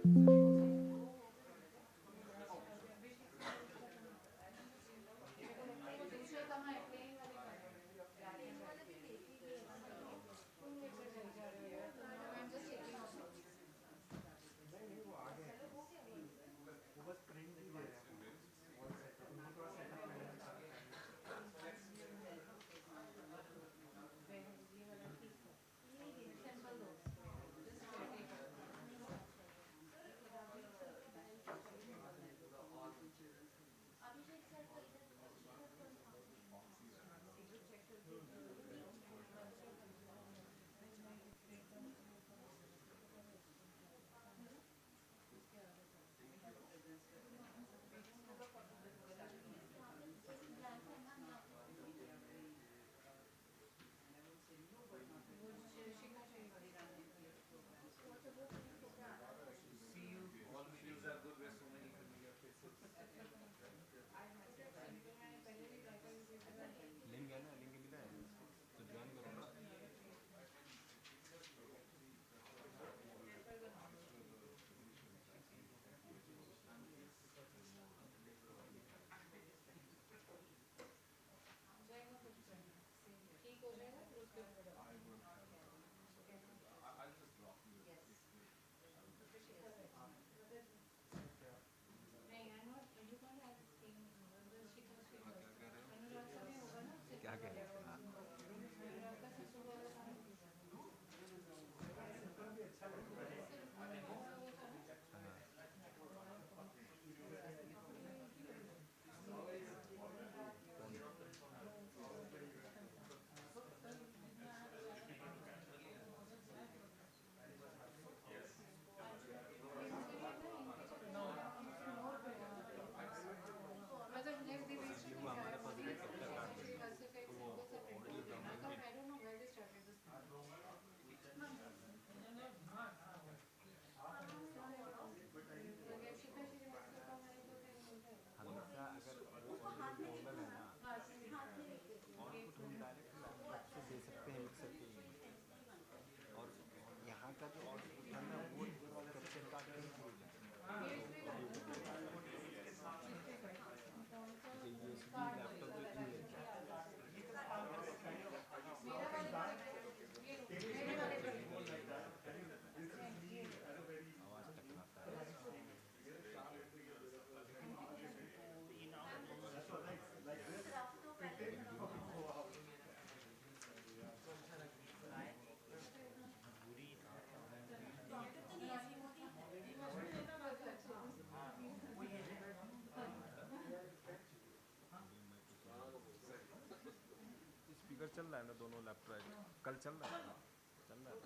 Link है ना, link मिला है तो ज्वाइन करो ना। क्या कह रहे थे? हाँ हाँ। कौन? ये वो हमारे पास भी कैप्चर कार्ड नहीं है, तो वो ऑडियो डाउनलोड में। हमेशा अगर वो ऑडियो पोर्टल है ना, आउटपुट हम डायरेक्ट लैपटॉप से दे सकते हैं मिक्सर के लिए। और यहाँ का जो आउटपुट है ना, वो इस कैप्चर कार्ड के ही थ्रू जाता है, जो ऑडियो का जो आउटपुट है। जैसे यूएसबी लैपटॉप जो इन लेता है, स्पीकर पे लिंक नहीं है, आवाज़ टकराता है। एक दूर की ये मैं तो सुना नहीं। स्पीकर चल रहा है ना दोनों लैपटॉप, कल चल रहा था, चल रहा था।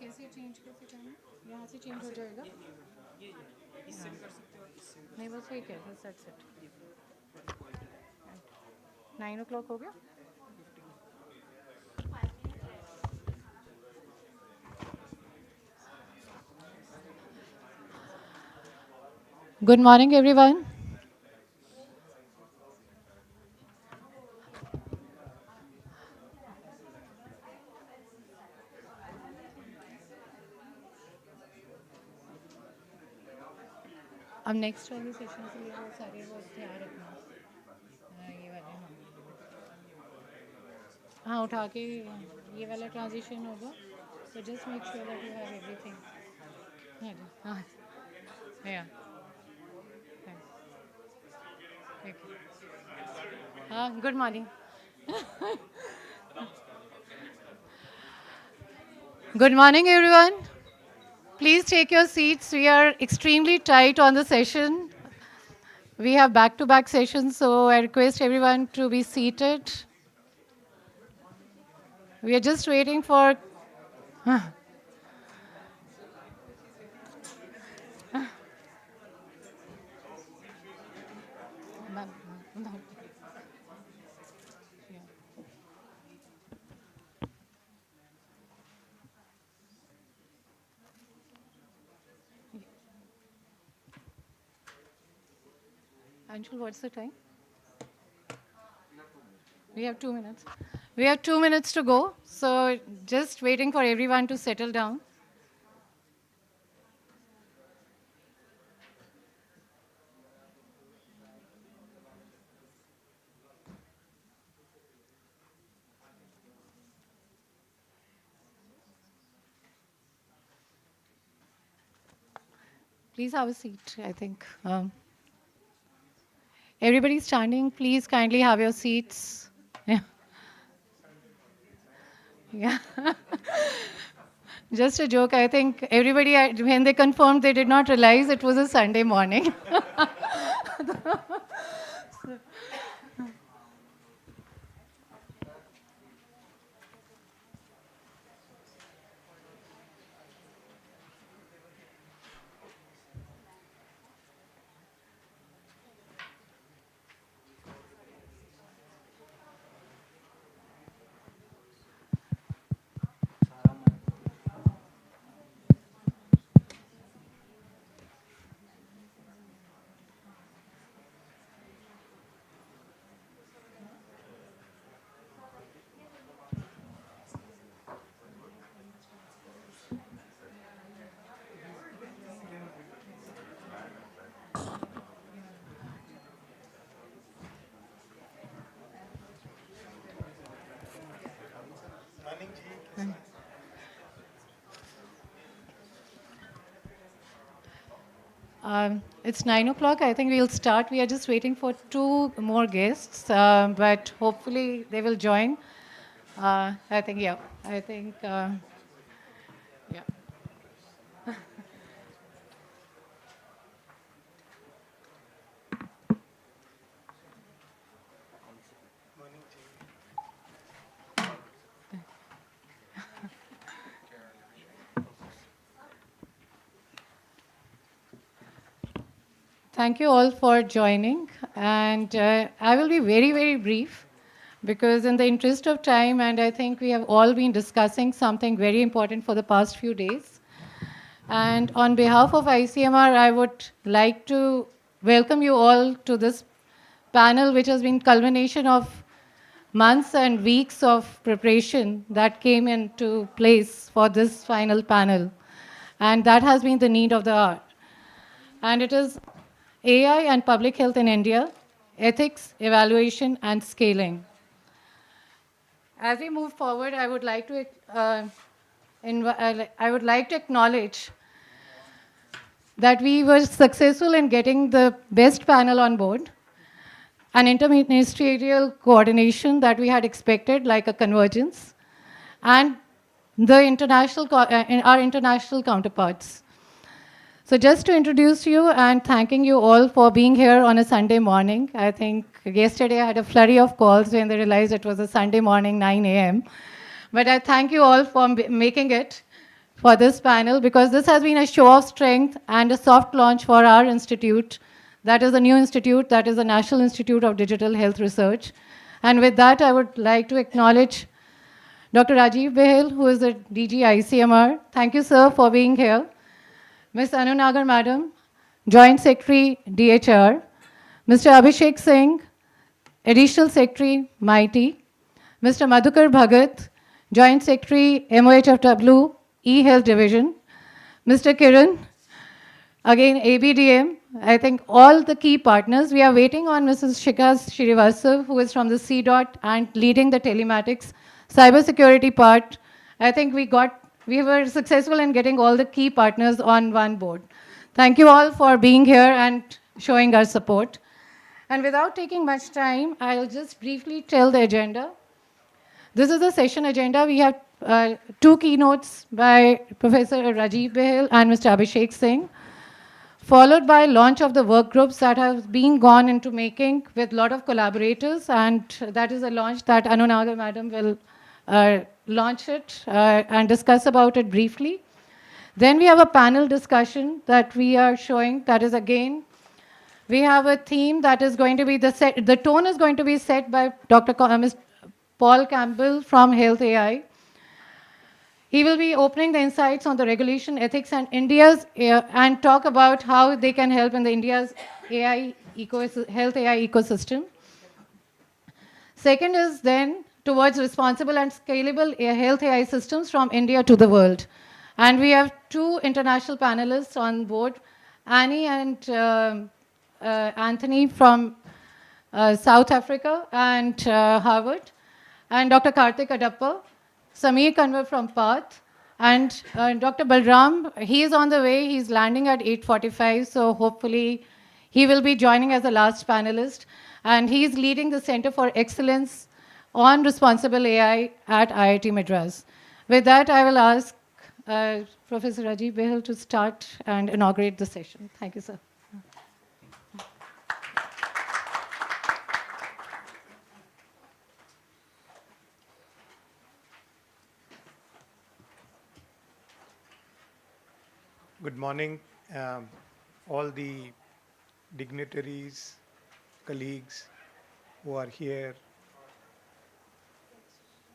कैसे चेंज कैसे करना यहाँ से चेंज हो जाएगा इससे भी कर सकते हो इससे भी नहीं बस ठीक है बस दैट्स इट 9 o'clock हो गया Good morning, everyone. अब नेक्स्ट वाले सेशन के लिए वो सारे वो तैयार रखना ये वाले हाँ उठा के ये वाला ट्रांजिशन होगा तो just make sure that you have everything हाँ जी हाँ या हाँ good morning Good morning, everyone. Please take your seats. We are extremely tight on the session. We have back-to-back sessions, so I request everyone to be seated. We are just waiting for... Anshul, what's the time? We have 2 minutes. We have 2 minutes to go, so just waiting for everyone to settle down. Please have a seat, I think. Everybody standing, please kindly have your seats. Yeah. Yeah. Just a joke. I think everybody, when they confirmed, they did not realize it was a Sunday morning. It's 9 o'clock. I think we'll start. We are just waiting for 2 more guests, but hopefully they will join. I think, yeah. I think, yeah. Thank you all for joining. And I will be very, very brief because in the interest of time, and I think we have all been discussing something very important for the past few days. And on behalf of ICMR, I would like to welcome you all to this panel, which has been culmination of months and weeks of preparation that came into place for this final panel. And that has been the need of the hour. And it is AI and public health in India, ethics, evaluation, and scaling. As we move forward, I would like to acknowledge that we were successful in getting the best panel on board, an interministerial coordination that we had expected, like a convergence, and the our international counterparts. So just to introduce you and thanking you all for being here on a Sunday morning. I think yesterday I had a flurry of calls when they realized it was a Sunday morning, 9 a.m. But I thank you all for making it for this panel because this has been a show of strength and a soft launch for our institute. That is a new institute, that is the National Institute of Digital Health Research. And with that, I would like to acknowledge Dr. Rajiv Behel, who is the DG ICMR. Thank you, sir, for being here. Ms. Anu Nagar, Madam, Joint Secretary, DHR. Mr. Abhishek Singh, Additional Secretary, MITI. Mr. Madhukar Bhagat, Joint Secretary, MOHFW, E-Health Division. Mr. Kiran, again, ABDM. I think all the key partners. We are waiting on Mrs. Shikha Srivastav, who is from the CDOT and leading the telematics cybersecurity part. I think we were successful in getting all the key partners on one board. Thank you all for being here and showing our support. And without taking much time, I'll just briefly tell the agenda. This is the session agenda. We have two keynotes by Professor Rajiv Behel and Mr. Abhishek Singh, followed by launch of the work groups that have been gone into making with a lot of collaborators, and that is a launch that Anu Nagar Madam will launch it and discuss about it briefly. Then we have a panel discussion that we are showing, that is again, we have a theme that is going to be the tone is going to be set by Dr. Mr. Paul Campbell from Health AI. He will be opening the insights on the regulation, ethics, and and talk about how they can help in the India's health AI ecosystem. Second is then towards responsible and scalable health AI systems from India to the world. And we have two international panelists on board, Annie and Anthony from South Africa and Harvard, and Dr. Karthik Adappa, Sameer Kanwar from PATH, and Dr. Balram, he is on the way. He's landing at 8:45, so hopefully he will be joining as the last panelist. And he's leading the Center for Excellence on Responsible AI at IIT Madras. With that, I will ask Professor Rajiv Behel to start and inaugurate the session. Thank you, sir. Good morning, all the dignitaries, colleagues who are here.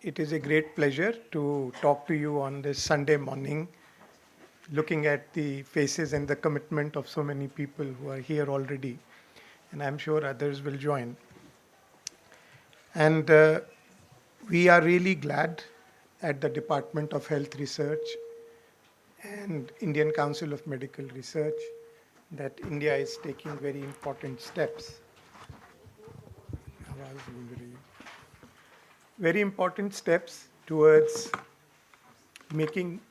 It is a great pleasure to talk to you on this Sunday morning, looking at the faces and the commitment of so many people who are here already, and I'm sure others will join. And we are really glad at the Department of Health Research and Indian Council of Medical Research that India is taking very important steps. Very important steps towards making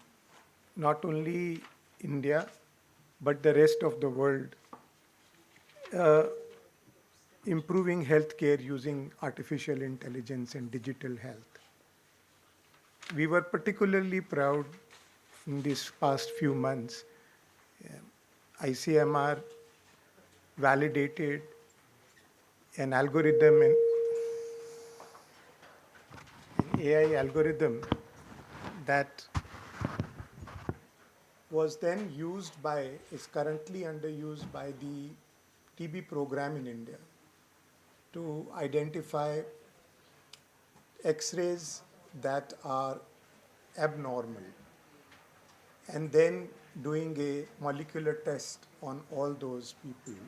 not only India, but the rest of the world improving healthcare using artificial intelligence and digital health. We were particularly proud in these past few months. ICMR validated an algorithm, an AI algorithm that was then is currently underused by the TB program in India to identify X-rays that are abnormal, and then doing a molecular test on all those people.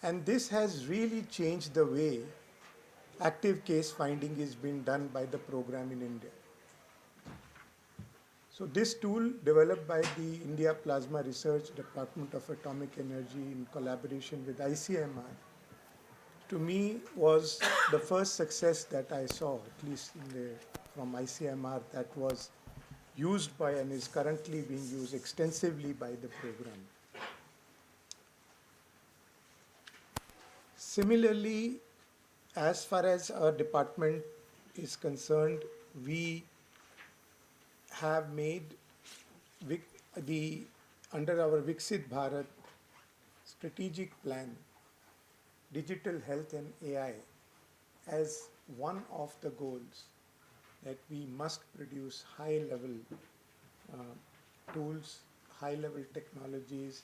And this has really changed the way active case finding is being done by the program in India. So this tool, developed by the India Plasma Research Department of Atomic Energy in collaboration with ICMR, to me was the first success that I saw, at least from ICMR, that was used by and is currently being used extensively by the program. Similarly, as far as our department is concerned, we have made under our Viksit Bharat strategic plan, digital health and AI as one of the goals, that we must produce high level tools, high-level technologies,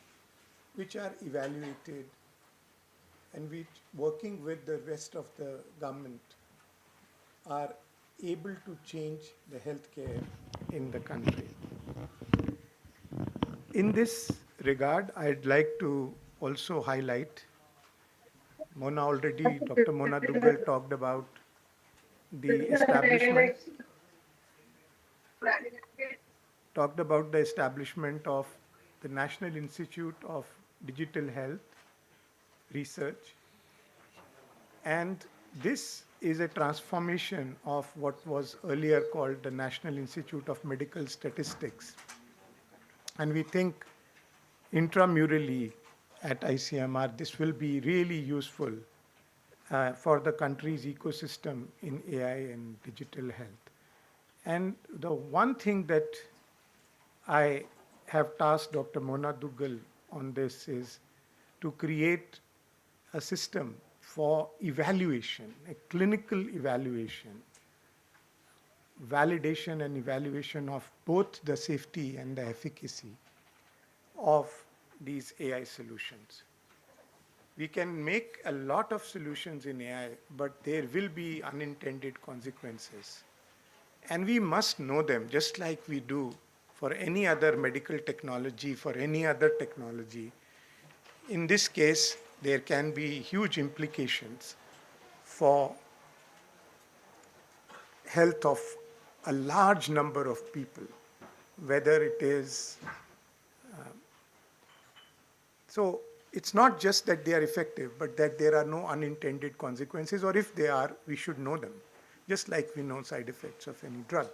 which are evaluated and which, working with the rest of the government, are able to change the healthcare in the country. In this regard, I'd like to also highlight, Dr. Mona Duggal talked about the establishment of the National Institute of Digital Health Research. And this is a transformation of what was earlier called the National Institute of Medical Statistics. And we think intramurally at ICMR, this will be really useful for the country's ecosystem in AI and digital health. And the one thing that I have tasked Dr. Mona Duggal on this is to create a system for evaluation, a clinical evaluation, validation and evaluation of both the safety and the efficacy of these AI solutions. We can make a lot of solutions in AI, but there will be unintended consequences. And we must know them, just like we do for any other medical technology, for any other technology. In this case, there can be huge implications for health of a large number of people, whether it is so it's not just that they are effective, but that there are no unintended consequences, or if they are, we should know them, just like we know side effects of any drug.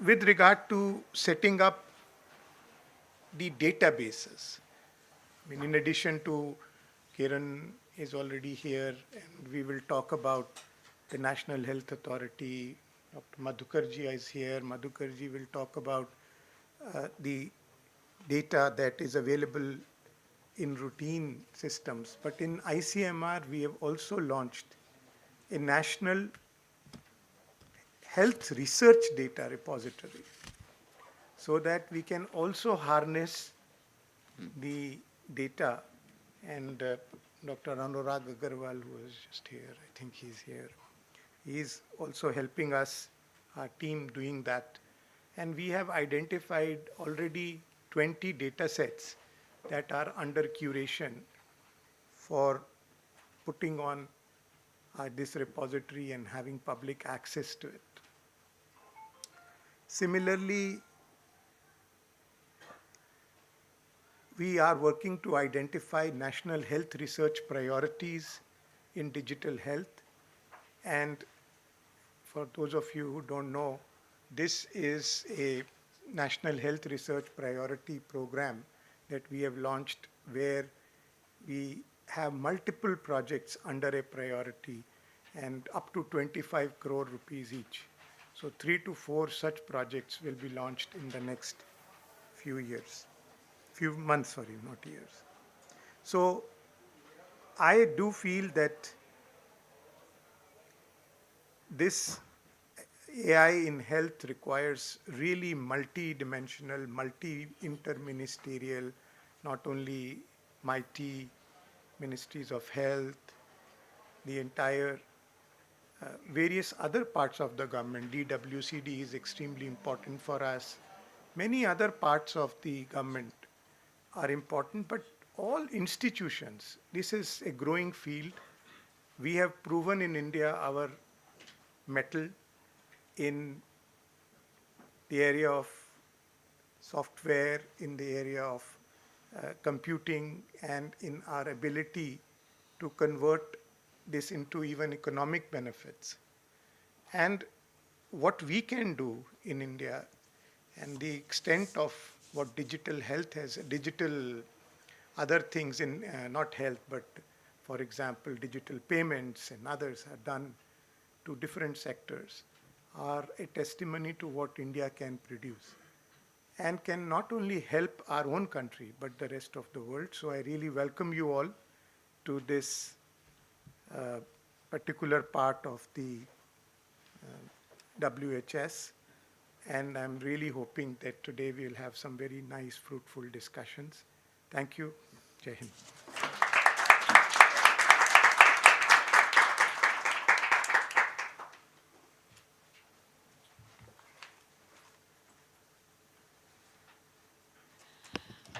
With regard to setting up the databases, I mean, in addition to Kiran is already here, and we will talk about the National Health Authority. Dr. Madhukarji is here. Madhukarji will talk about the data that is available in routine systems. But in ICMR, we have also launched a national health research data repository so that we can also harness the data. And Dr. Anurag Agarwal, who is just here, I think he's here, he's also helping us, our team doing that. And we have identified already 20 data sets that are under curation for putting on this repository and having public access to it. Similarly, we are working to identify national health research priorities in digital health. And for those of you who don't know, this is a National Health Research Priority Program that we have launched, where we have multiple projects under a priority and up to 25 crore rupees each. So 3 to 4 such projects will be launched in the next few months, not years. So I do feel that this AI in health requires really multi-dimensional, multi-interministerial, not only MIT, ministries of health, the entire various other parts of the government. DWCD is extremely important for us. Many other parts of the government are important, but all institutions, this is a growing field. We have proven in India our mettle in the area of software, in the area of computing, and in our ability to convert this into even economic benefits. And what we can do in India, and the extent of what digital health has, digital other things in, not health, but for example, digital payments and others are done to different sectors, are a testimony to what India can produce and can not only help our own country, but the rest of the world. So I really welcome you all to this particular part of the WHS. And I'm really hoping that today we'll have some very nice, fruitful discussions. Thank you. Jai Hind.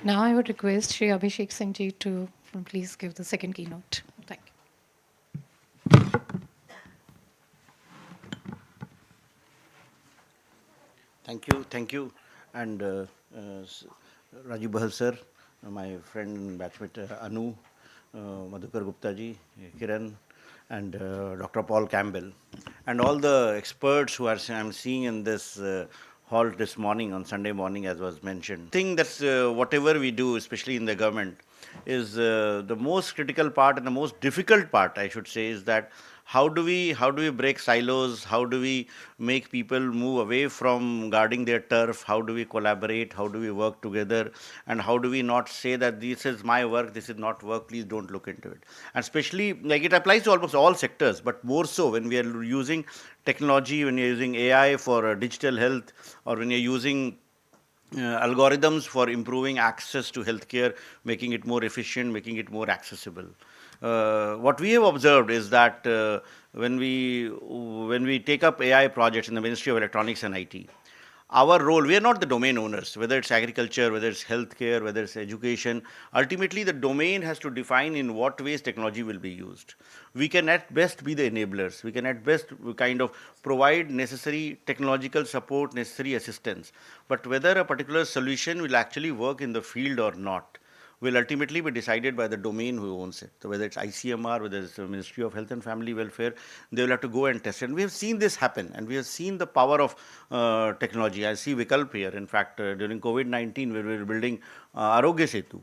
Now I would request Shri Abhishek Singh ji to please give the second keynote. Thank you. Thank you. And Rajiv Bahal sir, my friend and batchmate Anu, Madhukar Gupta ji, Kiran, and Dr. Paul Campbell, and all the experts who I'm seeing in this hall this morning, on Sunday morning, as was mentioned. I think that's whatever we do, especially in the government, is the most critical part and the most difficult part, I should say, is that how do we break silos? How do we make people move away from guarding their turf? How do we collaborate? How do we work together? And how do we not say that this is my work, this is not work, please don't look into it? And especially, like, it applies to almost all sectors, but more so when we are using technology, when you're using AI for digital health, or when you're using algorithms for improving access to healthcare, making it more efficient, making it more accessible. What we have observed is that when we take up AI projects in the Ministry of Electronics and IT, our role, we are not the domain owners, whether it's agriculture, whether it's healthcare, whether it's education. Ultimately, the domain has to define in what ways technology will be used. We can at best be the enablers. We can at best kind of provide necessary technological support, necessary assistance. But whether a particular solution will actually work in the field or not will ultimately be decided by the domain who owns it. So whether it's ICMR, whether it's the Ministry of Health and Family Welfare, they will have to go and test it. And we have seen this happen, and we have seen the power of technology. I see Vikalp here. In fact, during COVID-19, when we were building Arogya Setu,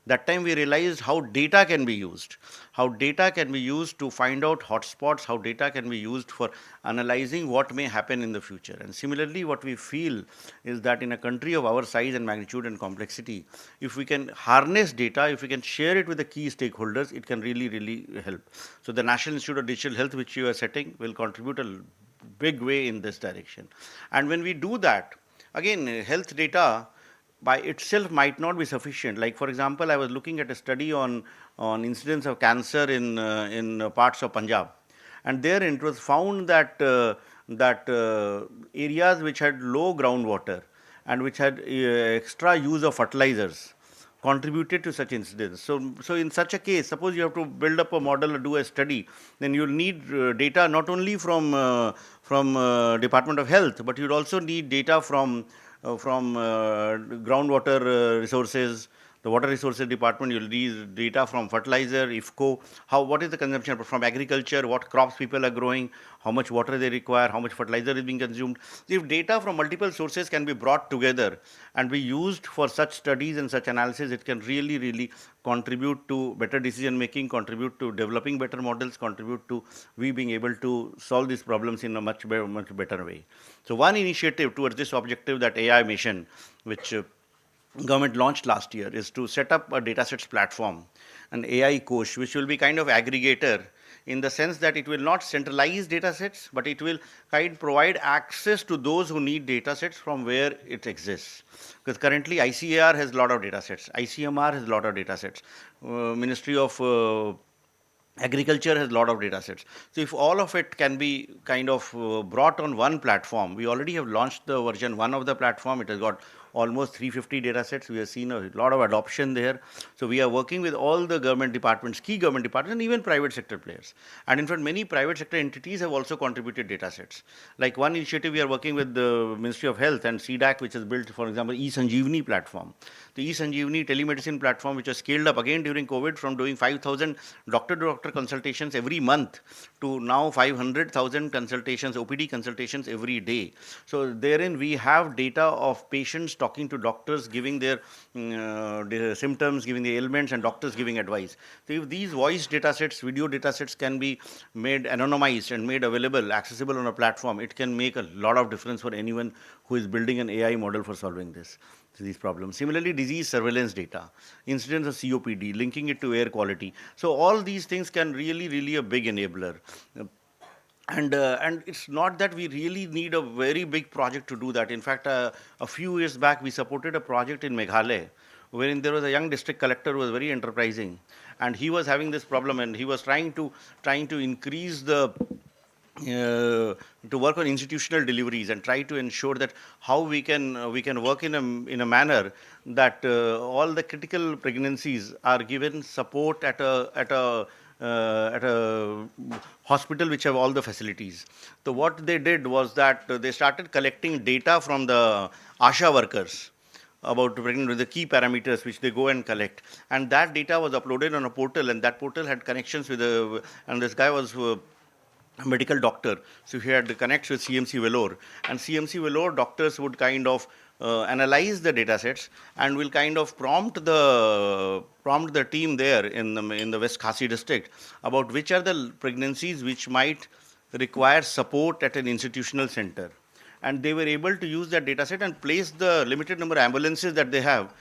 that time we realized how data can be used, to find out hotspots, how data can be used for analyzing what may happen in the future. And similarly, what we feel is that in a country of our size and magnitude and complexity, if we can harness data, if we can share it with the key stakeholders, it can really, really help. So the National Institute of Digital Health, which you are setting, will contribute a big way in this direction. And when we do that, again, health data by itself might not be sufficient. Like, for example, I was looking at a study on incidence of cancer in parts of Punjab, and there it was found that areas which had low groundwater and which had extra use of fertilizers contributed to such incidents. So in such a case, suppose you have to build up a model or do a study, then you'll need data not only from Department of Health, but you'd also need data from groundwater resources, the Water Resources Department. You'll need data from fertilizer, IFCO, what is the consumption from agriculture, what crops people are growing, how much water they require, how much fertilizer is being consumed. So if data from multiple sources can be brought together and be used for such studies and such analysis, it can really, really contribute to better decision making, contribute to developing better models, contribute to we being able to solve these problems in a much better way. So one initiative towards this objective that AI Mission, which government launched last year, is to set up a datasets platform, an AI Kosh, which will be kind of aggregator in the sense that it will not centralize datasets, but it will provide access to those who need datasets from where it exists. Because currently ICAR has a lot of datasets, ICMR has a lot of datasets, Ministry of Agriculture has a lot of data sets. So if all of it can be brought on one platform, we already have launched the version 1 of the platform. It has got almost 350 data sets. We have seen a lot of adoption there. So we are working with all the government departments, key government departments, and even private sector players. And in fact, many private sector entities have also contributed data sets. Like one initiative, we are working with the Ministry of Health and CDAC, which has built, for example, eSanjeevani platform. The eSanjeevani telemedicine platform, which was scaled up again during COVID from doing 5,000 doctor-to-doctor consultations every month to now 500,000 consultations, OPD consultations every day. So therein we have data of patients talking to doctors, giving their symptoms, giving the ailments, and doctors giving advice. So if these voice data sets, video data sets can be made anonymized and made available, accessible on a platform, it can make a lot of difference for anyone who is building an AI model for solving these problems. Similarly, disease surveillance data, incidence of COPD, linking it to air quality. So all these things can really, really a big enabler. And it's not that we really need a very big project to do that. In fact, a few years back, we supported a project in Meghalaya, wherein there was a young district collector who was very enterprising, and he was having this problem, and he was trying to increase the to work on institutional deliveries and try to ensure that how we can work in a manner that all the critical pregnancies are given support at a hospital which have all the facilities. So what they did was that they started collecting data from the ASHA workers about pregnant with the key parameters which they go and collect, and that data was uploaded on a portal, and that portal had connections with and this guy was a medical doctor, so he had connects with CMC Vellore, and CMC Vellore doctors would kind of analyze the data sets and will kind of prompt the team there in the West Khasi district about which are the pregnancies which might require support at an institutional center. And they were able to use that data set and place the limited number of ambulances that they have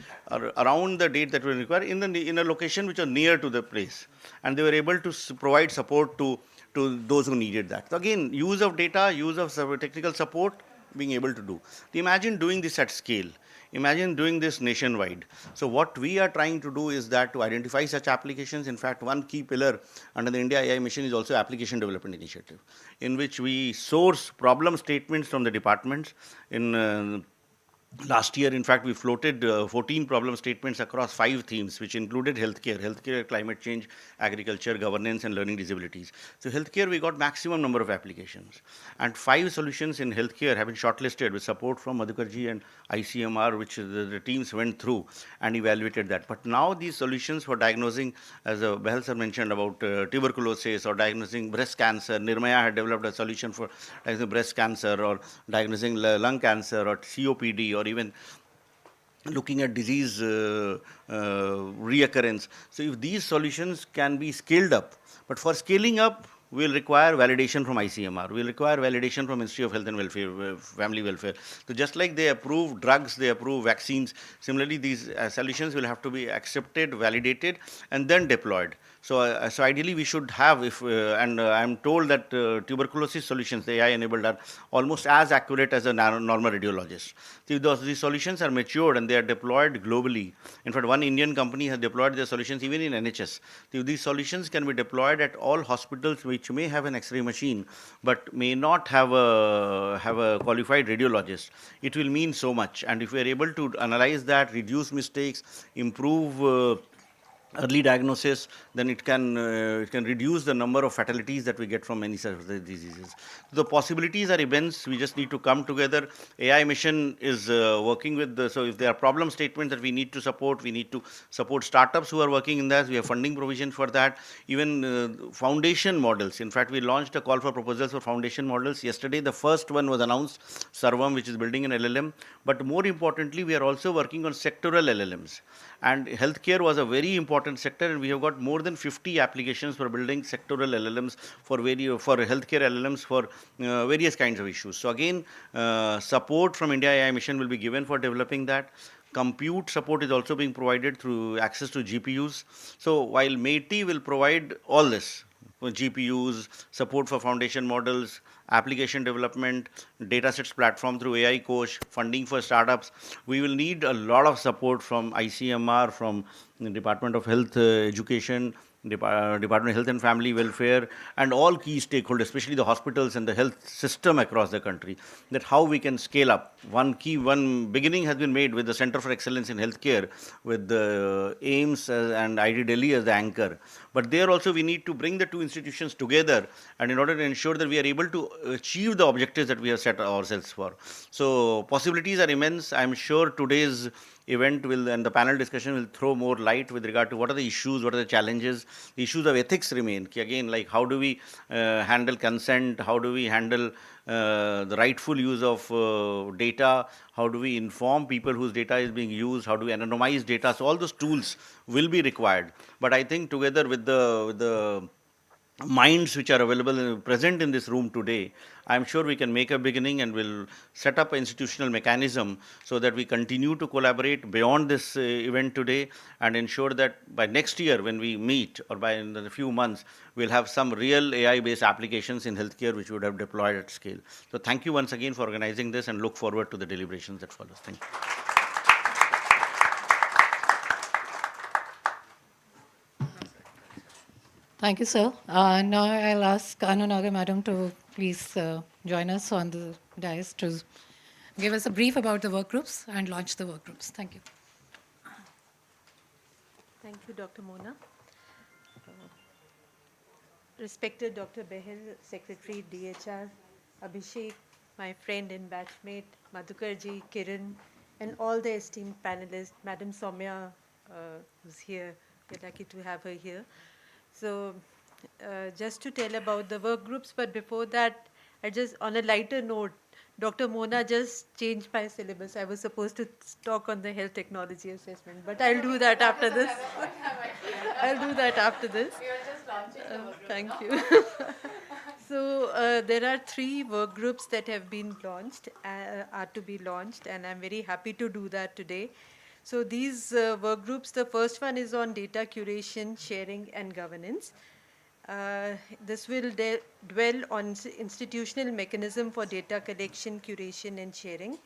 around the date that will require in a location which are near to the place. And they were able to provide support to those who needed that. So again, use of data, use of technical support, being able to do. Imagine doing this at scale. Imagine doing this nationwide. So what we are trying to do is that to identify such applications. In fact, one key pillar under the India AI mission is also application development initiative, in which we source problem statements from the departments. Last year, in fact, we floated 14 problem statements across 5 themes, which included healthcare, climate change, agriculture, governance, and learning disabilities. So healthcare, we got maximum number of applications. And 5 solutions in healthcare have been shortlisted with support from Madhukarji and ICMR, which the teams went through and evaluated that. But now these solutions for diagnosing, as Behal sir mentioned about tuberculosis or diagnosing breast cancer, Nirmaya had developed a solution for diagnosing breast cancer or diagnosing lung cancer or COPD or even looking at disease reoccurrence. So if these solutions can be scaled up, but for scaling up, we'll require validation from ICMR. We'll require validation from Ministry of Health and Welfare, Family Welfare. So just like they approve drugs, they approve vaccines, similarly these solutions will have to be accepted, validated, and then deployed. So ideally we should have, I'm told that tuberculosis solutions, the AI enabled, are almost as accurate as a normal radiologist. So these solutions are matured and they are deployed globally. In fact, one Indian company has deployed their solutions even in NHS. So these solutions can be deployed at all hospitals which may have an X-ray machine, but may not have a qualified radiologist. It will mean so much. And if we are able to analyze that, reduce mistakes, improve early diagnosis, then it can reduce the number of fatalities that we get from many such diseases. The possibilities are immense. We just need to come together. AI mission is working with so if there are problem statements that we need to support, we need to support startups who are working in that. We have funding provision for that. Even foundation models. In fact, we launched a call for proposals for foundation models. Yesterday, the first one was announced, Sarvam, which is building an LLM. But more importantly, we are also working on sectoral LLMs. And healthcare was a very important sector, and we have got more than 50 applications for building sectoral LLMs for healthcare LLMs for various kinds of issues. So again, support from India AI Mission will be given for developing that. Compute support is also being provided through access to GPUs. So while MeitY will provide all this, GPUs, support for foundation models, application development, datasets platform through AI Coach, funding for startups, we will need a lot of support from ICMR, from the Department of Health Education, Department of Health and Family Welfare, and all key stakeholders, especially the hospitals and the health system across the country, that how we can scale up. One beginning has been made with the Center for Excellence in Healthcare, with the AIIMS and IIT Delhi as the anchor. But there also we need to bring the two institutions together, and in order to ensure that we are able to achieve the objectives that we have set ourselves for. So possibilities are immense. I'm sure today's event and the panel discussion will throw more light with regard to what are the issues, what are the challenges. The issues of ethics remain. Again, like how do we handle consent, how do we handle the rightful use of data, how do we inform people whose data is being used, how do we anonymize data. So all those tools will be required. But I think together with the minds which are available present in this room today, I am sure we can make a beginning and will set up an institutional mechanism so that we continue to collaborate beyond this event today and ensure that by next year when we meet or by in a few months, we'll have some real AI-based applications in healthcare which would have deployed at scale. So thank you once again for organizing this and look forward to the deliberations that follows. Thank you. Thank you, sir. Now I'll ask Anu Nagar Madam to please join us on the dais to give us a brief about the work groups and launch the work groups. Thank you. Thank you, Dr. Mona. Respected Dr. Behel, Secretary, DHR, Abhishek, my friend and batchmate, Madhukarji, Kiran, and all the esteemed panelists, Madam Soumya, who's here, we're lucky to have her here. So just to tell about the work groups, but before that, on a lighter note, Dr. Mona just changed my syllabus. I was supposed to talk on the health technology assessment, but I'll do that after this. I'll do that after this. Thank you. So there are 3 work groups that have been launched, are to be launched, and I'm very happy to do that today. So these work groups, the first one is on data curation, sharing, and governance. This will dwell on institutional mechanism for data collection, curation, and sharing.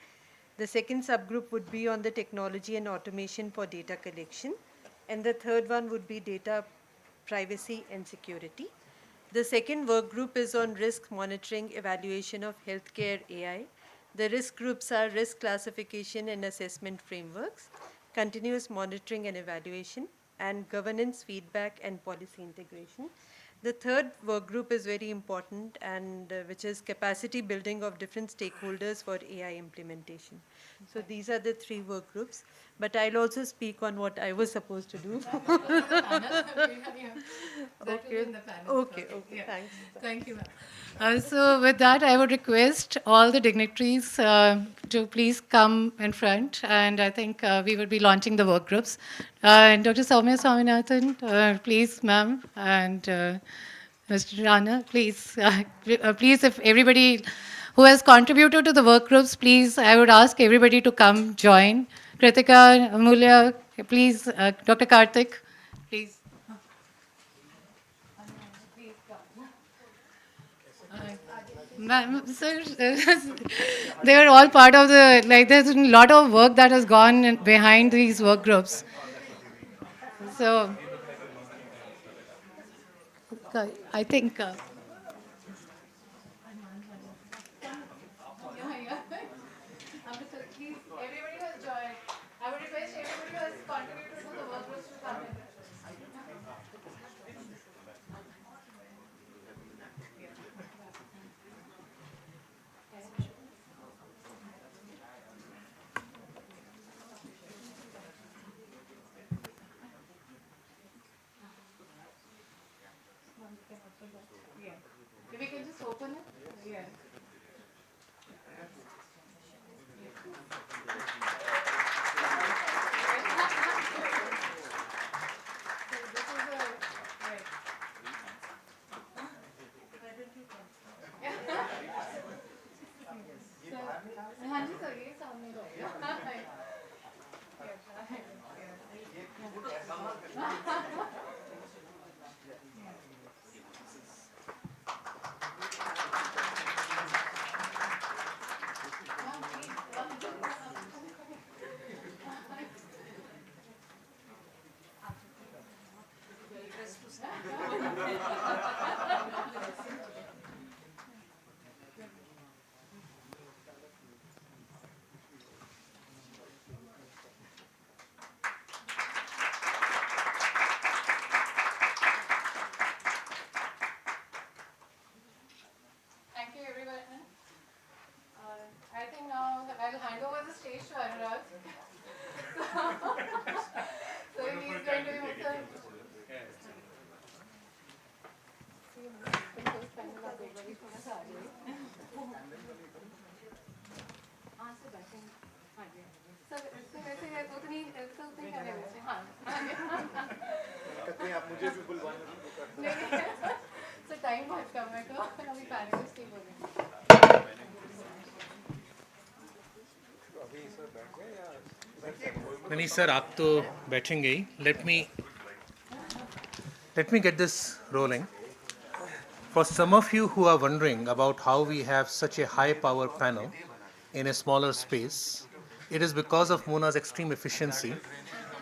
The second subgroup would be on the technology and automation for data collection. And the third one would be data privacy and security. The second work group is on risk monitoring, evaluation of healthcare AI. The risk groups are risk classification and assessment frameworks, continuous monitoring and evaluation, and governance, feedback, and policy integration. The third work group is very important, and which is capacity building of different stakeholders for AI implementation. So these are the 3 work groups, but I'll also speak on what I was supposed to do. Okay, thanks. Thank you, ma'am. So with that, I would request all the dignitaries to please come in front, and I think we will be launching the work groups. Dr. Soumya Swaminathan, please, ma'am, and Mr. Rana, please, please, if everybody who has contributed to the work groups, please, I would ask everybody to come join. Kritika, Amulya, please, Dr. Karthik, please. Ma'am, sir, they are all part of the, like, there's a lot of work that has gone behind these work groups. So, I think. Everybody has joined. I would request everybody who has contributed to the work groups to come in. We can just open it. Yeah. हाँ जी sir ये सामने Thank you, everyone. I think now I'll hand over the stage to Anurag. So he's going to be with us. Time बहुत कम है तो अभी panelist ही बोलेंगे. Manish sir, आप तो बैठेंगे ही. Let me get this rolling. For some of you who are wondering about how we have such a high power panel in a smaller space, it is because of Mona's extreme efficiency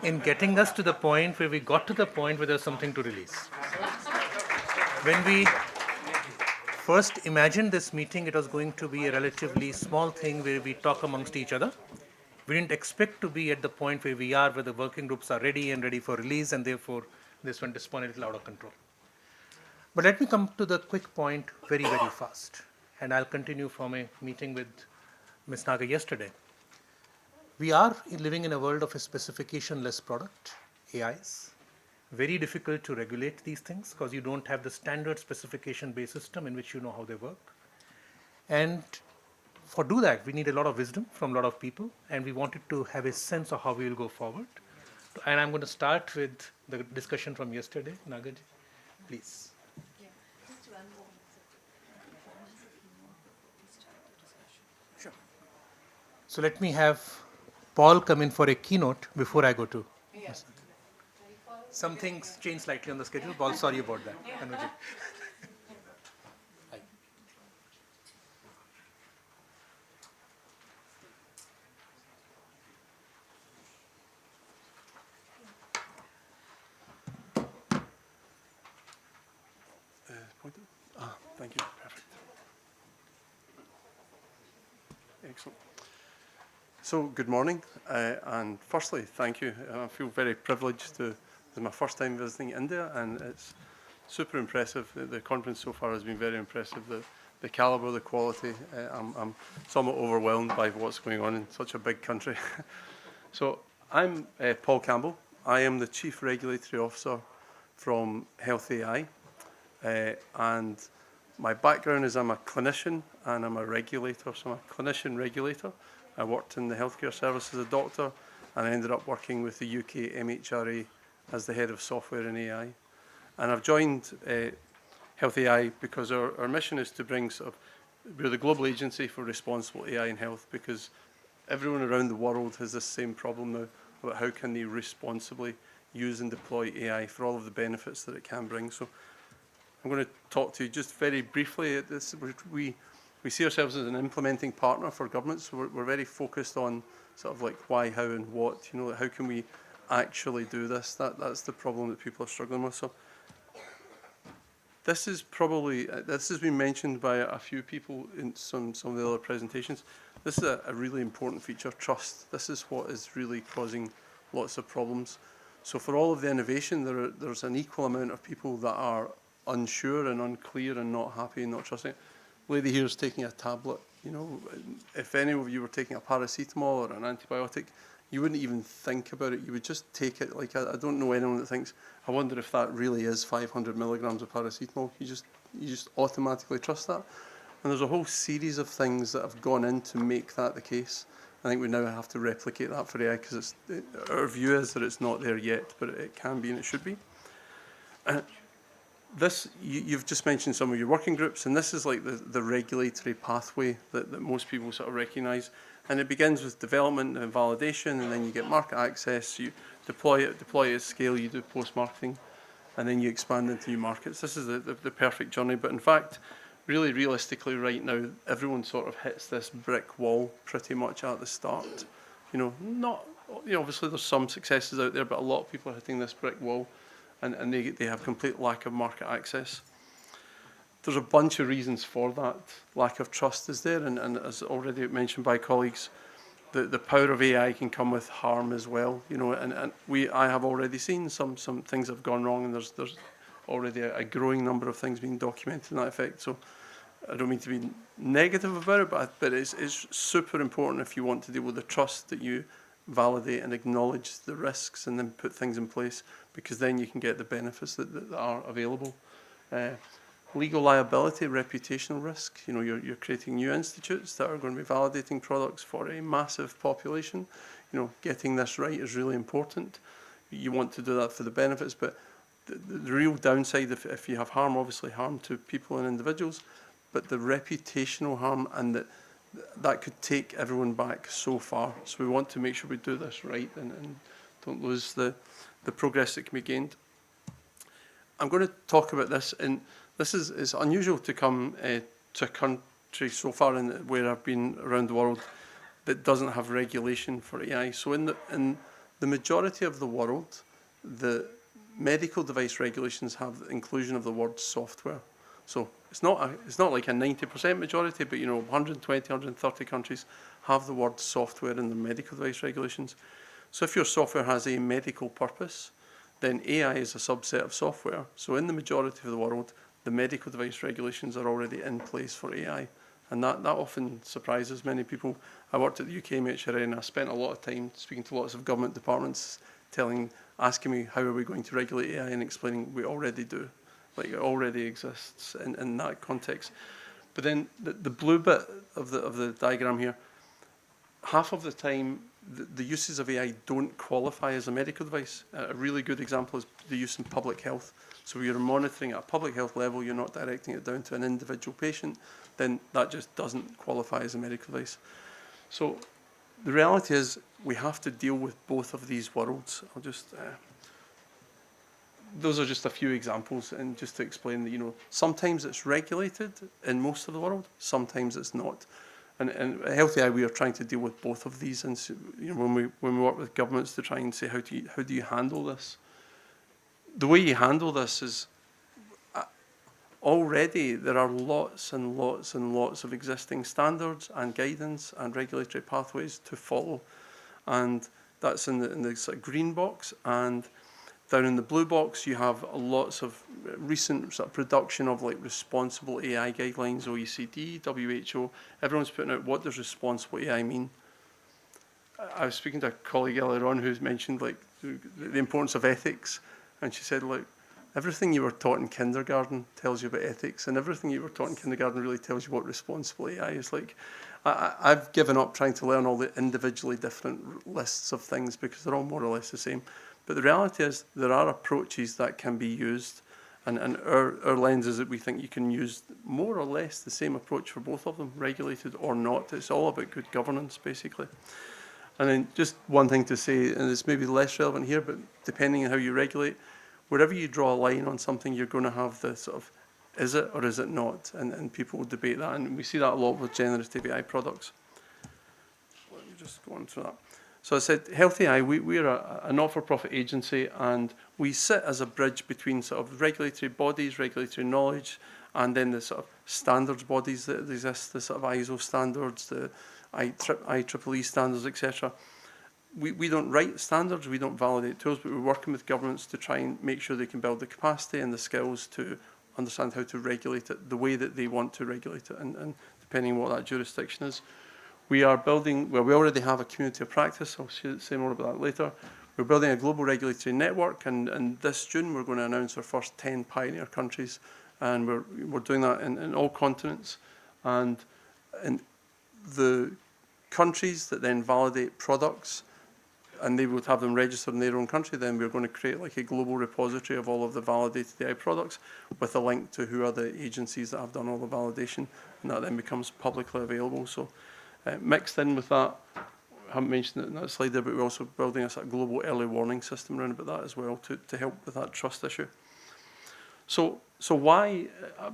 in getting us to the point where we got to the point where there's something to release. When we first imagined this meeting, it was going to be a relatively small thing where we talk amongst each other. We didn't expect to be at the point where we are, where the working groups are ready and ready for release, and therefore this went a little out of control. But let me come to the quick point very, very fast. And I'll continue from a meeting with Ms. Naga yesterday. We are living in a world of a specification-less product, AIs. Very difficult to regulate these things because you don't have the standard specification-based system in which you know how they work. And for do that, we need a lot of wisdom from a lot of people, and we wanted to have a sense of how we will go forward. And I'm going to start with the discussion from yesterday. Nagaji, please. Sure. So let me have Paul come in for a keynote before I go to. Yes. Some things changed slightly on the schedule. Paul, sorry about that. Anuji. Hi. Thank you. Perfect. Excellent. So, good morning, and firstly, thank you. I feel very privileged to. This is my first time visiting India, and it's super impressive. The conference so far has been very impressive. The caliber, the quality. I'm somewhat overwhelmed by what's going on in such a big country. So, I'm Paul Campbell. I am the Chief Regulatory Officer from Health AI, and my background is I'm a clinician and I'm a regulator, so I'm a clinician regulator. I worked in the healthcare service as a doctor, and I ended up working with the UK MHRA as the head of software and AI. And I've joined Health AI because our mission is to bring we're the global agency for responsible AI in health, because everyone around the world has this same problem now about how can they responsibly use and deploy AI for all of the benefits that it can bring. So I'm going to talk to you just very briefly at this. We see ourselves as an implementing partner for governments. So we're very focused on sort of like why, how, and what. You know, how can we actually do this? That's the problem that people are struggling with. So this is probably this has been mentioned by a few people in some of the other presentations. This is a really important feature, trust. This is what is really causing lots of problems. So for all of the innovation, there's an equal amount of people that are unsure and unclear and not happy and not trusting. Lady here is taking a tablet. You know, if any of you were taking a paracetamol or an antibiotic, you wouldn't even think about it. You would just take it. Like I don't know anyone that thinks, I wonder if that really is 500 milligrams of paracetamol. You just automatically trust that. And there's a whole series of things that have gone in to make that the case. I think we now have to replicate that for AI, because our view is that it's not there yet, but it can be and it should be. You've just mentioned some of your working groups, and this is like the regulatory pathway that most people sort of recognise. And it begins with development and validation, and then you get market access, you deploy it at scale, you do post-marketing, and then you expand into new markets. This is the perfect journey, but in fact, really realistically right now, everyone sort of hits this brick wall pretty much at the start. You know, obviously there's some successes out there, but a lot of people are hitting this brick wall, and they have complete lack of market access. There's a bunch of reasons for that lack of trust is there, and as already mentioned by colleagues, the power of AI can come with harm as well. You know, and I have already seen some things have gone wrong, and there's already a growing number of things being documented in that effect. So I don't mean to be negative about it, but it's super important if you want to deal with the trust that you validate and acknowledge the risks and then put things in place, because then you can get the benefits that are available. Legal liability, reputational risk. You know, you're creating new institutes that are going to be validating products for a massive population. You know, getting this right is really important. You want to do that for the benefits, but the real downside, if you have harm, obviously harm to people and individuals, but the reputational harm, and that could take everyone back so far. So we want to make sure we do this right and don't lose the progress that can be gained. I'm going to talk about this, and this is unusual to come to a country so far where I've been around the world that doesn't have regulation for AI. So in the majority of the world, the medical device regulations have the inclusion of the word software. So it's not like a 90% majority, but 120, 130 countries have the word software in the medical device regulations. So if your software has a medical purpose, then AI is a subset of software. So in the majority of the world, the medical device regulations are already in place for AI. And that often surprises many people. I worked at the UK MHRA and I spent a lot of time speaking to lots of government departments, asking me how are we going to regulate AI, and explaining we already do. Like, it already exists in that context. But then the blue bit of the diagram here, half of the time the uses of AI don't qualify as a medical device. A really good example is the use in public health. So you're monitoring at a public health level, you're not directing it down to an individual patient, then that just doesn't qualify as a medical device. So the reality is we have to deal with both of these worlds. I'll just, those are just a few examples, and just to explain that, sometimes it's regulated in most of the world, sometimes it's not. And at Healthy AI, we are trying to deal with both of these, and when we work with governments to try and say how do you handle this. The way you handle this is already there are lots and lots and lots of existing standards and guidance and regulatory pathways to follow, and that's in the sort of green box. And down in the blue box, you have lots of recent sort of production of like responsible AI guidelines, OECD, WHO. Everyone's putting out what does responsible AI mean. I was speaking to a colleague earlier on who's mentioned like the importance of ethics, and she said, look, everything you were taught in kindergarten tells you about ethics, and everything you were taught in kindergarten really tells you what responsible AI is like. I've given up trying to learn all the individually different lists of things because they're all more or less the same. But the reality is there are approaches that can be used, and our lens is that we think you can use more or less the same approach for both of them, regulated or not. It's all about good governance, basically. And then just one thing to say, and it's maybe less relevant here, but depending on how you regulate, wherever you draw a line on something, you're going to have the sort of, is it or is it not? And people will debate that, and we see that a lot with generative AI products. Let me just go on through that. So I said, Healthy AI, we're a not-for-profit agency, and we sit as a bridge between sort of regulatory bodies, regulatory knowledge, and then the sort of standards bodies that exist, the sort of ISO standards, the IEEE standards, etc. We don't write standards, we don't validate tools, but we're working with governments to try and make sure they can build the capacity and the skills to understand how to regulate it the way that they want to regulate it, and depending on what that jurisdiction is. We are building, well, we already have a community of practice. I'll say more about that later. We're building a global regulatory network, and this June we're going to announce our first 10 pioneer countries, and we're doing that in all continents. And in the countries that then validate products, and they would have them registered in their own country, then we're going to create like a global repository of all of the validated AI products with a link to who are the agencies that have done all the validation, and that then becomes publicly available. So. Mixed in with that, I haven't mentioned it in that slide there, but we're also building a sort of global early warning system around about that as well to help with that trust issue. So why?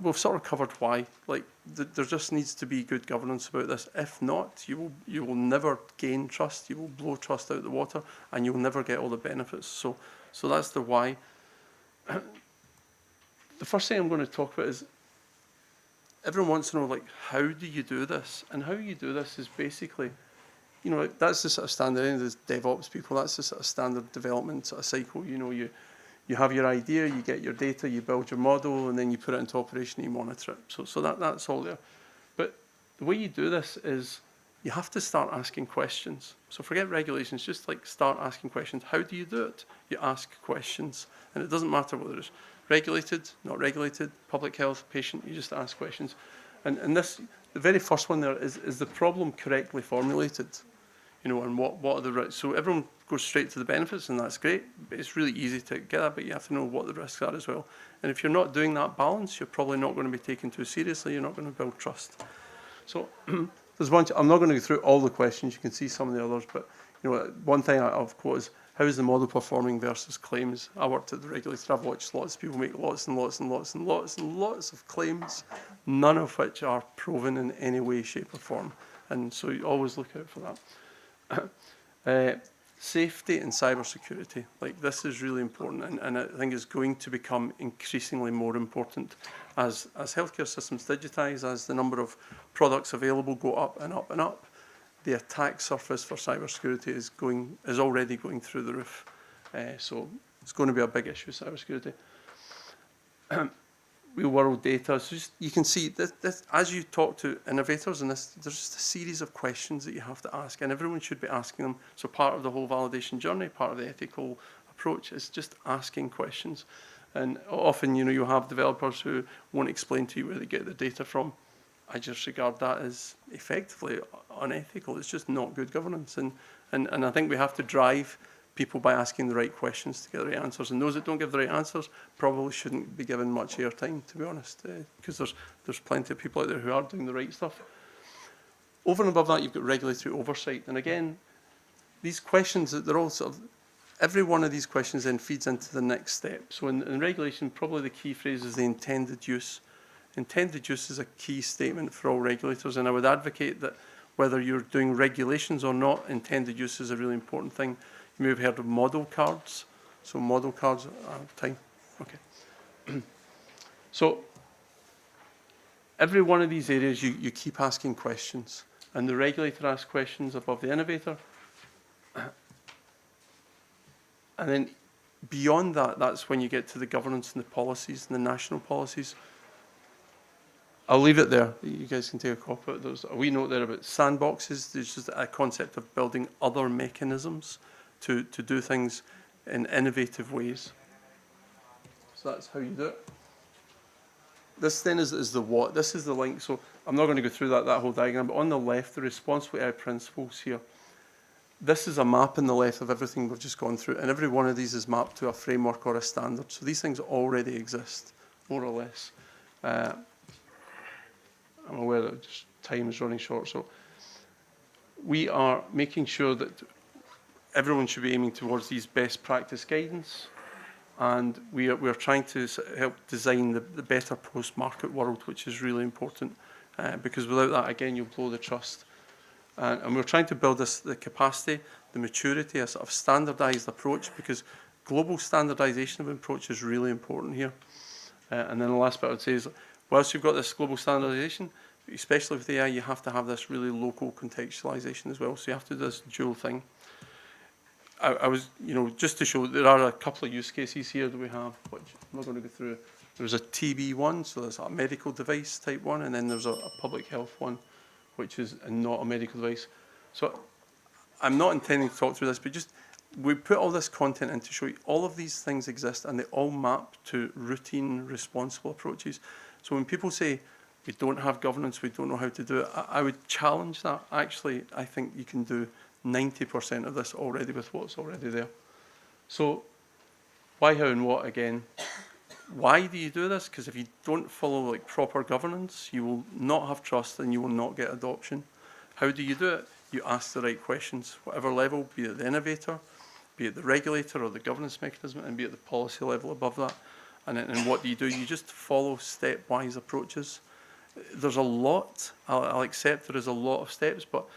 We've sort of covered why. Like there just needs to be good governance about this. If not, you will never gain trust. You will blow trust out the water, and you'll never get all the benefits. So that's the why. The first thing I'm going to talk about is, everyone wants to know, like, how do you do this? And how you do this is basically, that's the sort of standard, there's DevOps people, that's the sort of standard development sort of cycle. You have your idea, you get your data, you build your model, and then you put it into operation and you monitor it. So that's all there. But the way you do this is you have to start asking questions. So forget regulations, just like start asking questions. How do you do it? You ask questions. And it doesn't matter whether it's regulated, not regulated, public health, patient, you just ask questions. And this, the very first one there is the problem correctly formulated? you know, and what are the risks. So everyone goes straight to the benefits, and that's great. But it's really easy to get that, but you have to know what the risks are as well. And if you're not doing that balance, you're probably not going to be taken too seriously. You're not going to build trust. So there's one. I'm not going to go through all the questions. You can see some of the others, but you know, one thing I've quoted is, how is the model performing versus claims? I worked at the regulator. I've watched lots of people make lots and lots and lots and lots and lots of claims, none of which are proven in any way, shape or form. And so you always look out for that. Safety and cybersecurity, like this is really important, and I think is going to become increasingly more important as healthcare systems digitise, as the number of products available go up and up and up. The attack surface for cybersecurity is already going through the roof. So it's going to be a big issue, cybersecurity. Real world data. So just, you can see this, as you talk to innovators, and there's just a series of questions that you have to ask, and everyone should be asking them. So part of the whole validation journey, part of the ethical approach, is just asking questions. And often, you know, you have developers who won't explain to you where they get the data from. I just regard that as effectively unethical. It's just not good governance. And I think we have to drive people by asking the right questions to get the right answers. And those that don't give the right answers probably shouldn't be given much airtime, to be honest, because there's plenty of people out there who are doing the right stuff. Over and above that, you've got regulatory oversight. And again, these questions, they're all sort of, every one of these questions then feeds into the next step. So in regulation, probably the key phrase is the intended use. Intended use is a key statement for all regulators, and I would advocate that whether you're doing regulations or not, intended use is a really important thing. You may have heard of model cards. So model cards, time, okay. So every one of these areas, you keep asking questions, and the regulator asks questions above the innovator. And then beyond that, that's when you get to the governance and the policies and the national policies. I'll leave it there. You guys can take a copy of it. There's a wee note there about sandboxes. There's just a concept of building other mechanisms to do things in innovative ways. So that's how you do it. This then is the what. This is the link. So I'm not going to go through that whole diagram, but on the left, the responsible AI principles here. This is a map on the left of everything we've just gone through, and every one of these is mapped to a framework or a standard. So these things already exist, more or less. I'm aware that just time is running short, so we are making sure that everyone should be aiming towards these best practice guidance, and we are trying to help design the better post-market world, which is really important, because without that, again, you'll blow the trust. And we're trying to build the capacity, the maturity, a sort of standardised approach, because global standardisation of approach is really important here. And then the last bit I would say is, whilst you've got this global standardisation, especially with AI, you have to have this really local contextualisation as well. So you have to do this dual thing. I was, you know, just to show, there are a couple of use cases here that we have, which I'm not going to go through. There's a TB one, so there's a medical device type one, and then there's a public health one, which is not a medical device. So I'm not intending to talk through this, but just we put all this content in to show you all of these things exist, and they all map to routine, responsible approaches. So when people say, we don't have governance, we don't know how to do it, I would challenge that. Actually, I think you can do 90% of this already with what's already there. So why, how, and what again? Why do you do this? Because if you don't follow like proper governance, you will not have trust and you will not get adoption. How do you do it? You ask the right questions, whatever level, be it the innovator, be it the regulator or the governance mechanism, and be it the policy level above that. And what do? You just follow stepwise approaches. There's a lot, I'll accept there is a lot of steps, but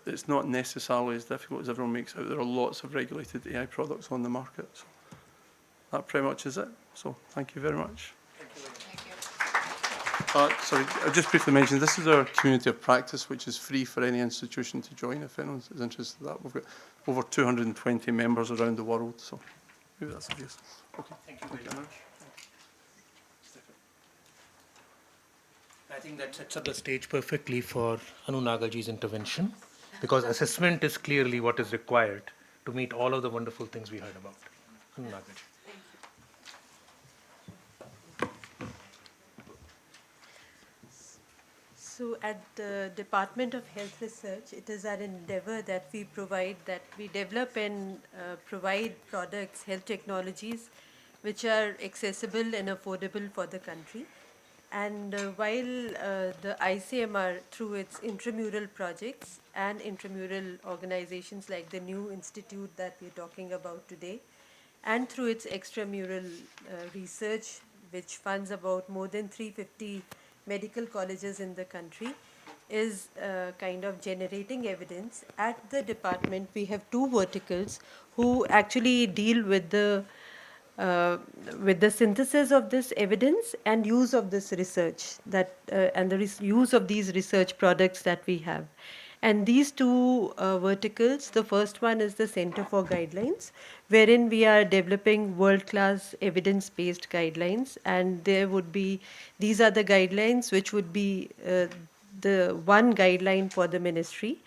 it's not necessarily as difficult as everyone makes out. There are lots of regulated AI products on the market. So that pretty much is it. So thank you very much. Sorry, I'll just briefly mention, this is our community of practice, which is free for any institution to join if anyone is interested in that. We've got over 220 members around the world, so maybe that's of use. Okay. Thank you very much. I think that sets up the stage perfectly for Anu Nagalji's intervention, because assessment is clearly what is required to meet all of the wonderful things we heard about. Anu Nagalji. So at the Department of Health Research, it is our endeavor that we develop and provide products, health technologies, which are accessible and affordable for the country. And while the ICMR, through its intramural projects and intramural organizations like the new institute that we're talking about today, and through its extramural research, which funds about more than 350 medical colleges in the country, is kind of generating evidence. At the department, we have two verticals who actually deal with the synthesis of this evidence and use of this research and the use of these research products that we have. And these two verticals, the first one is the Center for Guidelines, wherein we are developing world-class evidence-based guidelines, and these are the guidelines which would be the one guideline for the ministry.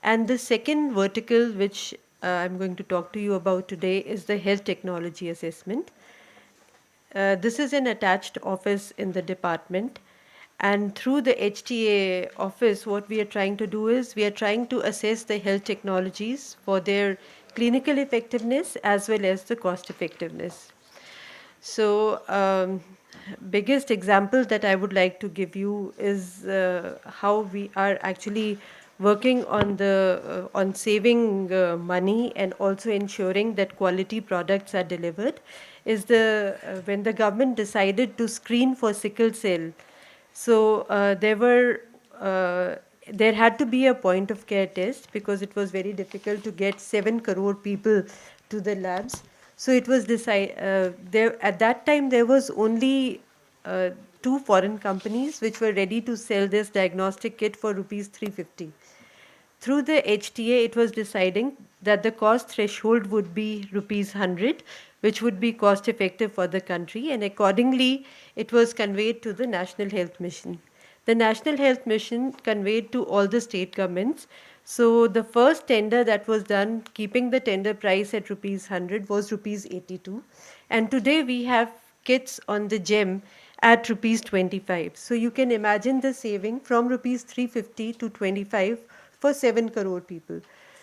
And the second vertical, which I'm going to talk to you about today, is the health technology assessment. This is an attached office in the department. And through the HTA office, what we are trying to do is we are trying to assess the health technologies for their clinical effectiveness as well as the cost effectiveness. So, biggest example that I would like to give you is how we are actually working on saving money and also ensuring that quality products are delivered. Is when the government decided to screen for sickle cell. So there had to be a point of care test because it was very difficult to get 7 crore people to the labs. So it was at that time there was only 2 foreign companies which were ready to sell this diagnostic kit for rupees 350. Through the HTA, it was deciding that the cost threshold would be rupees 100, which would be cost effective for the country, and accordingly it was conveyed to the National Health Mission. The National Health Mission conveyed to all the state governments. So the first tender that was done, keeping the tender price at rupees 100, was rupees 82. And today we have kits on the GEM at rupees 25. So you can imagine the saving from rupees 350 to 25 for 7 crore people.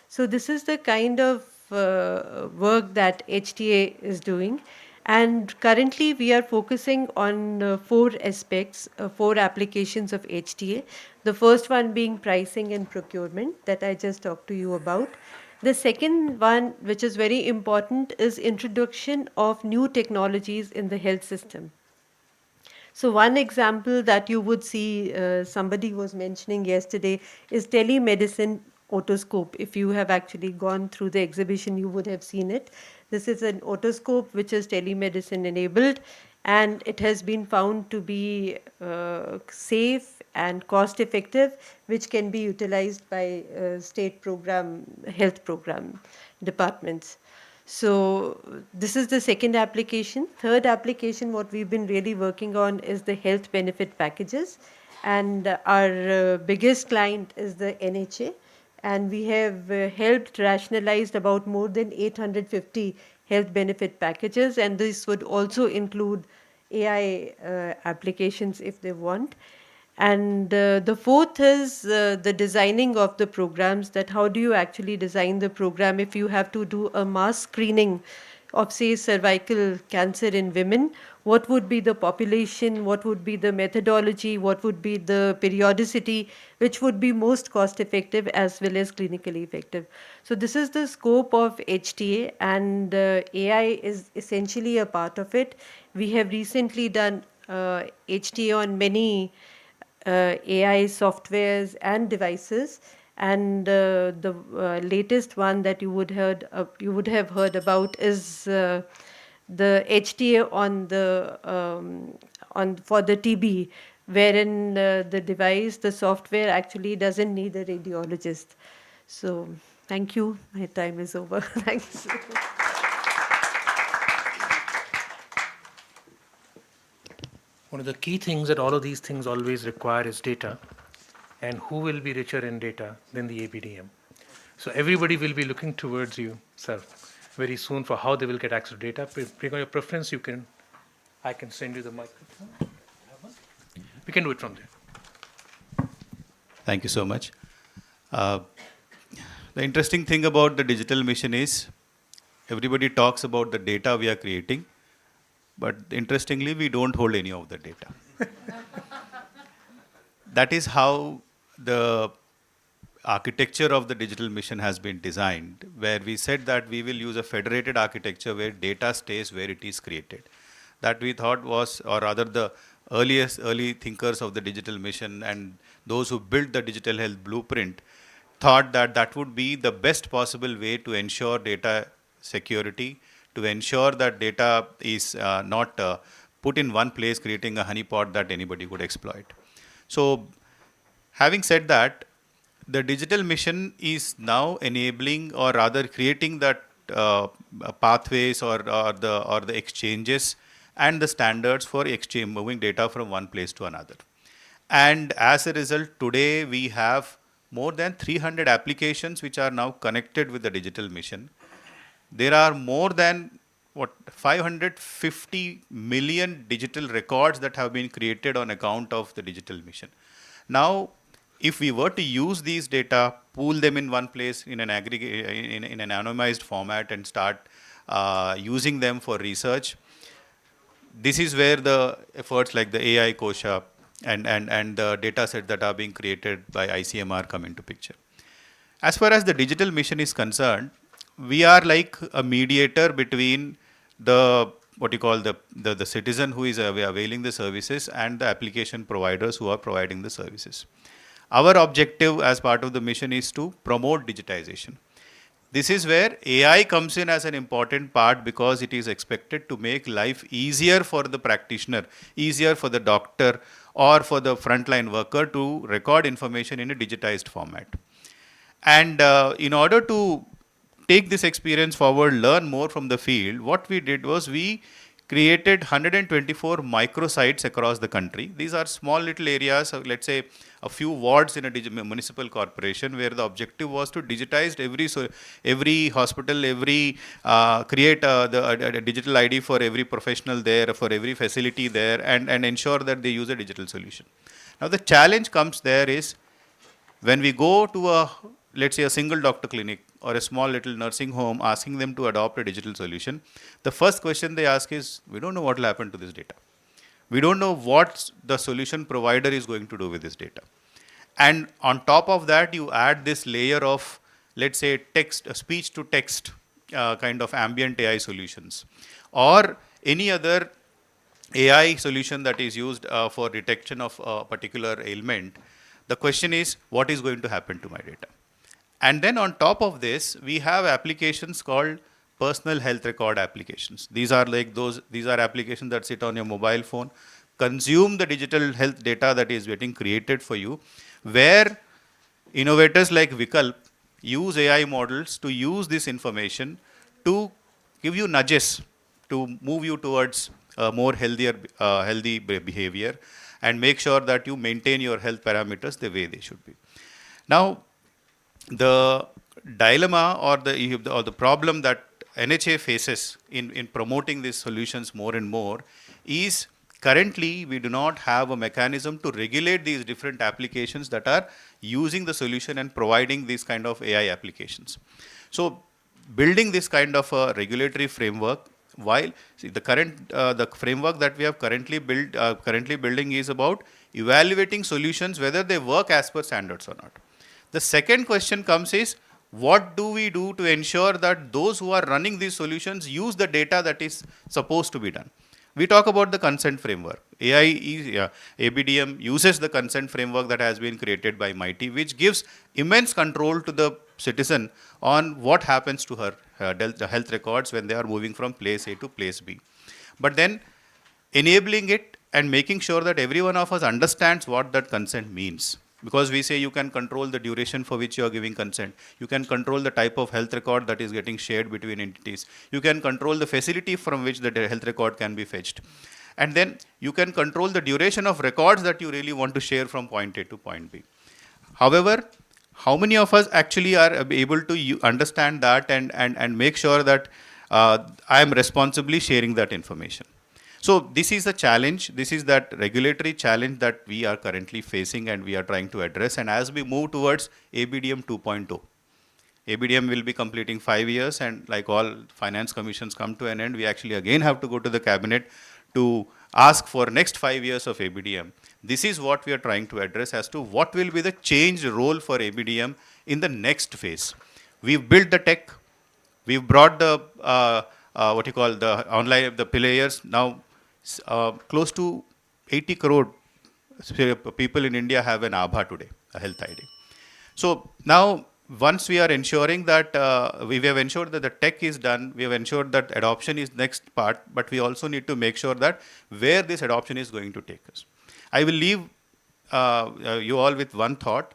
So this is the kind of work that HTA is doing. And currently we are focusing on 4 aspects, 4 applications of HTA. The first one being pricing and procurement that I just talked to you about. The second one, which is very important, is introduction of new technologies in the health system. So one example that you would see, somebody was mentioning yesterday, is telemedicine otoscope. If you have actually gone through the exhibition, you would have seen it. This is an otoscope which is telemedicine enabled, and it has been found to be safe and cost effective, which can be utilized by state health program departments. So this is the second application. Third application, what we've been really working on is the health benefit packages. And our biggest client is the NHA. And we have helped rationalize about more than 850 health benefit packages. And this would also include AI applications if they want. And the fourth is the designing of the programs, that how do you actually design the program if you have to do a mass screening of, say, cervical cancer in women. What would be the population, what would be the methodology, what would be the periodicity, which would be most cost effective as well as clinically effective. So this is the scope of HTA, and AI is essentially a part of it. We have recently done HTA on many AI softwares and devices, and the latest one that you would have heard about is the HTA for the TB, wherein the device, the software actually doesn't need a radiologist. So thank you. My time is over. Thanks. One of the key things that all of these things always require is data. And who will be richer in data than the ABDM? So everybody will be looking towards you, sir, very soon for how they will get access to data. Bring on your preference, I can send you the microphone. We can do it from there. Thank you so much. Uh, the interesting thing about the digital mission is everybody talks about the data we are creating, but interestingly, we don't hold any of the data. That is how the architecture of the digital mission has been designed, where we said that we will use a federated architecture where data stays where it is created. That we thought was, or rather the early thinkers of the digital mission and those who built the digital health blueprint thought that that would be the best possible way to ensure data security, to ensure that data is not put in one place, creating a honeypot that anybody could exploit. So, having said that, the digital mission is now enabling, or rather creating that pathways or the exchanges and the standards for moving data from one place to another. And as a result, today we have more than 300 applications which are now connected with the digital mission. There are more than 550 million digital records that have been created on account of the digital mission. Now, if we were to use these data, pool them in one place in an in an anonymized format and start using them for research, this is where the efforts like the AI Kosha and the data set that are being created by ICMR come into picture. As far as the digital mission is concerned, we are like a mediator between the the citizen who is availing the services and the application providers who are providing the services. Our objective as part of the mission is to promote digitization. This is where AI comes in as an important part because it is expected to make life easier for the practitioner, easier for the doctor or for the frontline worker to record information in a digitized format. And in order to take this experience forward, learn more from the field, what we did was we created 124 microsites across the country. These are small little areas, let's say a few wards in a municipal corporation, where the objective was to digitize every hospital, create a digital ID for every professional there, for every facility there, and ensure that they use a digital solution. Now the challenge comes there is when we go to let's say a single doctor clinic or a small little nursing home asking them to adopt a digital solution, the first question they ask is, we don't know what will happen to this data. We don't know what the solution provider is going to do with this data. And on top of that, you add this layer of, let's say, speech to text kind of ambient AI solutions, or any other AI solution that is used for detection of a particular ailment. The question is, what is going to happen to my data? And then on top of this, we have applications called personal health record applications. These are applications that sit on your mobile phone, consume the digital health data that is getting created for you, where innovators like Vikalp use AI models to use this information to give you nudges to move you towards a more healthy behavior and make sure that you maintain your health parameters the way they should be. Now, the dilemma or the problem that NHA faces in promoting these solutions more and more is currently we do not have a mechanism to regulate these different applications that are using the solution and providing these kind of AI applications. So building this kind of a regulatory framework, while the framework that we have currently building is about evaluating solutions whether they work as per standards or not. The second question comes is, what do we do to ensure that those who are running these solutions use the data that is supposed to be done? We talk about the consent framework. ABDM uses the consent framework that has been created by MIT, which gives immense control to the citizen on what happens to her health records when they are moving from place A to place B. But then enabling it and making sure that every one of us understands what that consent means. Because we say you can control the duration for which you are giving consent. You can control the type of health record that is getting shared between entities. You can control the facility from which the health record can be fetched. And then you can control the duration of records that you really want to share from point A to point B. However, how many of us actually are able to understand that and make sure that I am responsibly sharing that information? So this is the challenge. This is that regulatory challenge that we are currently facing and we are trying to address. And as we move towards ABDM 2.0, ABDM will be completing 5 years, and like all finance commissions come to an end, we actually again have to go to the cabinet to ask for next 5 years of ABDM. This is what we are trying to address as to what will be the change role for ABDM in the next phase. We've built the tech, we've brought the the online, the players. Now close to 80 crore people in India have an Aadhaar today, a health ID. So now, once we are ensuring that we have ensured that the tech is done, we have ensured that adoption is next part, but we also need to make sure that where this adoption is going to take us. I will leave you all with one thought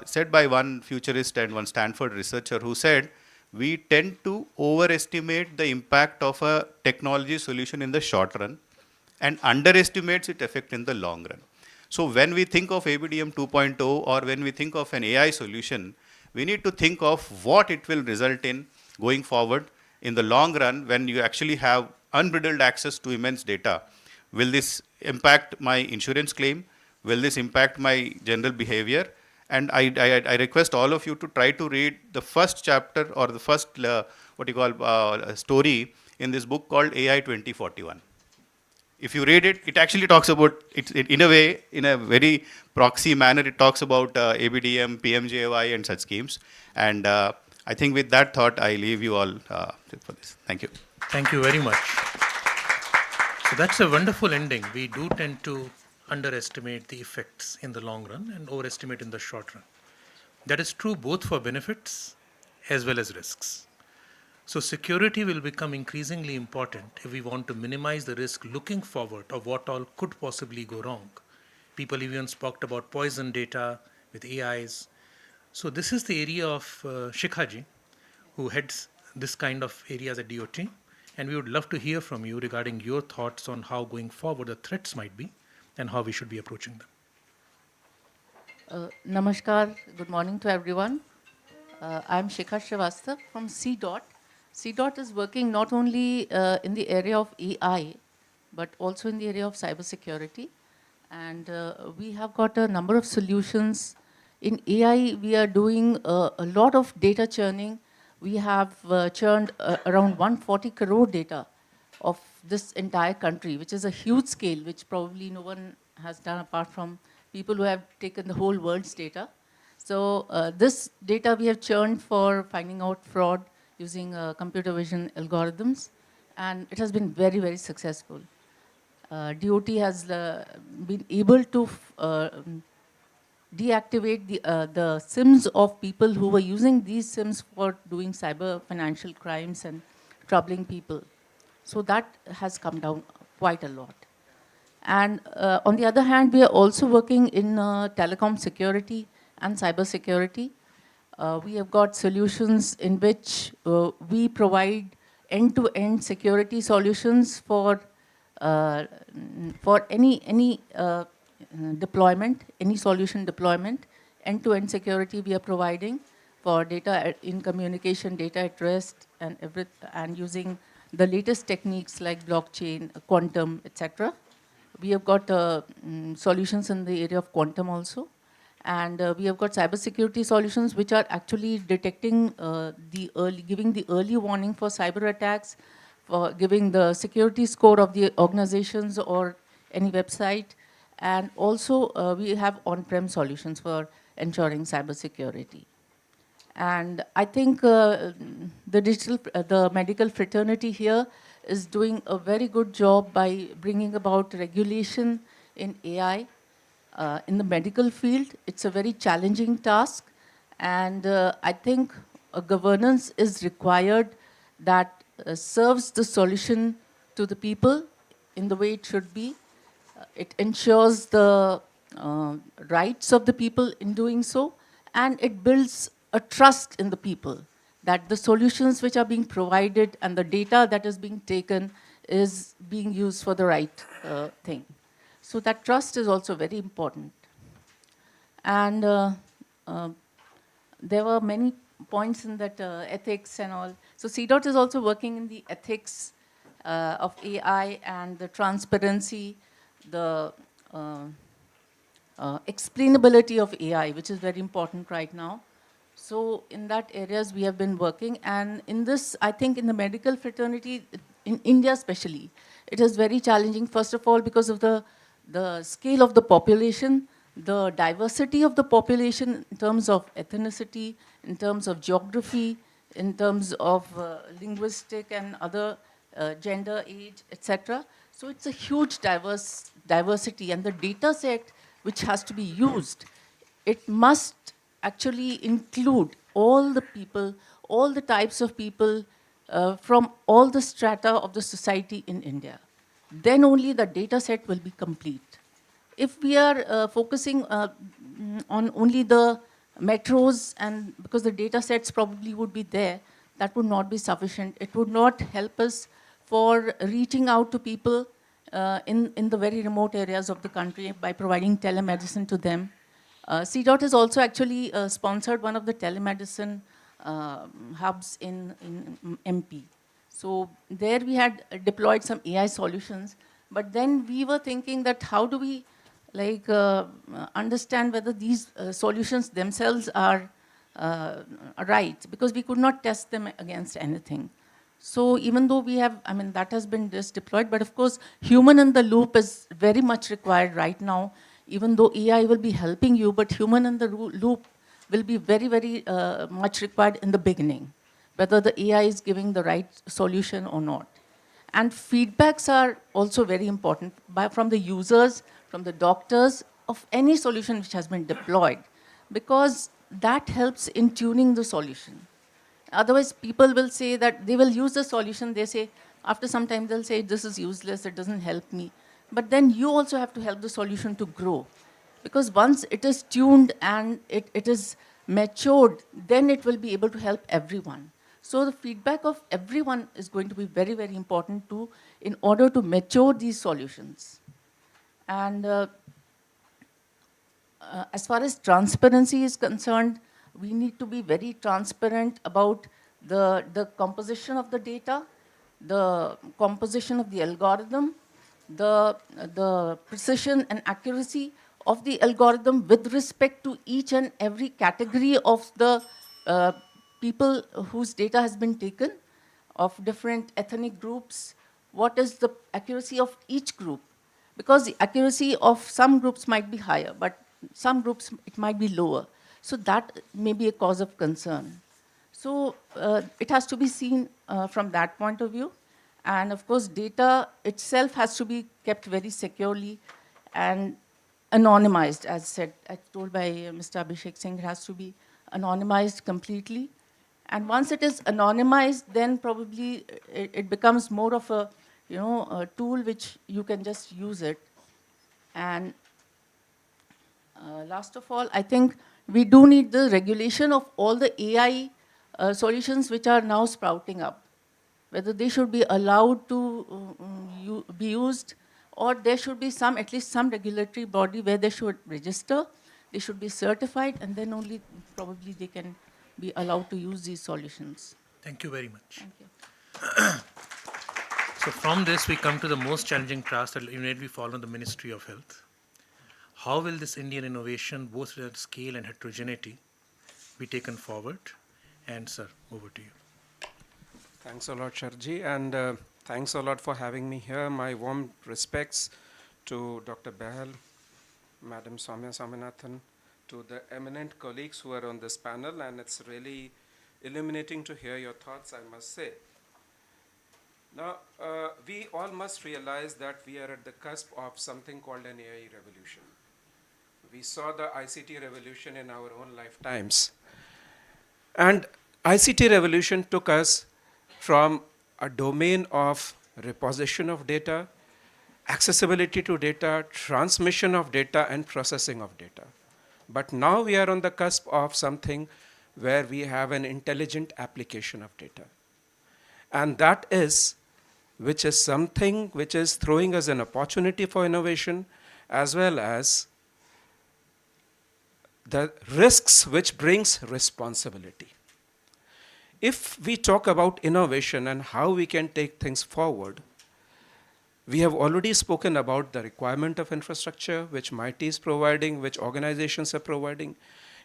said by one futurist and one Stanford researcher who said, we tend to overestimate the impact of a technology solution in the short run and underestimates its effect in the long run. So when we think of ABDM 2.0 or when we think of an AI solution, we need to think of what it will result in going forward in the long run when you actually have unbridled access to immense data. Will this impact my insurance claim? Will this impact my general behavior? And I request all of you to try to read the first chapter or the first story in this book called AI 2041. If you read it, it actually talks about, in a way, in a very proxy manner, it talks about ABDM, PMJAY and such schemes. And I think with that thought, I leave you all for this. Thank you. Thank you very much. So that's a wonderful ending. We do tend to underestimate the effects in the long run and overestimate in the short run. That is true both for benefits as well as risks. So security will become increasingly important if we want to minimize the risk looking forward of what all could possibly go wrong. People even spoke about poison data with AIs. So this is the area of Shikhaji, who heads this kind of areas at DOT. And we would love to hear from you regarding your thoughts on how going forward the threats might be and how we should be approaching them. Namaskar, good morning to everyone. I'm Shikha Srivastava from CDOT. CDOT is working not only in the area of AI, but also in the area of cybersecurity. And we have got a number of solutions. In AI, we are doing a lot of data churning. We have churned around 140 crore data of this entire country, which is a huge scale, which probably no one has done apart from people who have taken the whole world's data. So this data we have churned for finding out fraud using computer vision algorithms, and it has been very, very successful. DOT has been able to deactivate the SIMs of people who were using these SIMs for doing cyber financial crimes and troubling people. So that has come down quite a lot. And on the other hand, we are also working in telecom security and cyber security. We have got solutions in which we provide end-to-end security solutions for any deployment, any solution deployment. End-to-end security we are providing for data in communication, data at rest, and using the latest techniques like blockchain, quantum, etc. We have got solutions in the area of quantum also. And we have got cybersecurity solutions which are actually detecting giving the early warning for cyber attacks, for giving the security score of the organizations or any website. And also we have on-prem solutions for ensuring cybersecurity. And I think the medical fraternity here is doing a very good job by bringing about regulation in AI. In the medical field, it's a very challenging task. And I think a governance is required that serves the solution to the people in the way it should be. It ensures the rights of the people in doing so, and it builds a trust in the people that the solutions which are being provided and the data that is being taken is being used for the right thing. So that trust is also very important. And there were many points in that ethics and all. So CDOT is also working in the ethics of AI and the transparency, the explainability of AI, which is very important right now. So in that areas we have been working, and in this, I think in the medical fraternity, in India especially, it is very challenging, first of all, because of the scale of the population, the diversity of the population in terms of ethnicity, in terms of geography, in terms of linguistic and other gender, age, etc. So it's a huge diversity, and the data set which has to be used, it must actually include all the people, all the types of people from all the strata of the society in India. Then only the data set will be complete. If we are focusing on only the metros, and because the data sets probably would be there, that would not be sufficient. It would not help us for reaching out to people in the very remote areas of the country by providing telemedicine to them. CDOT has also actually sponsored one of the telemedicine hubs in MP. So there we had deployed some AI solutions, but then we were thinking that how do we understand whether these solutions themselves are right, because we could not test them against anything. So even though we have, I mean, that has been just deployed, but of course, human in the loop is very much required right now, even though AI will be helping you, but human in the loop will be very, very much required in the beginning, whether the AI is giving the right solution or not. And feedbacks are also very important from the users, from the doctors of any solution which has been deployed, because that helps in tuning the solution. Otherwise, people will say that they will use the solution, they say, after some time they'll say, this is useless, it doesn't help me. But then you also have to help the solution to grow. Because once it is tuned and it is matured, then it will be able to help everyone. So the feedback of everyone is going to be very, very important too, in order to mature these solutions. And as far as transparency is concerned, we need to be very transparent about the composition of the data, the composition of the algorithm, the precision and accuracy of the algorithm with respect to each and every category of the people whose data has been taken, of different ethnic groups. What is the accuracy of each group? Because the accuracy of some groups might be higher, but some groups it might be lower. So that may be a cause of concern. So it has to be seen from that point of view. And of course, data itself has to be kept very securely and anonymized, as told by Mr. Abhishek Singh, it has to be anonymized completely. And once it is anonymized, then probably it becomes more of a, a tool which you can just use it. And last of all, I think we do need the regulation of all the AI solutions which are now sprouting up, whether they should be allowed to be used, or there should be at least some regulatory body where they should register, they should be certified, and then only probably they can be allowed to use these solutions. Thank you very much. Thank you. So from this, we come to the most challenging task that immediately fall on the Ministry of Health. How will this Indian innovation, both at scale and heterogeneity, be taken forward? And sir, over to you. Thanks a lot, Sharji, and thanks a lot for having me here. My warm respects to Dr. Behel, Madam Soumya Swaminathan, to the eminent colleagues who are on this panel, and it's really illuminating to hear your thoughts, I must say. Now, we all must realize that we are at the cusp of something called an AI revolution. We saw the ICT revolution in our own lifetimes. And ICT revolution took us from a domain of reposition of data, accessibility to data, transmission of data, and processing of data. But now we are on the cusp of something where we have an intelligent application of data. And that is, which is something which is throwing us an opportunity for innovation, as well as the risks which brings responsibility. If we talk about innovation and how we can take things forward, We have already spoken about the requirement of infrastructure, which MIT is providing, which organizations are providing.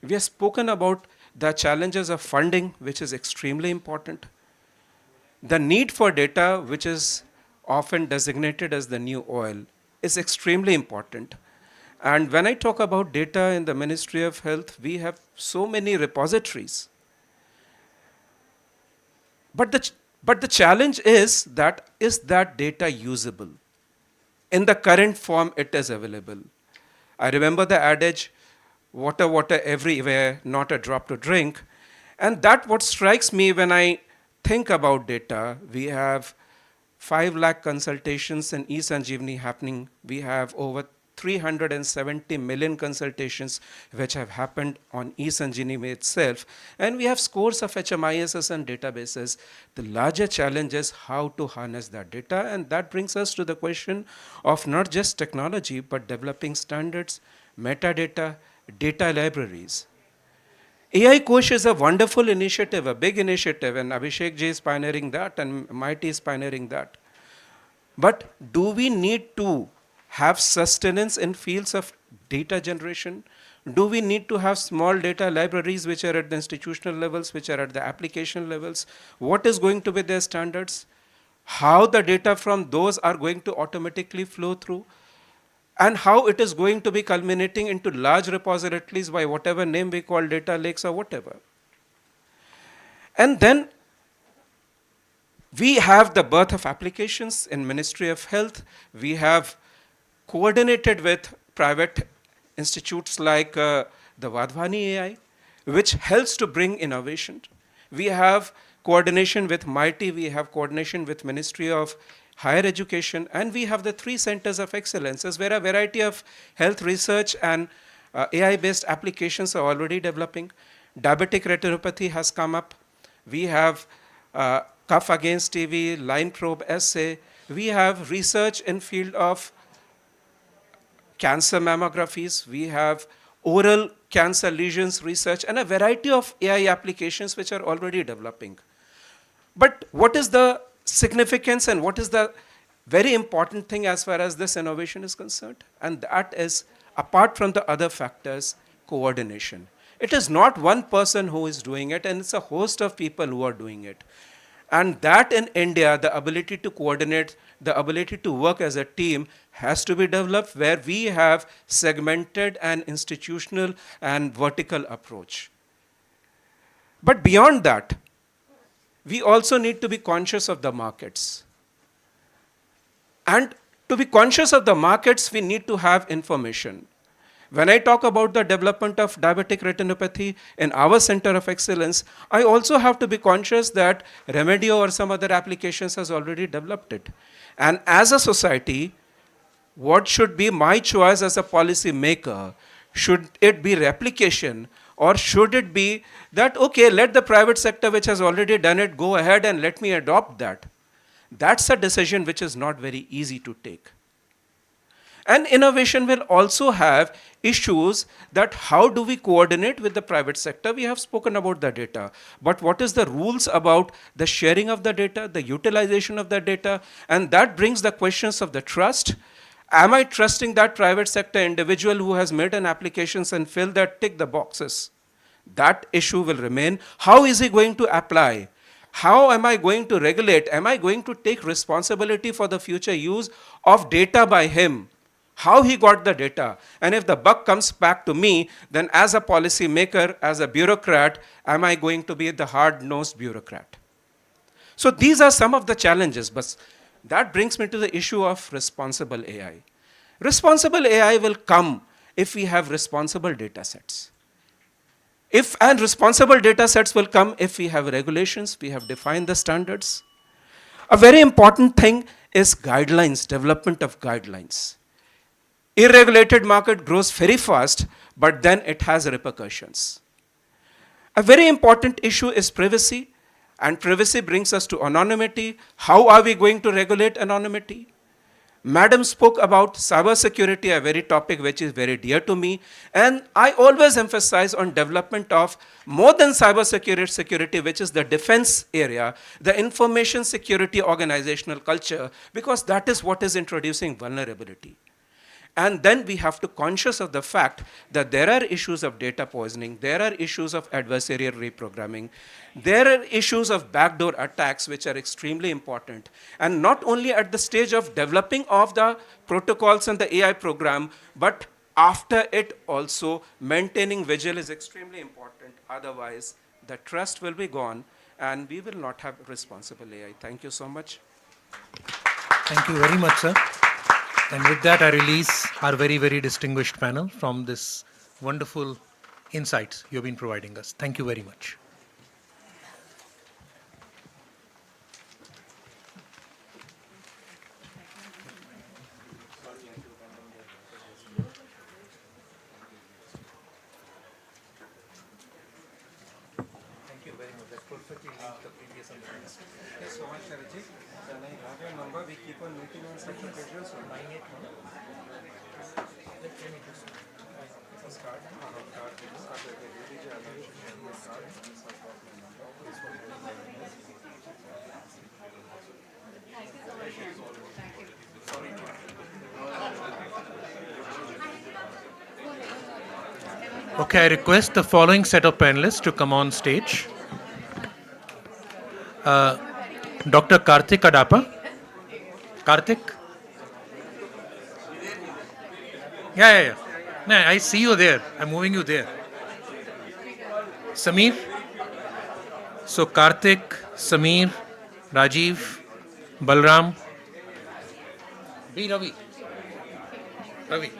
We have spoken about the challenges of funding, which is extremely important. The need for data, which is often designated as the new oil, is extremely important. And when I talk about data in the Ministry of Health, we have so many repositories. But the challenge is that data usable? In the current form it is available. I remember the adage, water, water everywhere, not a drop to drink. And that what strikes me when I think about data. We have 5 lakh consultations in eSanjeevani happening. We have over 370 million consultations which have happened on eSanjeevani itself. And we have scores of HMISs and databases. The larger challenge is how to harness that data. And that brings us to the question of not just technology, but developing standards, metadata, data libraries. AI Kosh is a wonderful initiative, a big initiative, and Abhishek Ji is pioneering that, and MIT is pioneering that. But do we need to have sustenance in fields of data generation? Do we need to have small data libraries which are at the institutional levels, which are at the application levels? What is going to be their standards? How the data from those are going to automatically flow through? And how it is going to be culminating into large repositories by whatever name we call data lakes or whatever. And then we have the birth of applications in Ministry of Health. We have coordinated with private institutes like the Vadhvani AI, which helps to bring innovation. We have coordination with MIT, we have coordination with Ministry of Higher Education, and we have the 3 centers of excellences where a variety of health research and AI-based applications are already developing. Diabetic retinopathy has come up. We have Cuff Against TB, Line Probe Assay. We have research in field of cancer mammographies. We have oral cancer lesions research and a variety of AI applications which are already developing. But what is the significance and what is the very important thing as far as this innovation is concerned? And that is, apart from the other factors, coordination. It is not one person who is doing it, and it's a host of people who are doing it. And that in India, the ability to coordinate, the ability to work as a team has to be developed, where we have segmented an institutional and vertical approach. But beyond that, we also need to be conscious of the markets. And to be conscious of the markets, we need to have information. When I talk about the development of diabetic retinopathy in our center of excellence, I also have to be conscious that Remedio or some other applications has already developed it. And as a society, what should be my choice as a policy maker? Should it be replication? Or should it be that, okay, let the private sector which has already done it go ahead and let me adopt that? That's a decision which is not very easy to take. And innovation will also have issues that how do we coordinate with the private sector? We have spoken about the data, but what is the rules about the sharing of the data, the utilization of the data? And that brings the questions of the trust. Am I trusting that private sector individual who has made an application and filled that, tick the boxes? That issue will remain. How is he going to apply? How am I going to regulate? Am I going to take responsibility for the future use of data by him? How he got the data? And if the buck comes back to me, then as a policy maker, as a bureaucrat, am I going to be the hard-nosed bureaucrat? So these are some of the challenges, but that brings me to the issue of responsible AI. Responsible AI will come if we have responsible data sets. And responsible data sets will come if we have regulations, we have defined the standards. A very important thing is guidelines, development of guidelines. Irregulated market grows very fast, but then it has repercussions. A very important issue is privacy, and privacy brings us to anonymity. How are we going to regulate anonymity? Madam spoke about cybersecurity, a very topic which is very dear to me. And I always emphasize on development of more than security, which is the defense area, the information security organizational culture, because that is what is introducing vulnerability. And then we have to conscious of the fact that there are issues of data poisoning, there are issues of adversarial reprogramming, there are issues of backdoor attacks which are extremely important. And not only at the stage of developing of the protocols and the AI program, but after it also maintaining vigil is extremely important. Otherwise, the trust will be gone and we will not have responsible AI. Thank you so much. Thank you very much, sir. And with that, I release our very, very distinguished panel from this wonderful insights you've been providing us. Thank you very much. Thank you very much. That perfectly linked the previous understanding. Thank you so much, Sharajit. Can I have your number? We keep on meeting on such occasions. 981. Okay, I request the following set of panelists to come on stage. Dr. Karthik Adapa. Karthik? Yeah. No, I see you there. I'm moving you there. Sameer? So Karthik, Sameer, Rajiv, Balram. B. Ravi. Ravi.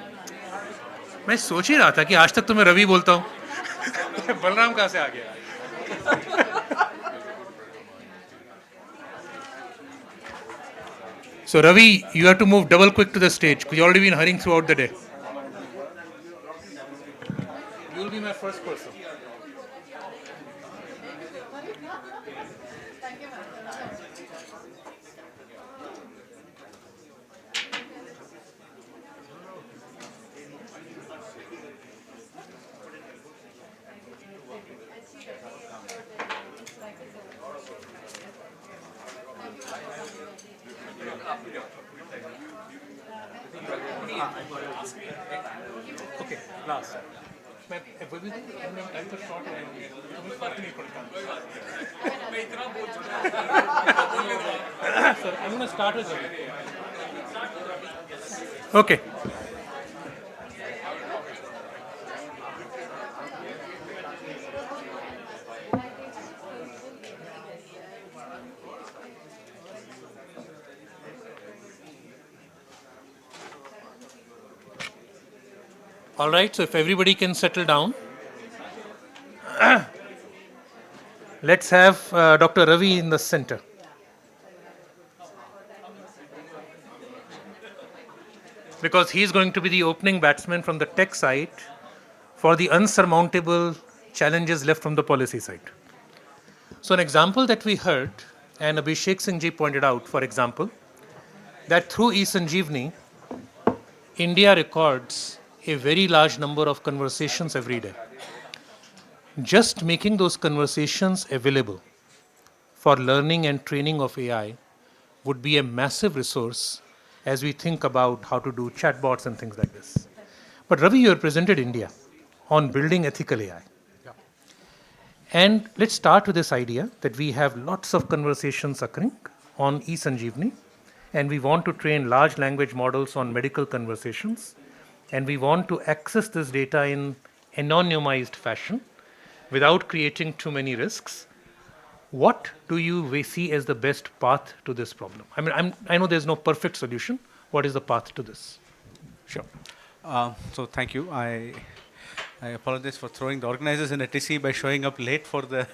मैं सोच ही रहा था कि आज तक तो मैं रवि बोलता हूँ बलराम कहाँ से आ गया So Ravi, you have to move double quick to the stage because you've already been hurrying throughout the day. You will be my first person. Okay, last. मैं भी टाइम पर शॉर्ट हो गया तुम्हें फर्क नहीं पड़ता मैं इतना बोल चुका sir I'm going to start with Ravi. Okay. All right, so if everybody can settle down. Let's have Dr. Ravi in the center. Because he's going to be the opening batsman from the tech side for the unsurmountable challenges left from the policy side. So an example that we heard, and Abhishek Singh ji pointed out, for example, that through eSanjeevani, India records a very large number of conversations every day. Just making those conversations available for learning and training of AI would be a massive resource as we think about how to do chatbots and things like this. But Ravi, you represented India on building ethical AI. Yeah. And let's start with this idea that we have lots of conversations occurring on eSanjeevani, and we want to train large language models on medical conversations, and we want to access this data in anonymized fashion without creating too many risks. What do you see as the best path to this problem? I mean, I know there's no perfect solution. What is the path to this? Sure. So thank you. I apologize for throwing the organizers in a tizzy by showing up late for the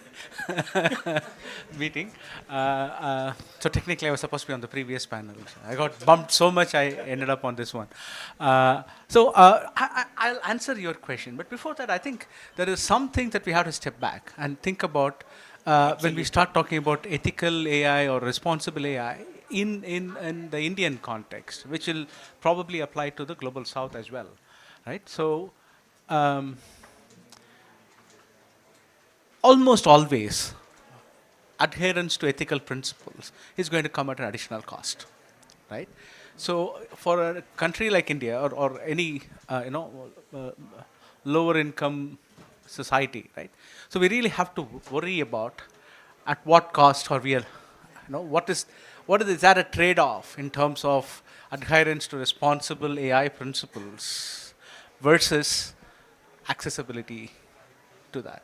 meeting. So technically I was supposed to be on the previous panel. I got bumped so much I ended up on this one. I'll answer your question. But before that, I think there is something that we have to step back and think about when we start talking about ethical AI or responsible AI. in the Indian context, which will probably apply to the global south as well, right? So almost always adherence to ethical principles is going to come at an additional cost, right? So for a country like India or any lower income society, right? So we really have to worry about at what cost are we, what is that a trade-off in terms of adherence to responsible AI principles versus accessibility to that.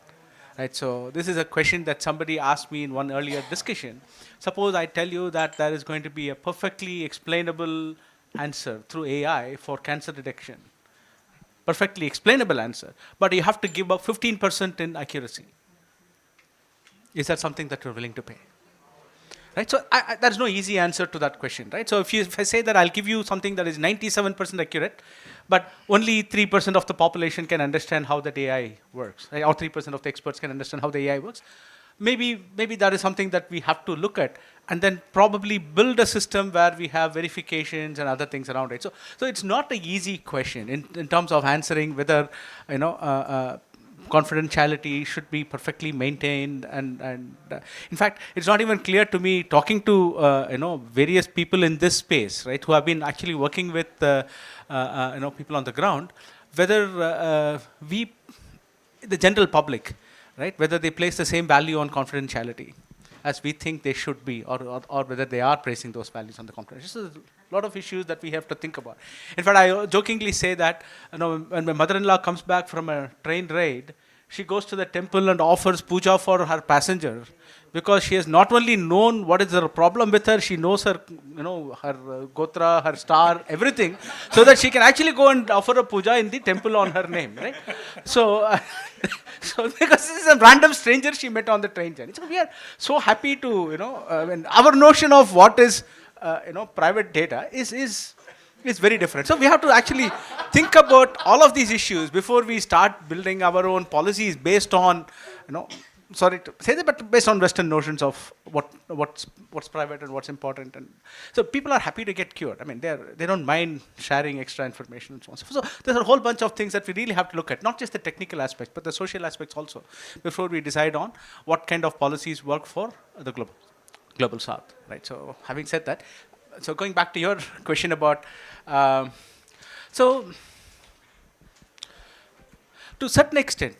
Right, so this is a question that somebody asked me in one earlier discussion. Suppose I tell you that there is going to be a perfectly explainable answer through AI for cancer detection. Perfectly explainable answer, but you have to give up 15% in accuracy. Is that something that you're willing to pay? Right, so there's no easy answer to that question, right? So if I say that I'll give you something that is 97% accurate, but only 3% of the population can understand how that AI works, right? Or 3% of the experts can understand how the AI works. Maybe that is something that we have to look at, and then probably build a system where we have verifications and other things around it. So it's not an easy question in terms of answering whether confidentiality should be perfectly maintained, and in fact, it's not even clear to me, talking to various people in this space, right, who have been actually working with people on the ground, whether the general public, right, whether they place the same value on confidentiality as we think they should be, or whether they are placing those values on the confidentiality. So there's a lot of issues that we have to think about. In fact, I jokingly say that when my mother-in-law comes back from a train ride, she goes to the temple and offers puja for her passenger, because she has not only known what is the problem with her, she knows her, her gotra, her star, everything, so that she can actually go and offer a puja in the temple on her name, right? So, so because this is a random stranger she met on the train journey. So we are so happy to, our notion of what is, private data is very different. So we have to actually think about all of these issues before we start building our own policies based on, sorry to say that, but based on Western notions of what's private and what's important. And so people are happy to get cured. I mean, they don't mind sharing extra information and so on. So there's a whole bunch of things that we really have to look at, not just the technical aspects, but the social aspects also, before we decide on what kind of policies work for the global south, right? So having said that, so going back to your question about, so to a certain extent,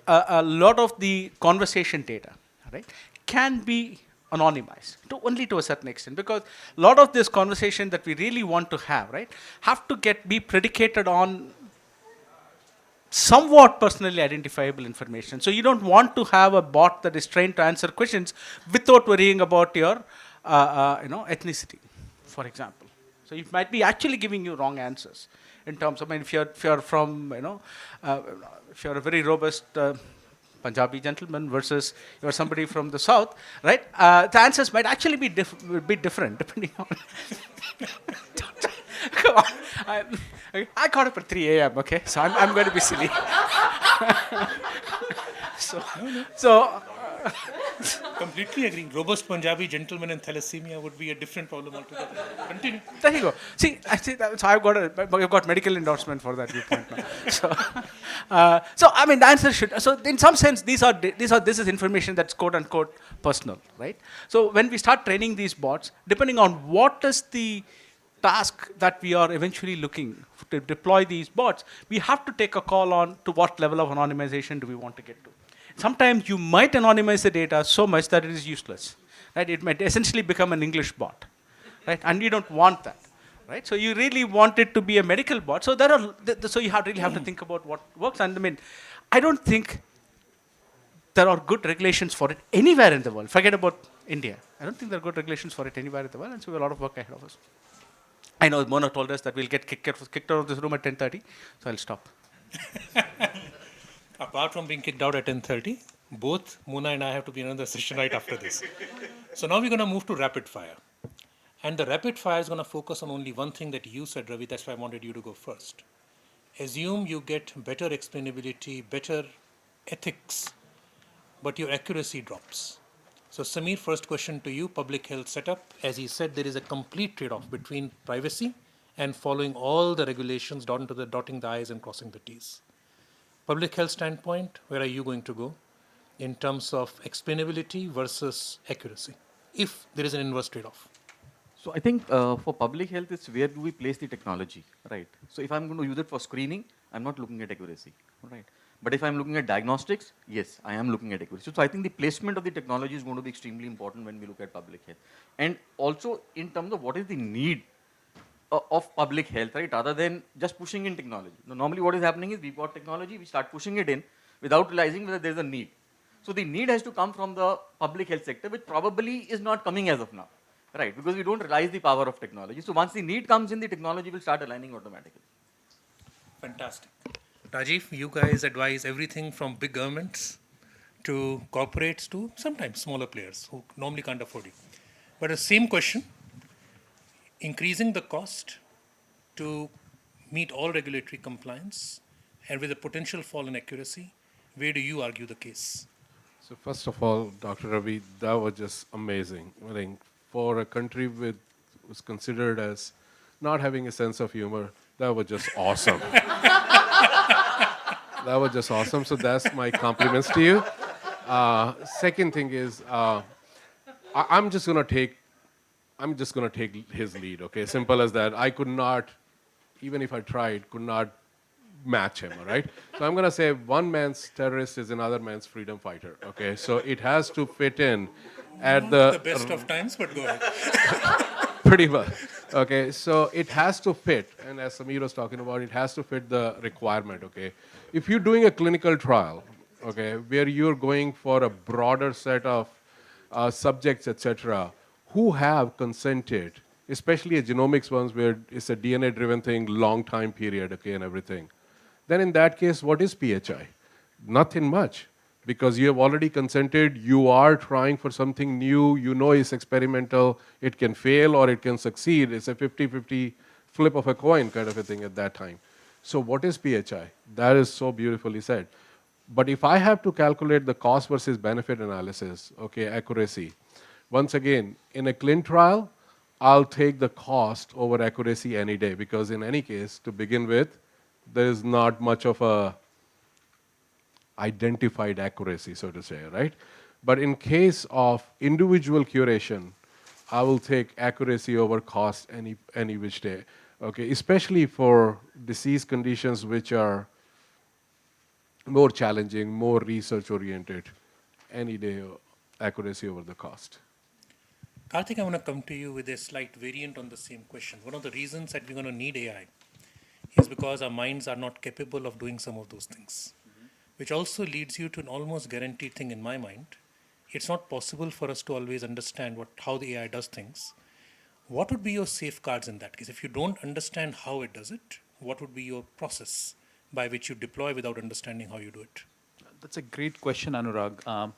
a lot of the conversation data, right, can be anonymized only to a certain extent, because a lot of this conversation that we really want to have, right, have to be predicated on somewhat personally identifiable information. So you don't want to have a bot that is trained to answer questions without worrying about your ethnicity, for example. So it might be actually giving you wrong answers in terms of, if you're from, if you're a very robust Punjabi gentleman versus you're somebody from the south, right? The answers might actually be different depending on. Come on, I got up at 3 a.m. Okay, so I'm going to be silly. so. Completely agreeing. Robust Punjabi gentleman and thalassemia would be a different problem altogether. Continue. There you go. See, so I've got medical endorsement for that viewpoint now. So I mean, the answer should. So in some sense, this is information that's quote unquote personal, right? So when we start training these bots, depending on what is the task that we are eventually looking to deploy these bots, we have to take a call on to what level of anonymization do we want to get to. Sometimes you might anonymize the data so much that it is useless, right? It might essentially become an English bot, right? And you don't want that, right? So you really want it to be a medical bot. So so you really have to think about what works. And I mean, I don't think there are good regulations for it anywhere in the world. Forget about India. I don't think there are good regulations for it anywhere in the world, and so we have a lot of work ahead of us. I know Mona told us that we'll get kicked out of this room at 10:30, so I'll stop. Apart from being kicked out at 10:30, both Mona and I have to be in another session right after this. So now we're going to move to rapid fire. And the rapid fire is going to focus on only one thing that you said, Ravi. That's why I wanted you to go first. Assume you get better explainability, better ethics, but your accuracy drops. So Samir, first question to you, public health setup. As he said, there is a complete trade-off between privacy and following all the regulations down to the dotting the I's and crossing the T's. Public health standpoint, where are you going to go in terms of explainability versus accuracy, if there is an inverse trade-off? So I think for public health, it's where do we place the technology, right? So if I'm going to use it for screening, I'm not looking at accuracy, right? But if I'm looking at diagnostics, yes, I am looking at accuracy. So I think the placement of the technology is going to be extremely important when we look at public health. And also in terms of what is the need of public health, right? Rather than just pushing in technology. Now, normally what is happening is we've got technology, we start pushing it in without realizing whether there's a need. So the need has to come from the public health sector, which probably is not coming as of now, right? Because we don't realize the power of technology. So once the need comes in, the technology will start aligning automatically. Fantastic. Rajiv, you guys advise everything from big governments to corporates to sometimes smaller players who normally can't afford you. But the same question, increasing the cost to meet all regulatory compliance and with a potential fall in accuracy, where do you argue the case? So first of all, Dr. Ravi, that was just amazing. I think for a country with was considered as not having a sense of humor, that was just awesome. That was just awesome. So that's my compliments to you. Second thing is, I'm just gonna take his lead. Okay, simple as that. I could not, even if I tried, could not match him. All right. So I'm gonna say one man's terrorist is another man's freedom fighter. Okay. So it has to fit in at the best of times, but go ahead. Pretty much. Okay, so it has to fit, and as Samir was talking about, it has to fit the requirement, okay? If you're doing a clinical trial, okay, where you're going for a broader set of subjects, etc., who have consented, especially a genomics ones where it's a DNA-driven thing, long time period, okay, and everything, then in that case, what is PHI? Nothing much. Because you have already consented, you are trying for something new, you know it's experimental, it can fail or it can succeed. It's a 50-50 flip of a coin kind of a thing at that time. So what is PHI? That is so beautifully said. But if I have to calculate the cost versus benefit analysis, okay, accuracy, once again, in a clin trial, I'll take the cost over accuracy any day because in any case, to begin with, there is not much of a identified accuracy, so to say, right? But in case of individual curation, I will take accuracy over cost any which day, okay? Especially for disease conditions which are more challenging, more research-oriented, any day accuracy over the cost. Karthik, I want to come to you with a slight variant on the same question. One of the reasons that we're going to need AI is because our minds are not capable of doing some of those things. Which also leads you to an almost guaranteed thing in my mind. It's not possible for us to always understand how the AI does things. What would be your safeguards in that case? If you don't understand how it does it, what would be your process by which you deploy without understanding how you do it? That's a great question, Anurag.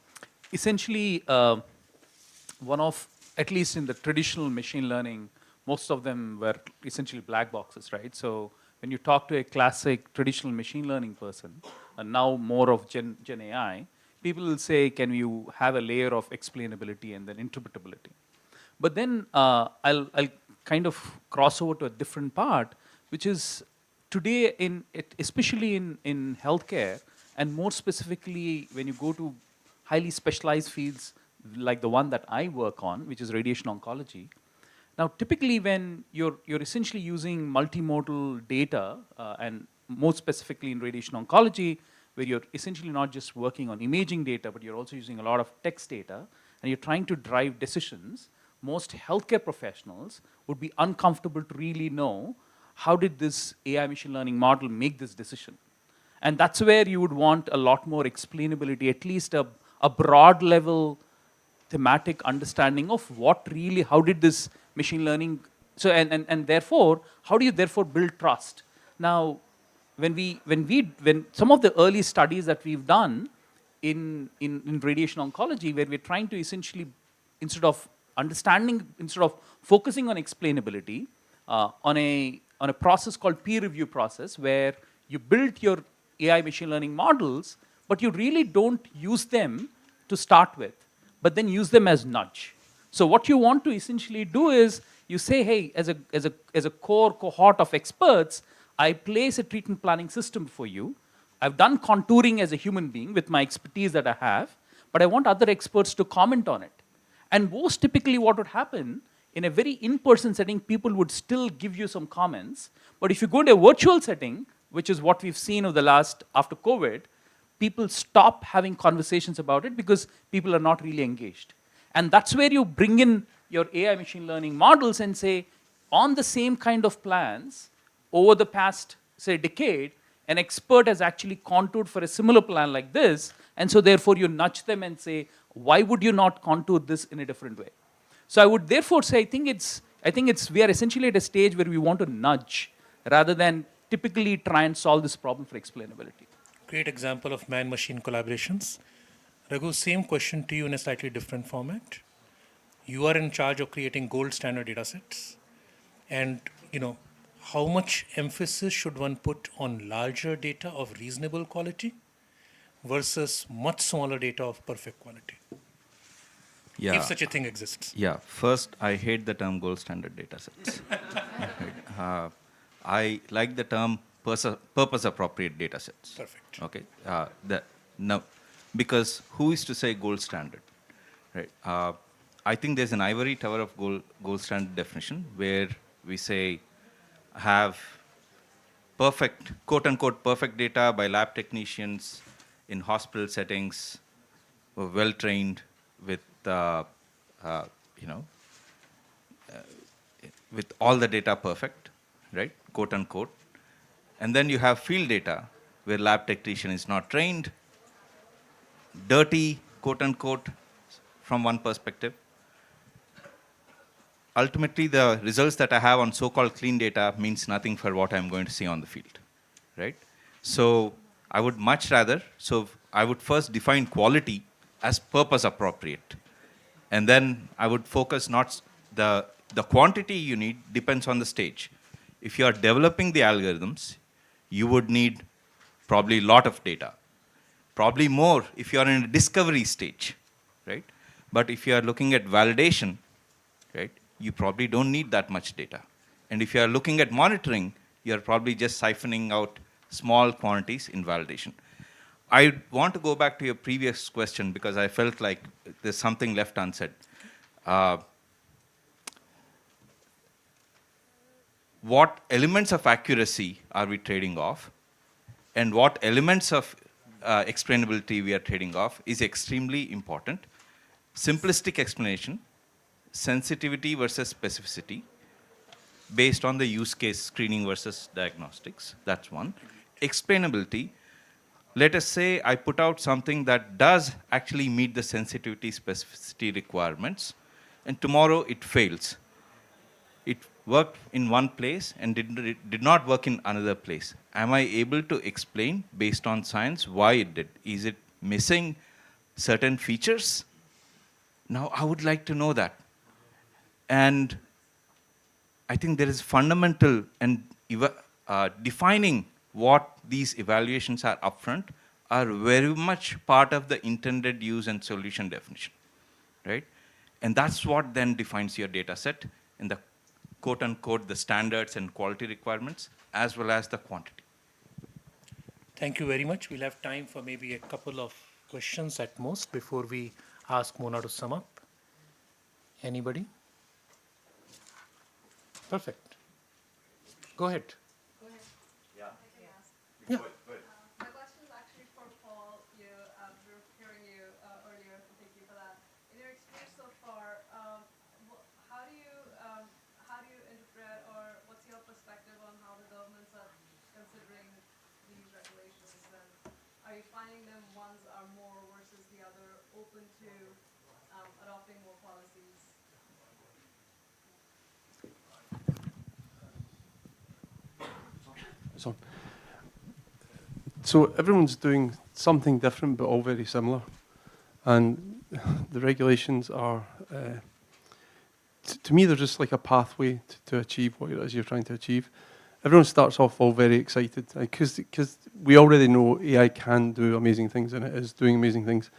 Essentially, one of, at least in the traditional machine learning, most of them were essentially black boxes, right? So when you talk to a classic traditional machine learning person, and now more of Gen AI, people will say, can you have a layer of explainability and then interpretability? But then I'll kind of cross over to a different part, which is today, especially in healthcare, and more specifically when you go to highly specialized fields like the one that I work on, which is radiation oncology. Now, typically when you're essentially using multimodal data, and more specifically in radiation oncology, where you're essentially not just working on imaging data, but you're also using a lot of text data, and you're trying to drive decisions, most healthcare professionals would be uncomfortable to really know how did this AI machine learning model make this decision. And that's where you would want a lot more explainability, at least a broad level thematic understanding of what really, how did this machine learning, so and therefore, how do you therefore build trust? Now, when some of the early studies that we've done in radiation oncology, where we're trying to essentially, instead of focusing on explainability, on a process called peer review process, where you build your AI machine learning models, but you really don't use them to start with. but then use them as nudge. So what you want to essentially do is you say, hey, as a core cohort of experts, I place a treatment planning system for you. I've done contouring as a human being with my expertise that I have, but I want other experts to comment on it. And most typically what would happen, in a very in-person setting, people would still give you some comments. But if you go to a virtual setting, which is what we've seen over the last, after COVID, people stop having conversations about it because people are not really engaged. And that's where you bring in your AI machine learning models and say, on the same kind of plans, over the past, say, decade, an expert has actually contoured for a similar plan like this, and so therefore you nudge them and say, why would you not contour this in a different way? So I would therefore say, I think we are essentially at a stage where we want to nudge rather than typically try and solve this problem for explainability. Great example of man-machine collaborations. Raghu, same question to you in a slightly different format. You are in charge of creating gold standard datasets, and how much emphasis should one put on larger data of reasonable quality versus much smaller data of perfect quality? Yeah. If such a thing exists. Yeah. First, I hate the term gold standard datasets. I like the term purpose-appropriate datasets. Perfect. Okay. No, because who is to say gold standard, right? I think there's an ivory tower of gold standard definition where we say have perfect, quote-unquote, perfect data by lab technicians in hospital settings, were well-trained with, with all the data perfect, right, quote-unquote. And then you have field data where lab technician is not trained, dirty, quote-unquote, from one perspective. Ultimately, the results that I have on so-called clean data means nothing for what I'm going to see on the field, right? So I would much rather, I would first define quality as purpose appropriate. And then I would focus not, the quantity you need depends on the stage. If you are developing the algorithms, you would need probably a lot of data. Probably more if you are in a discovery stage, right? But if you are looking at validation, right, you probably don't need that much data. And if you are looking at monitoring, you are probably just siphoning out small quantities in validation. I want to go back to your previous question because I felt like there's something left unsaid. What elements of accuracy are we trading off? And what elements of explainability we are trading off is extremely important. Simplistic explanation, sensitivity versus specificity, based on the use case screening versus diagnostics, that's one. Explainability, let us say I put out something that does actually meet the sensitivity specificity requirements, and tomorrow it fails. It worked in one place and did not work in another place. Am I able to explain based on science why it did? Is it missing certain features? Now I would like to know that. And I think there is fundamental and defining what these evaluations are upfront are very much part of the intended use and solution definition, right? And that's what then defines your data set in the quote-unquote the standards and quality requirements as well as the quantity. Thank you very much. We'll have time for maybe a couple of questions at most before we ask Mona to sum up. Anybody? Perfect. Go ahead. Yeah. Yeah. My question is actually for Paul. We were hearing you earlier, so thank you for that. In your experience so far, how do you interpret, or what's your perspective on how the governments are considering these regulations? And are you finding them ones are more versus the other open to adopting more policies? So everyone's doing something different, but all very similar. And the regulations are, to me, they're just like a pathway to achieve what it is you're trying to achieve. Everyone starts off all very excited because we already know AI can do amazing things and it is doing amazing things.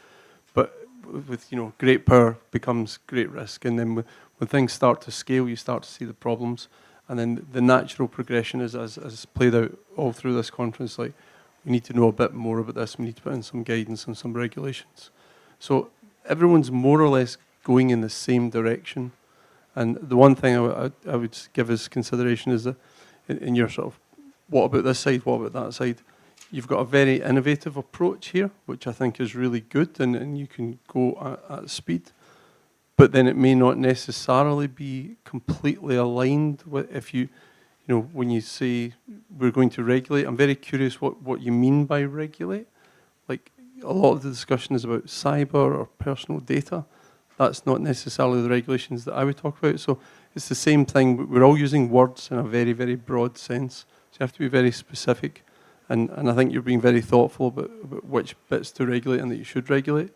But with great power becomes great risk, and then when things start to scale, you start to see the problems, and then the natural progression is as played out all through this conference. Like, we need to know a bit more about this. We need to put in some guidance and some regulations. So everyone's more or less going in the same direction. And the one thing I would give as consideration is that in your sort of, what about this side, what about that side? You've got a very innovative approach here, which I think is really good, and you can go at speed. But then it may not necessarily be completely aligned with if you when you say we're going to regulate. I'm very curious what you mean by regulate. Like, a lot of the discussion is about cyber or personal data. That's not necessarily the regulations that I would talk about. So it's the same thing. We're all using words in a very, very broad sense. So you have to be very specific. And I think you're being very thoughtful about which bits to regulate and that you should regulate.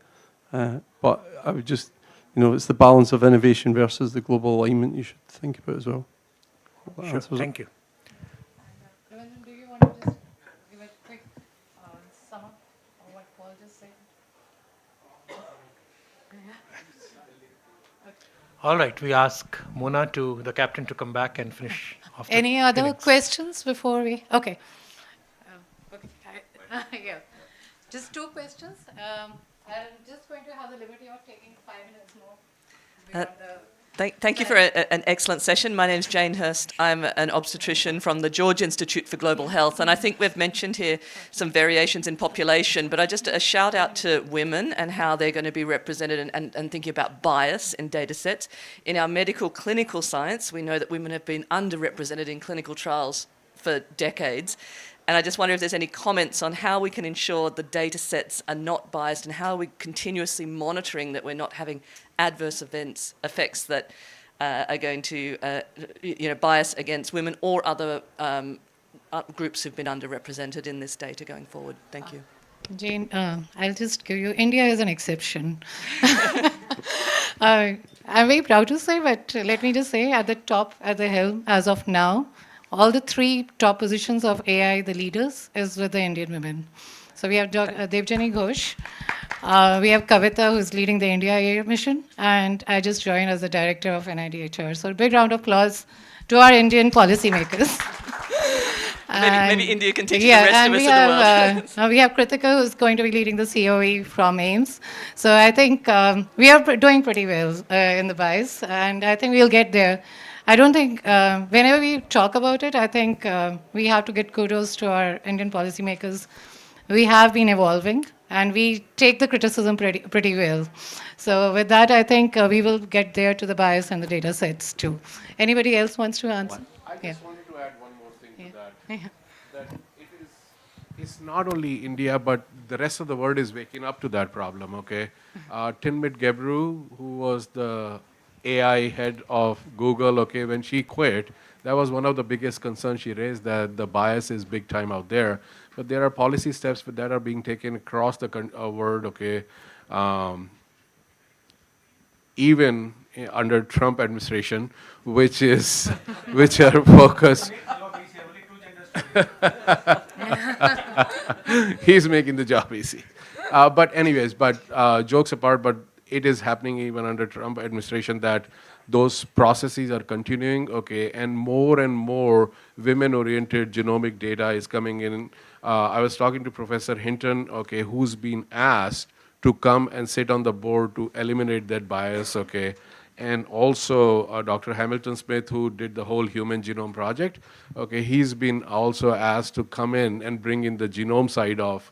But I would just, it's the balance of innovation versus the global alignment you should think about as well. Sure, thank you. Do you want to just give a quick sum up of what Paul just said? All right, we ask Mona, the captain, to come back and finish off. Any other questions before we? Okay. Okay. Yeah. Just 2 questions. I'm just going to have the liberty of taking 5 minutes more. Thank you for an excellent session. My name is Jane Hurst. I'm an obstetrician from the George Institute for Global Health, and I think we've mentioned here some variations in population, but a shout out to women and how they're going to be represented and thinking about bias in data sets. In our medical clinical science, we know that women have been underrepresented in clinical trials for decades. And I just wonder if there's any comments on how we can ensure the data sets are not biased and how we're continuously monitoring that we're not having adverse effects that are going to bias against women or other groups who've been underrepresented in this data going forward. Thank you. Jane, I'll just give you, India is an exception. I'm very proud to say, but let me just say, at the top, at the helm, as of now, all the 3 top positions of AI, the leaders, is with the Indian women. So we have Devjani Ghosh, we have Kavita, who's leading the India AI mission, and I just joined as the director of NIDHR. So a big round of applause to our Indian policymakers. Maybe India can teach the rest of us of the world. We have Kritika, who's going to be leading the COE from AIMS. So I think we are doing pretty well in the bias, and I think we'll get there. I don't think, whenever we talk about it, I think we have to get kudos to our Indian policymakers. We have been evolving, and we take the criticism pretty well. So with that, I think we will get there to the bias and the data sets too. Anybody else wants to answer? I just wanted to add one more thing to that. That it's not only India, but the rest of the world is waking up to that problem, okay? Tinmit Gebru, who was the AI head of Google, okay, when she quit, that was one of the biggest concerns she raised, that the bias is big time out there. But there are policy steps that are being taken across the world, okay, even under Trump administration, which are focused. He's making the job easy. But anyways, jokes apart, but it is happening even under Trump administration that those processes are continuing, okay, and more women-oriented genomic data is coming in. I was talking to Professor Hinton, okay, who's been asked to come and sit on the board to eliminate that bias, okay, and also Dr. Hamilton Smith, who did the whole Human Genome Project, okay, he's been also asked to come in and bring in the genome side of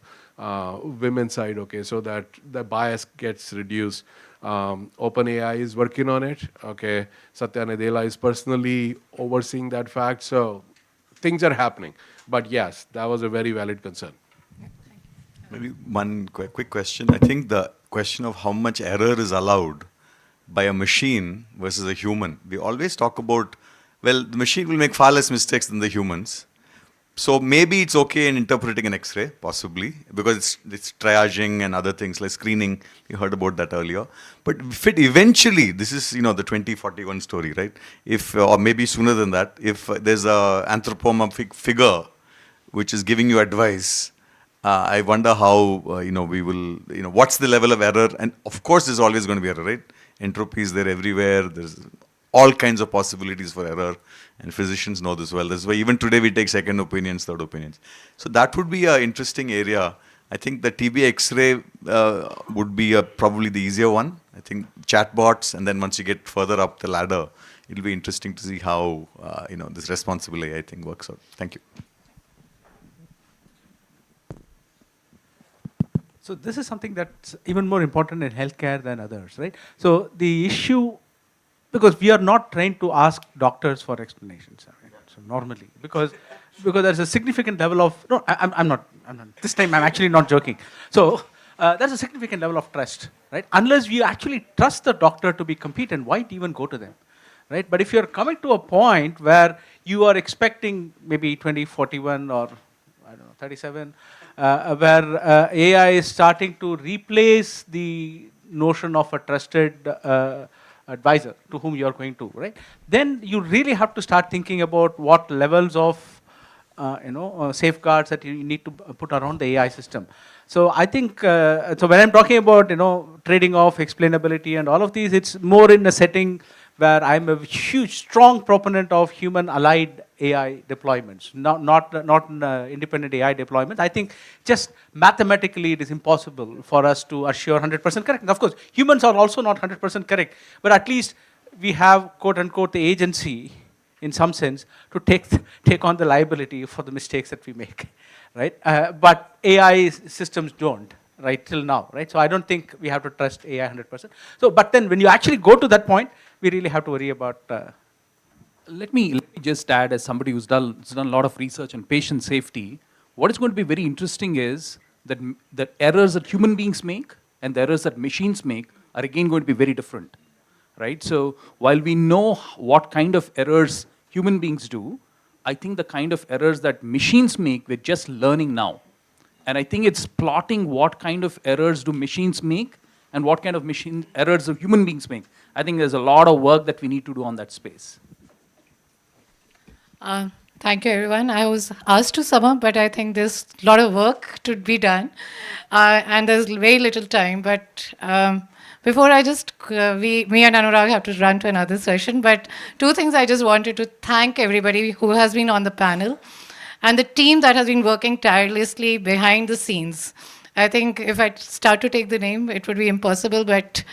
women's side, okay, so that the bias gets reduced. OpenAI is working on it, okay. Satya Nadella is personally overseeing that fact, so things are happening. But yes, that was a very valid concern. Maybe one quick question. I think the question of how much error is allowed by a machine versus a human. We always talk about, well, the machine will make far less mistakes than the humans. So maybe it's okay in interpreting an X-ray, possibly, because it's triaging and other things like screening. You heard about that earlier. But if it eventually, this is the 2041 story, right? If or maybe sooner than that, if there's a anthropomorphic figure which is giving you advice, I wonder how, we will, what's the level of error? And of course, there's always going to be error, right? Entropy is there everywhere. There's all kinds of possibilities for error. And physicians know this well. That's why even today we take second opinions, third opinions. So that would be an interesting area. I think the TB X-ray would be probably the easier one. I think chatbots, and then once you get further up the ladder, it'll be interesting to see how, this responsible AI thing works out. Thank you. So this is something that's even more important in healthcare than others, right? So the issue, because we are not trained to ask doctors for explanations, right? So normally, because there's a significant level of, no, I'm not, this time I'm actually not joking. So there's a significant level of trust, right? Unless you actually trust the doctor to be competent, why even go to them, right? But if you're coming to a point where you are expecting maybe 2041 or, I don't know, 37, where AI is starting to replace the notion of a trusted advisor to whom you are going to, right? Then you really have to start thinking about what levels of safeguards that you need to put around the AI system. So I think, so when I'm talking about, trading off explainability and all of these, it's more in a setting where I'm a huge, strong proponent of human-allied AI deployments, not independent AI deployments. I think just mathematically it is impossible for us to assure 100% correctness. Of course, humans are also not 100% correct, but at least we have, quote-unquote, the agency, in some sense, to take on the liability for the mistakes that we make, right? But AI systems don't, right, till now, right? So I don't think we have to trust AI 100%. So, but then when you actually go to that point, we really have to worry about. Let me just add, as somebody who's done a lot of research on patient safety, what is going to be very interesting is that the errors that human beings make and the errors that machines make are again going to be very different, right? So while we know what kind of errors human beings do, I think the kind of errors that machines make, we're just learning now. And I think it's plotting what kind of errors do machines make and what kind of machine errors do human beings make. I think there's a lot of work that we need to do on that space. Thank you, everyone. I was asked to sum up, but I think there's a lot of work to be done, and there's very little time. But before I just, me and Anurag have to run to another session, but two things I just wanted to thank everybody who has been on the panel and the team that has been working tirelessly behind the scenes. I think if I start to take the name, it would be impossible, but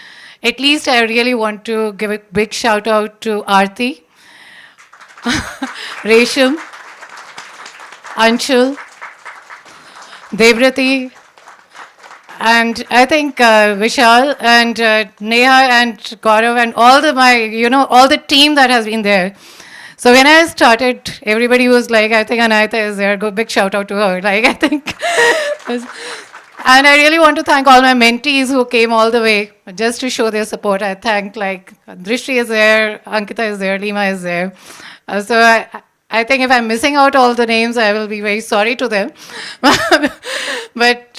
at least I really want to give a big shout out to Aarti, Resham, Anshul, Devrati, and I think Vishal and Neha and Gaurav and all all the team that has been there. So when I started, everybody was like, I think Anayata is there. Go big shout out to her. Like I think. And I really want to thank all my mentees who came all the way just to show their support. I thank Drishti is there, Ankita is there, Lima is there. So I think if I'm missing out all the names, I will be very sorry to them. But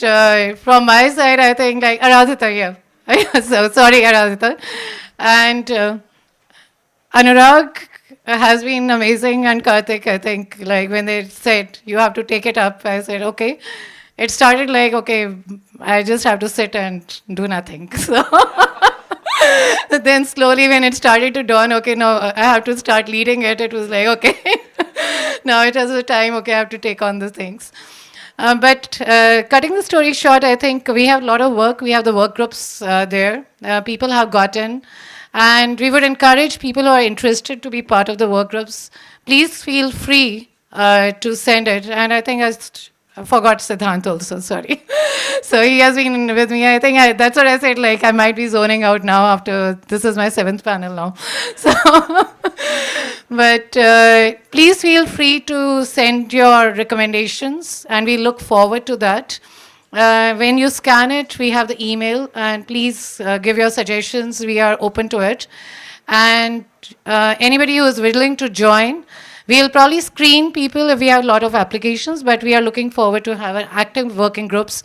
from my side, I think Aradhita, yeah. So sorry, Aradhita. And Anurag has been amazing, and Karthik, I think, when they said, you have to take it up, I said, okay. It started okay, I just have to sit and do nothing. So then slowly when it started to dawn, okay, no, I have to start leading it. It was okay, now it has a time, okay, I have to take on the things. But cutting the story short, I think we have a lot of work. We have the work groups there. People have gotten, and we would encourage people who are interested to be part of the work groups. Please feel free to send it. And I think I forgot Siddhant also, sorry. So he has been with me. I think that's what I said, I might be zoning out now after, this is my 7th panel now. So, but please feel free to send your recommendations, and we look forward to that. When you scan it, we have the email, and please give your suggestions. We are open to it. And anybody who is willing to join, we'll probably screen people if we have a lot of applications, but we are looking forward to have active working groups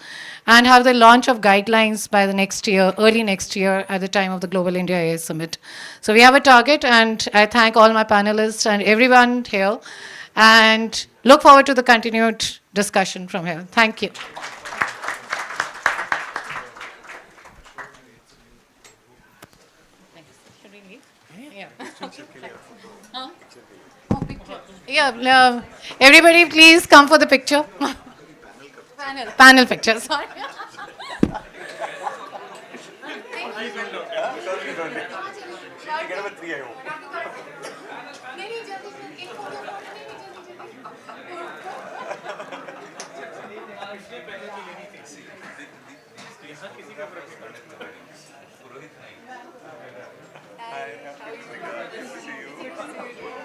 and have the launch of guidelines by the next year, early next year, at the time of the Global India AI Summit. So we have a target, and I thank all my panelists and everyone here, and look forward to the continued discussion from here. Thank you. Yeah. Huh? Oh, picture. Yeah, everybody please come for the picture. Panel picture, sorry.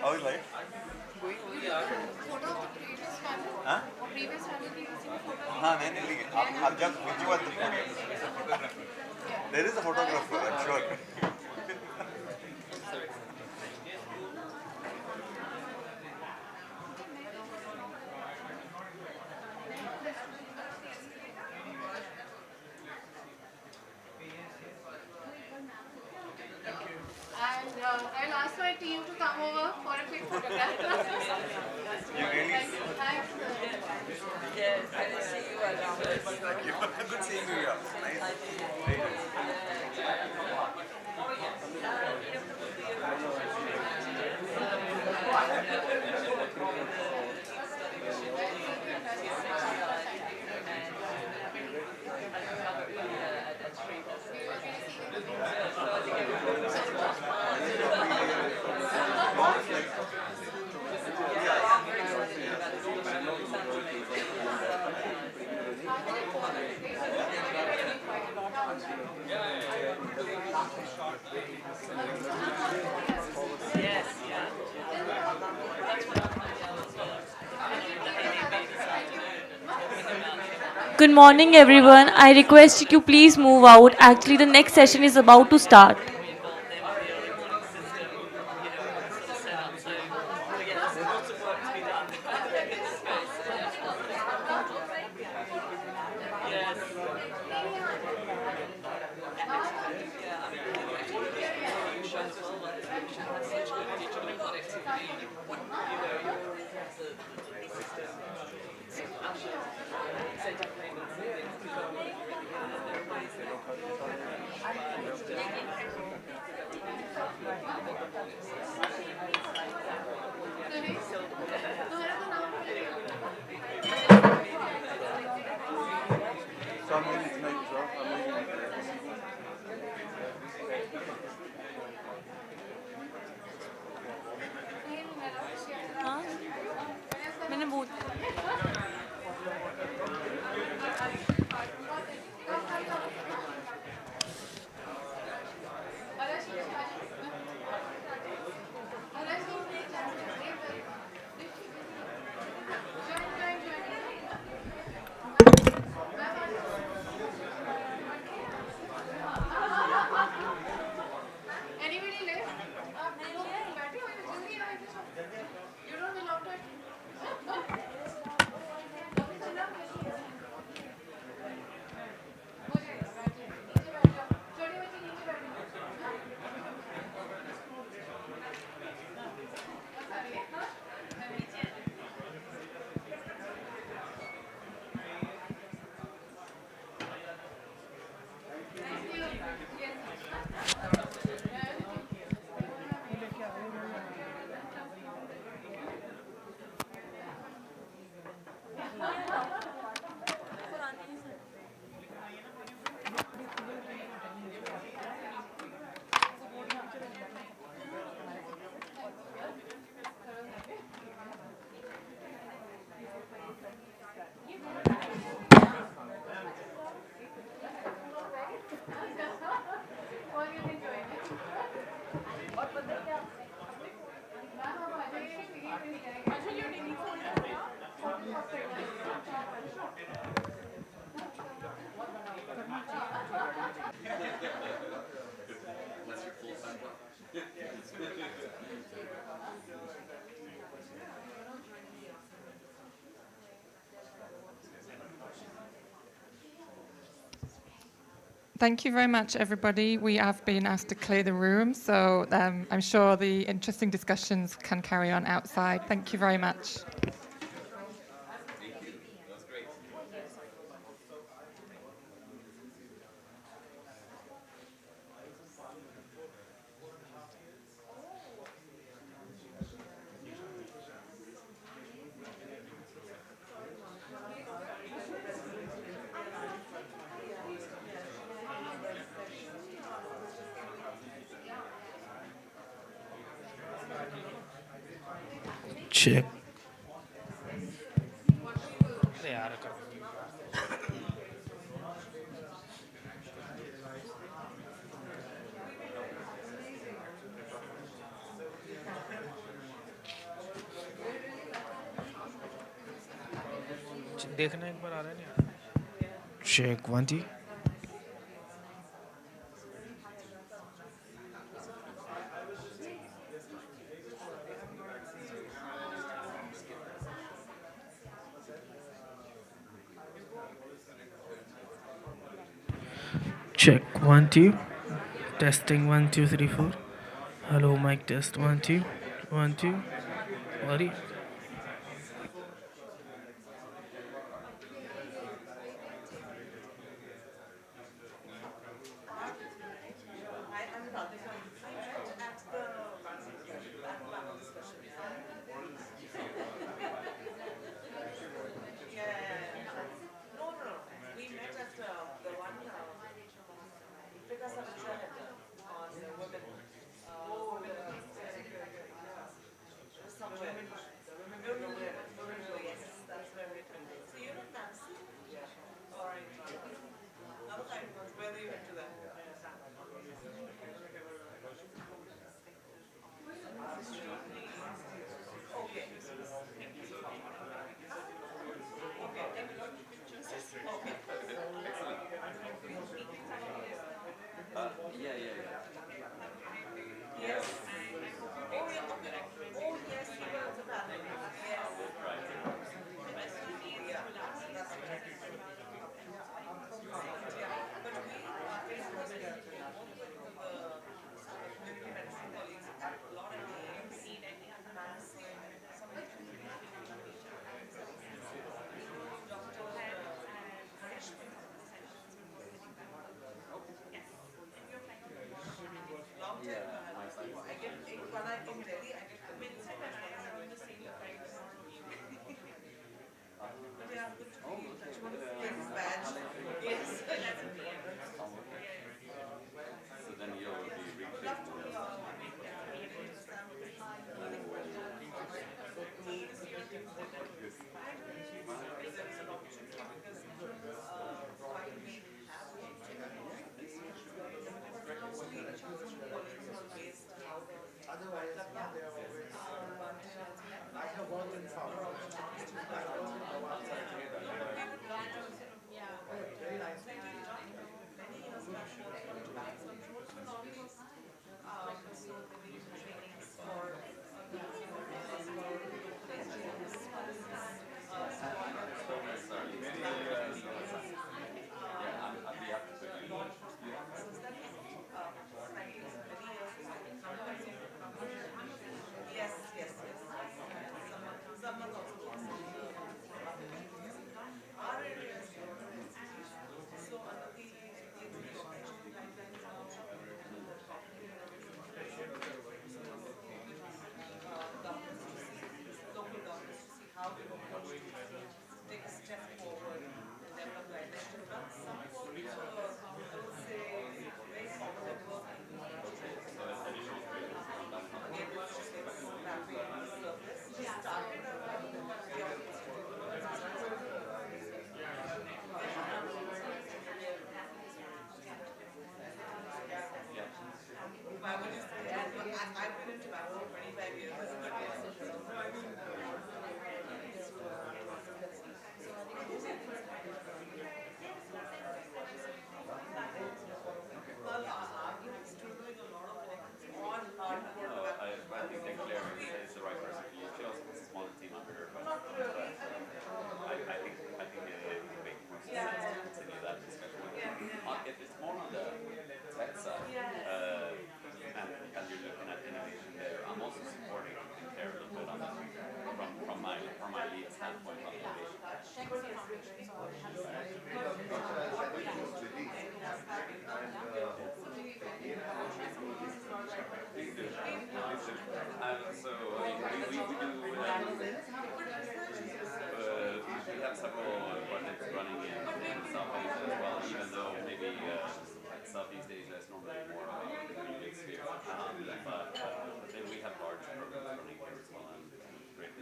How is life? हाँ? हाँ नहीं नहीं आप जब visual there is a photographer, I'm sure. And I'll ask my team to come over for a quick photograph. You really? Thanks. Yes, good to see you around. Thank you. Good seeing you here. Nice. Good morning, everyone. I request you to please move out. Actually, the next session is about to start. मैंने बोल Anybody left? You don't belong to it. Thank you very much, everybody. We have been asked to clear the room, so I'm sure the interesting discussions can carry on outside. Thank you very much. Check. देखना एक बार आ रहा है नहीं check 1 2 Check 1 2 testing 1 2 3 4 hello mic test 1 2 1 2 Buddy. But then we have large programs running here as well, and great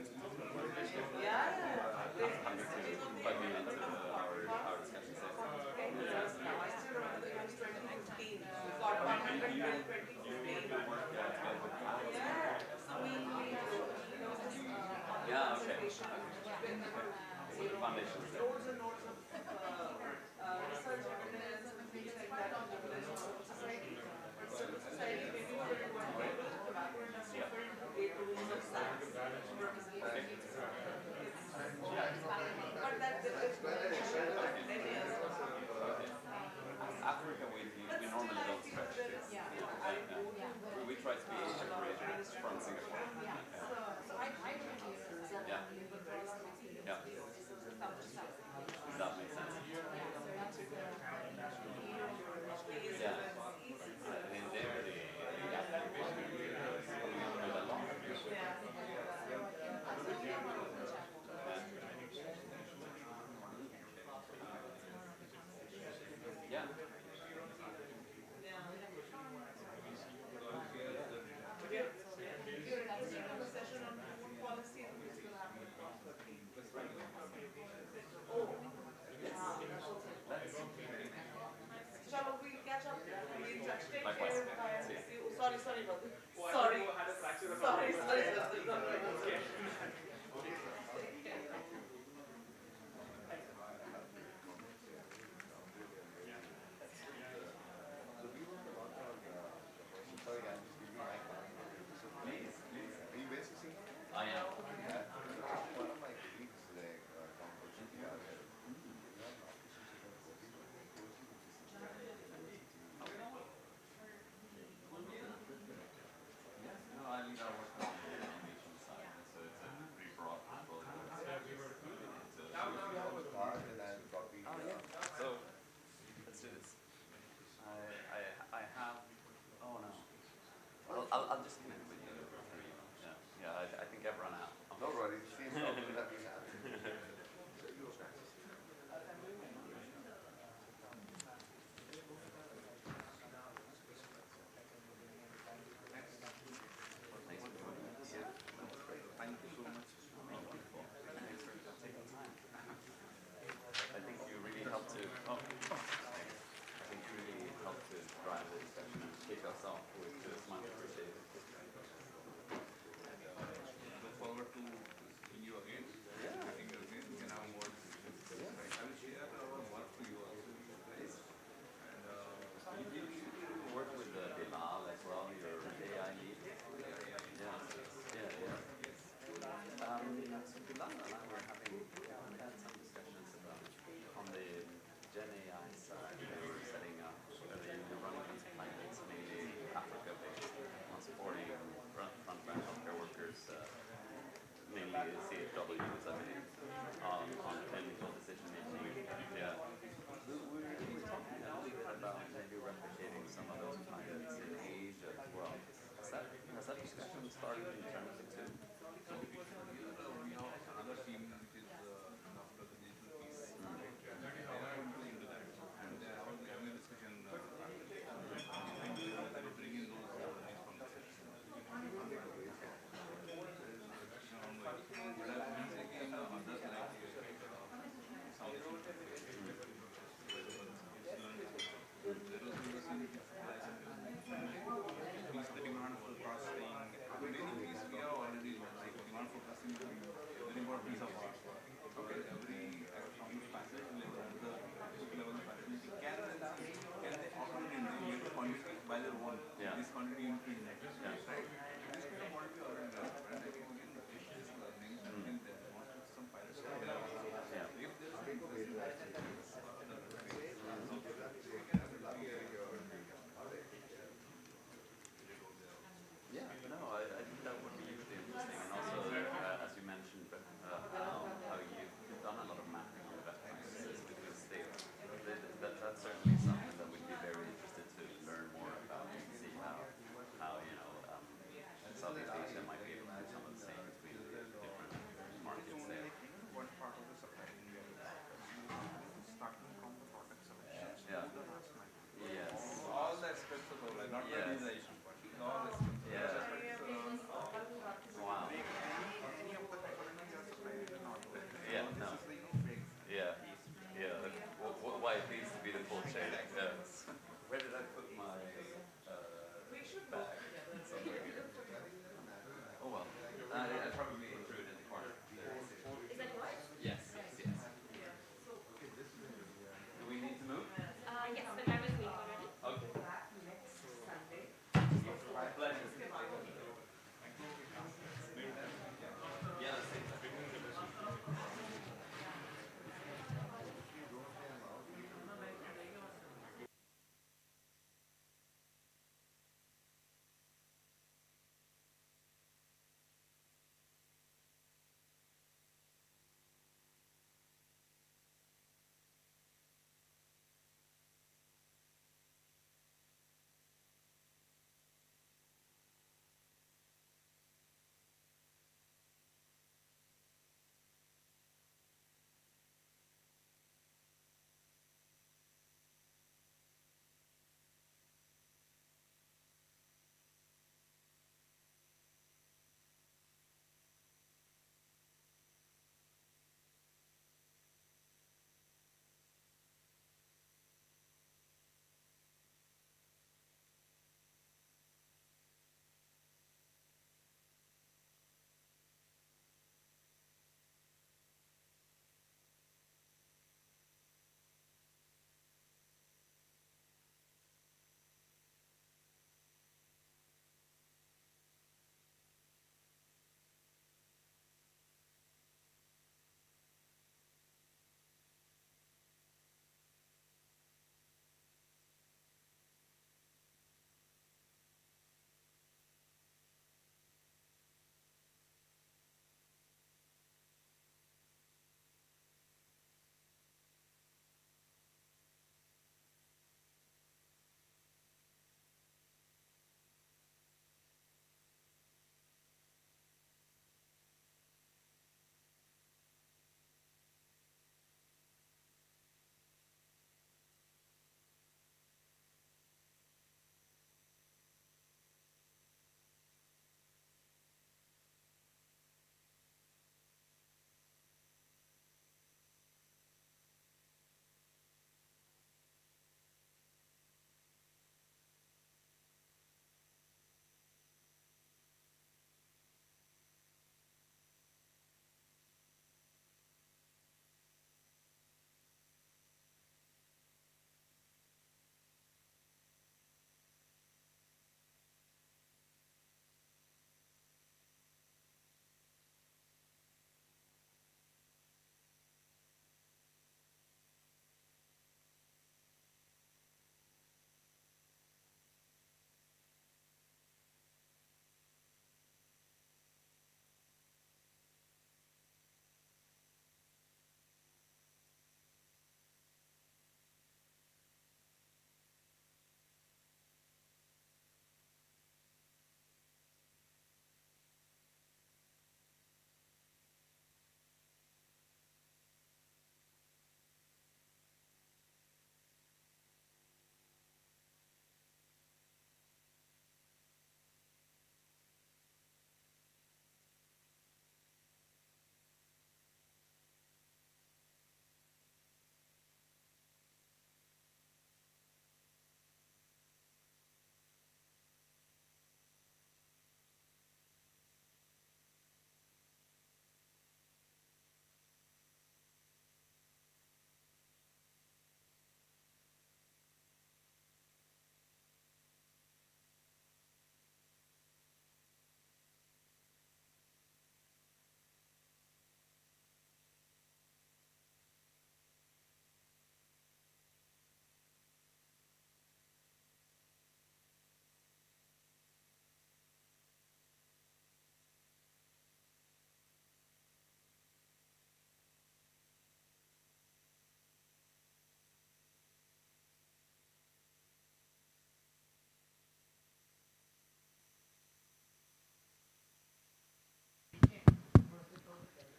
Africa, we normally don't stretch this. We try to be accurate from Singapore. Yeah. Yeah. That makes sense. Yeah. And there, the activation is coming up with a lot. Yeah. Shall we catch up? Likewise. Sorry, brother. Sorry. I am. No, I lead our work on the animation side, so it's a pretty broad portfolio. So, let's do this. I have, oh no. I'll just connect with you. Yeah, I think I've run out. No worries, she's not going to be Thank you so much. Thanks for taking time. I think you really helped to, I think you really helped to drive the discussion and kick us off, which is much appreciated. Look forward to seeing you again. Yeah. Meeting you again. We can have more discussions. Yeah. I will share our work to you also. Please. And you work with Bilal as well, your AI lead. Yeah. So Bilal and I were had some discussions about on the Gen AI side. They were setting up, you're running these pilots, mainly Africa-based, on supporting frontline healthcare workers, mainly CHWs, I mean, on clinical decision making. Yeah. We were talking a little bit about maybe replicating some of those pilots in Asia as well. Has that discussion started internally too? Another team which is after the digital piece. They are going into that, and they are having a discussion. They will bring in those nice conversations. The demand forecasting, many things we are already like demand forecasting is a very important piece of art. Okay, every from the facility level to the local level of facility can they operate in the little quantity by their own. Yeah. This quantity increase. Yeah. Right. This kind of quantity already there. And I think again the patient is learning and they want some pilots. Yeah. If there is yeah, no, I think that would be hugely interesting. And also, as you mentioned, how you've done a lot of mapping of best practices with the state. That's certainly something that we'd be very interested to learn more about and see how Southeast Asia might be able to do some of the same between the different markets there. One part of the supply chain starting from the product selection. Yeah. Yes. All the aspects of it, not the realization part. All aspects. Yeah. Wow. Any of the technologies are supplied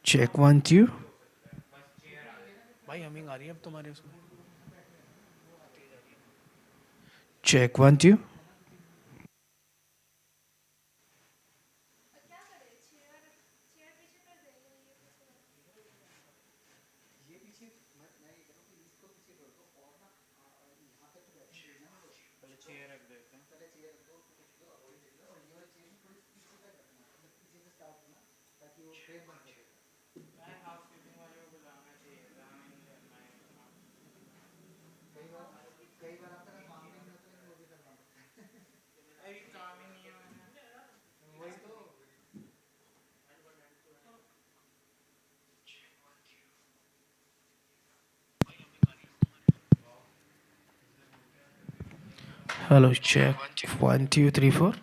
Check 1 2. भाई humming आ रही है अब तुम्हारे उसमें. Check 1 2. Hello, check 1 2 3 4.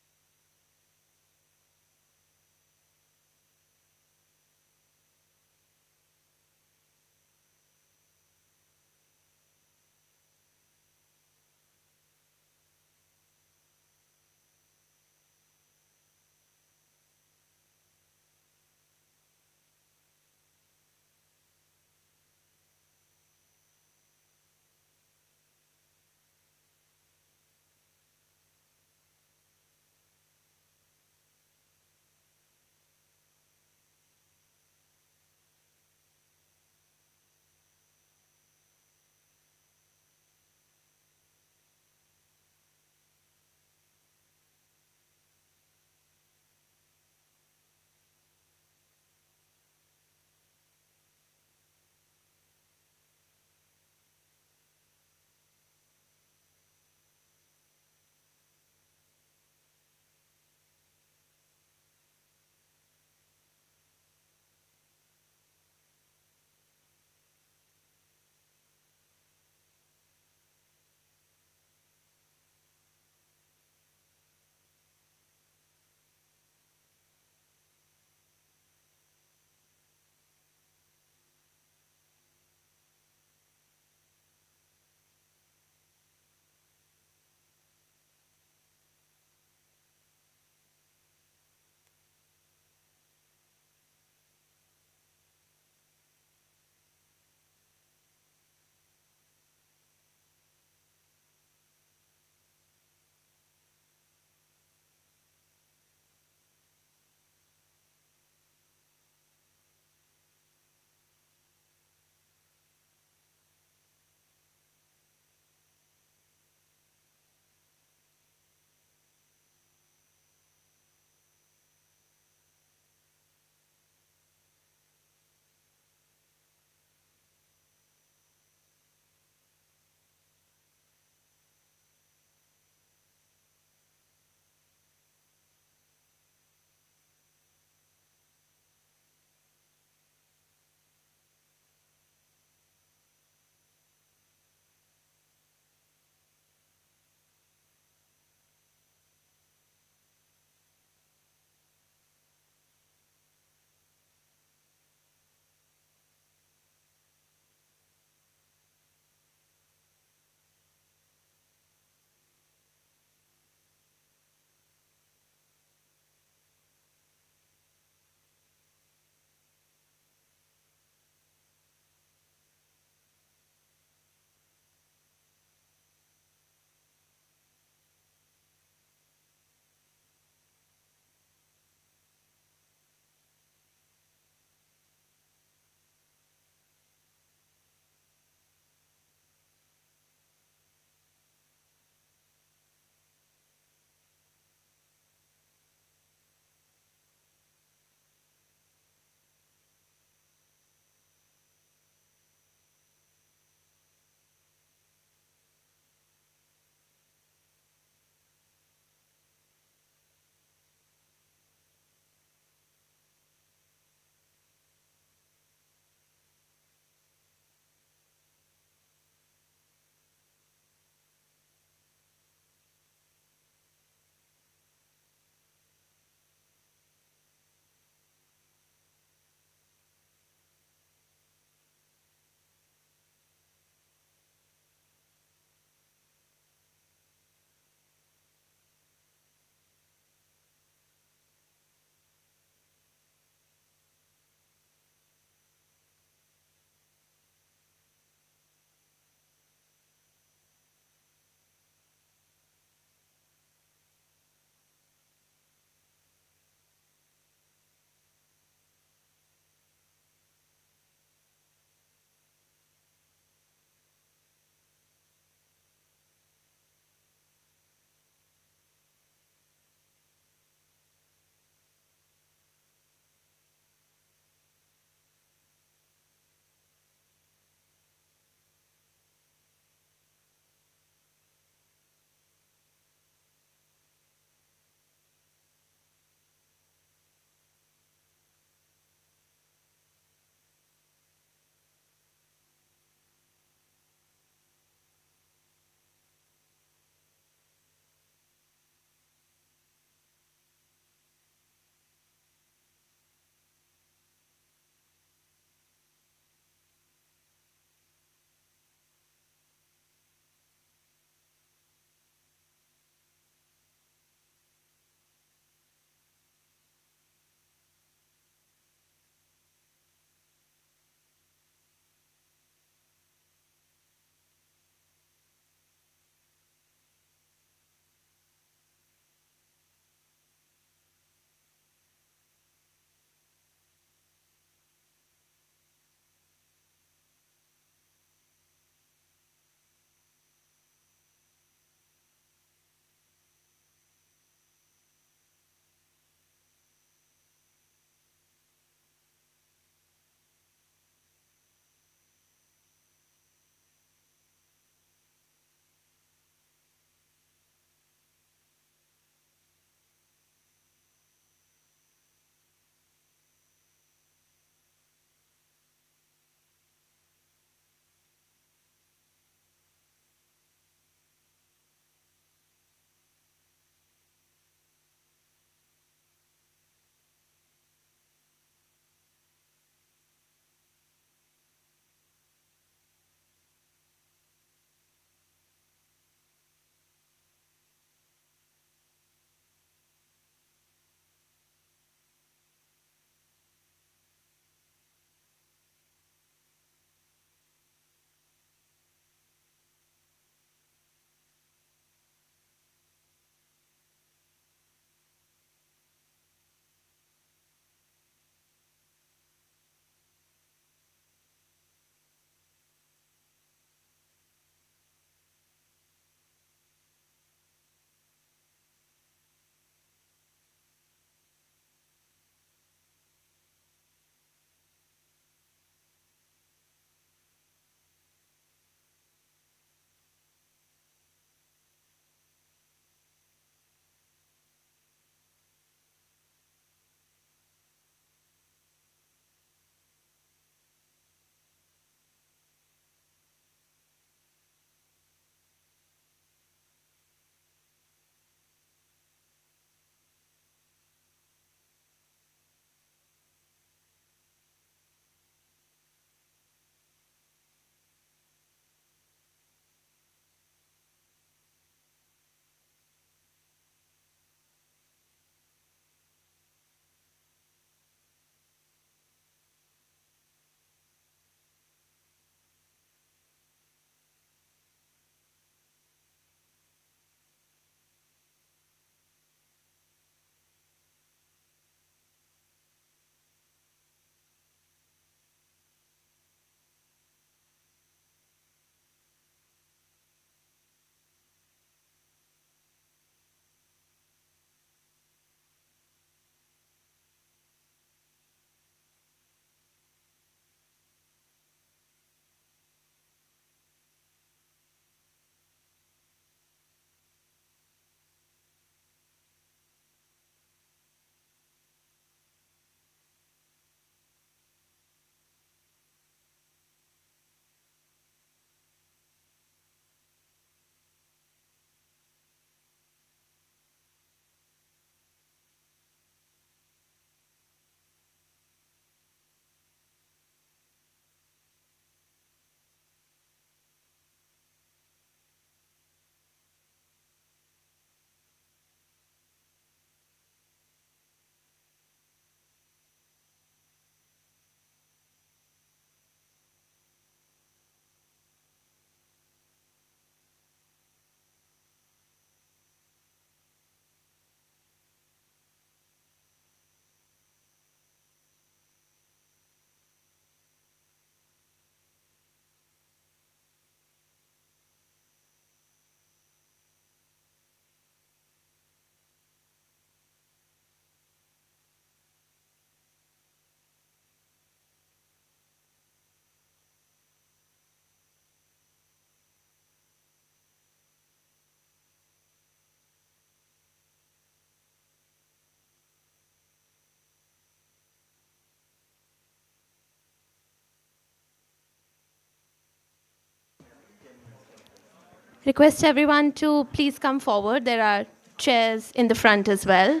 Request everyone to please come forward. There are chairs in the front as well.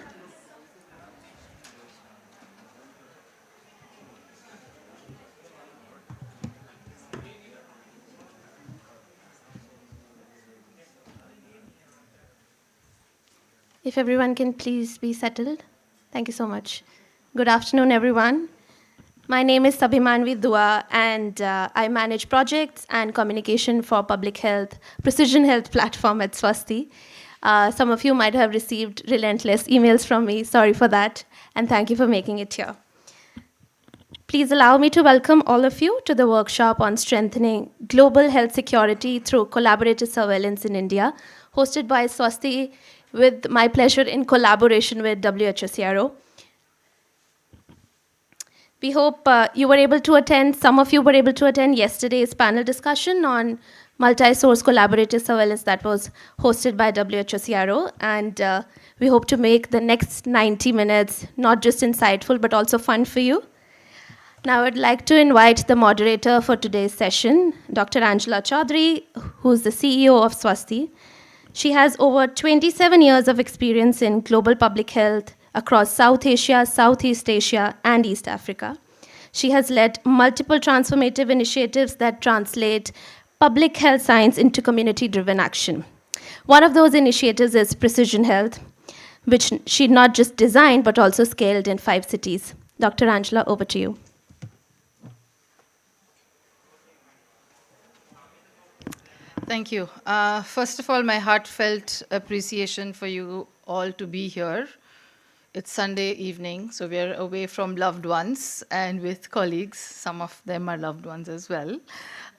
If everyone can please be settled. Thank you so much. Good afternoon, everyone. My name is Sabhimanvi Dua, and I manage projects and communication for public health, precision health platform at Swasti. Some of you might have received relentless emails from me. Sorry for that, and thank you for making it here. Please allow me to welcome all of you to the workshop on strengthening global health security through collaborative surveillance in India, hosted by Swasti, with my pleasure in collaboration with WHO CRO. We hope you were able to attend, some of you were able to attend yesterday's panel discussion on multi-source collaborative surveillance that was hosted by WHO CRO, and we hope to make the next 90 minutes not just insightful but also fun for you. Now I'd like to invite the moderator for today's session, Dr. Angela Chaudhary, who's the CEO of Swasti. She has over 27 years of experience in global public health across South Asia, Southeast Asia, and East Africa. She has led multiple transformative initiatives that translate public health science into community-driven action. One of those initiatives is Precision Health, which she not just designed, but also scaled in 5 cities. Dr. Angela, over to you. Thank you. First of all, my heartfelt appreciation for you all to be here. It's Sunday evening, so we're away from loved ones and with colleagues. Some of them are loved ones as well.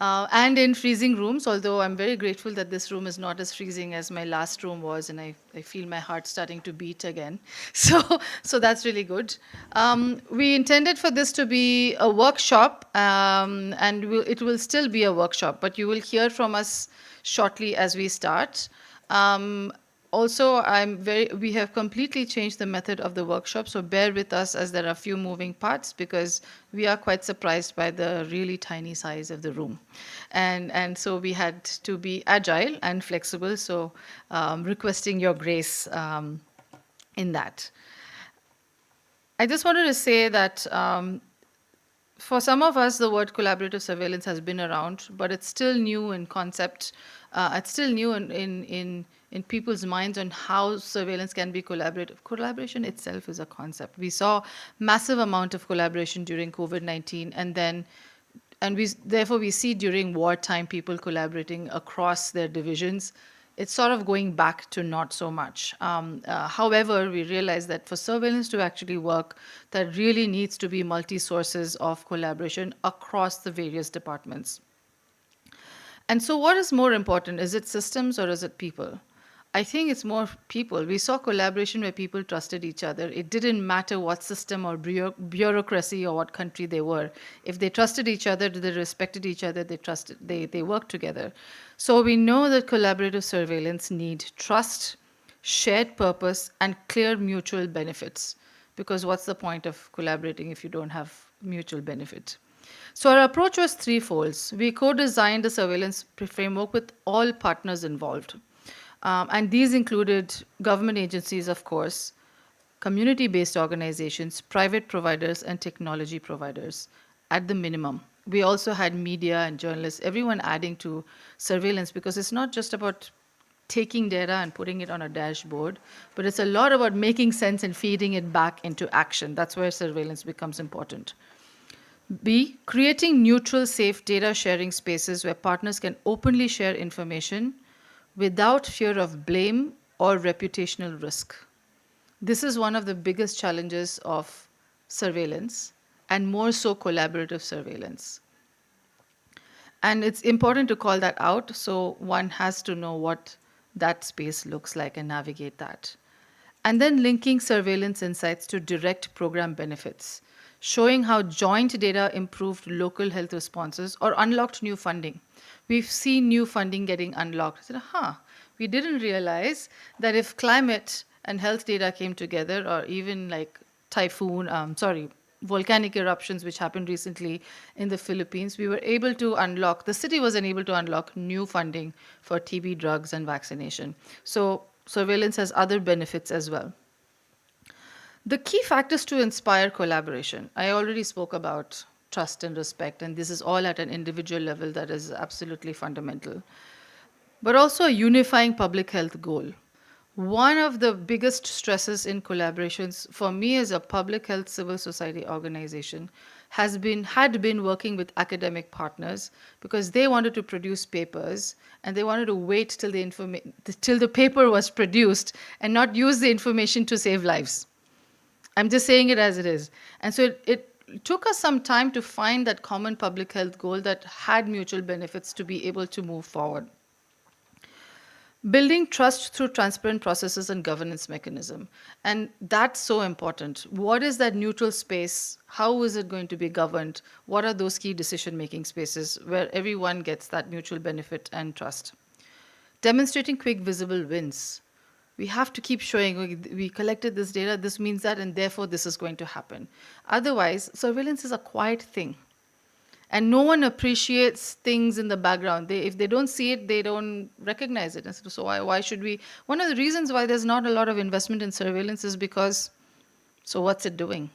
And in freezing rooms, although I'm very grateful that this room is not as freezing as my last room was, and I feel my heart starting to beat again. So that's really good. We intended for this to be a workshop, and it will still be a workshop, but you will hear from us shortly as we start. Also, we have completely changed the method of the workshop, so bear with us as there are a few moving parts because we are quite surprised by the really tiny size of the room. And so we had to be agile and flexible, so requesting your grace in that. I just wanted to say that for some of us, the word collaborative surveillance has been around, but it's still new in concept. It's still new in people's minds on how surveillance can be collaborative. Collaboration itself is a concept. We saw massive amount of collaboration during COVID-19, therefore we see during wartime people collaborating across their divisions. It's sort of going back to not so much. However, we realize that for surveillance to actually work, there really needs to be multi-sources of collaboration across the various departments. And so what is more important? Is it systems or is it people? I think it's more people. We saw collaboration where people trusted each other. It didn't matter what system or bureaucracy or what country they were. If they trusted each other, they respected each other, they worked together. So we know that collaborative surveillance need trust, shared purpose, and clear mutual benefits. Because what's the point of collaborating if you don't have mutual benefit? So our approach was threefold. We co-designed the surveillance framework with all partners involved. And these included government agencies, of course, community-based organizations, private providers, and technology providers at the minimum. We also had media and journalists, everyone adding to surveillance because it's not just about taking data and putting it on a dashboard, but it's a lot about making sense and feeding it back into action. That's where surveillance becomes important. B, creating neutral, safe data sharing spaces where partners can openly share information without fear of blame or reputational risk. This is one of the biggest challenges of surveillance, and more so collaborative surveillance. And it's important to call that out, so one has to know what that space looks like and navigate that. And then linking surveillance insights to direct program benefits, showing how joint data improved local health responses or unlocked new funding. We've seen new funding getting unlocked. I said, we didn't realize that if climate and health data came together, or even like volcanic eruptions which happened recently in the Philippines, we were able to unlock, the city was unable to unlock new funding for TB drugs and vaccination. So surveillance has other benefits as well. The key factors to inspire collaboration. I already spoke about trust and respect, and this is all at an individual level that is absolutely fundamental. But also a unifying public health goal. One of the biggest stresses in collaborations for me as a public health civil society organization had been working with academic partners because they wanted to produce papers and they wanted to wait till the paper was produced and not use the information to save lives. I'm just saying it as it is. And so it took us some time to find that common public health goal that had mutual benefits to be able to move forward. Building trust through transparent processes and governance mechanism. And that's so important. What is that neutral space? How is it going to be governed? What are those key decision-making spaces where everyone gets that mutual benefit and trust? Demonstrating quick, visible wins. We have to keep showing, we collected this data, this means that, and therefore this is going to happen. Otherwise, surveillance is a quiet thing. And no one appreciates things in the background. If they don't see it, they don't recognize it. And so why should we? One of the reasons why there's not a lot of investment in surveillance is because, so what's it doing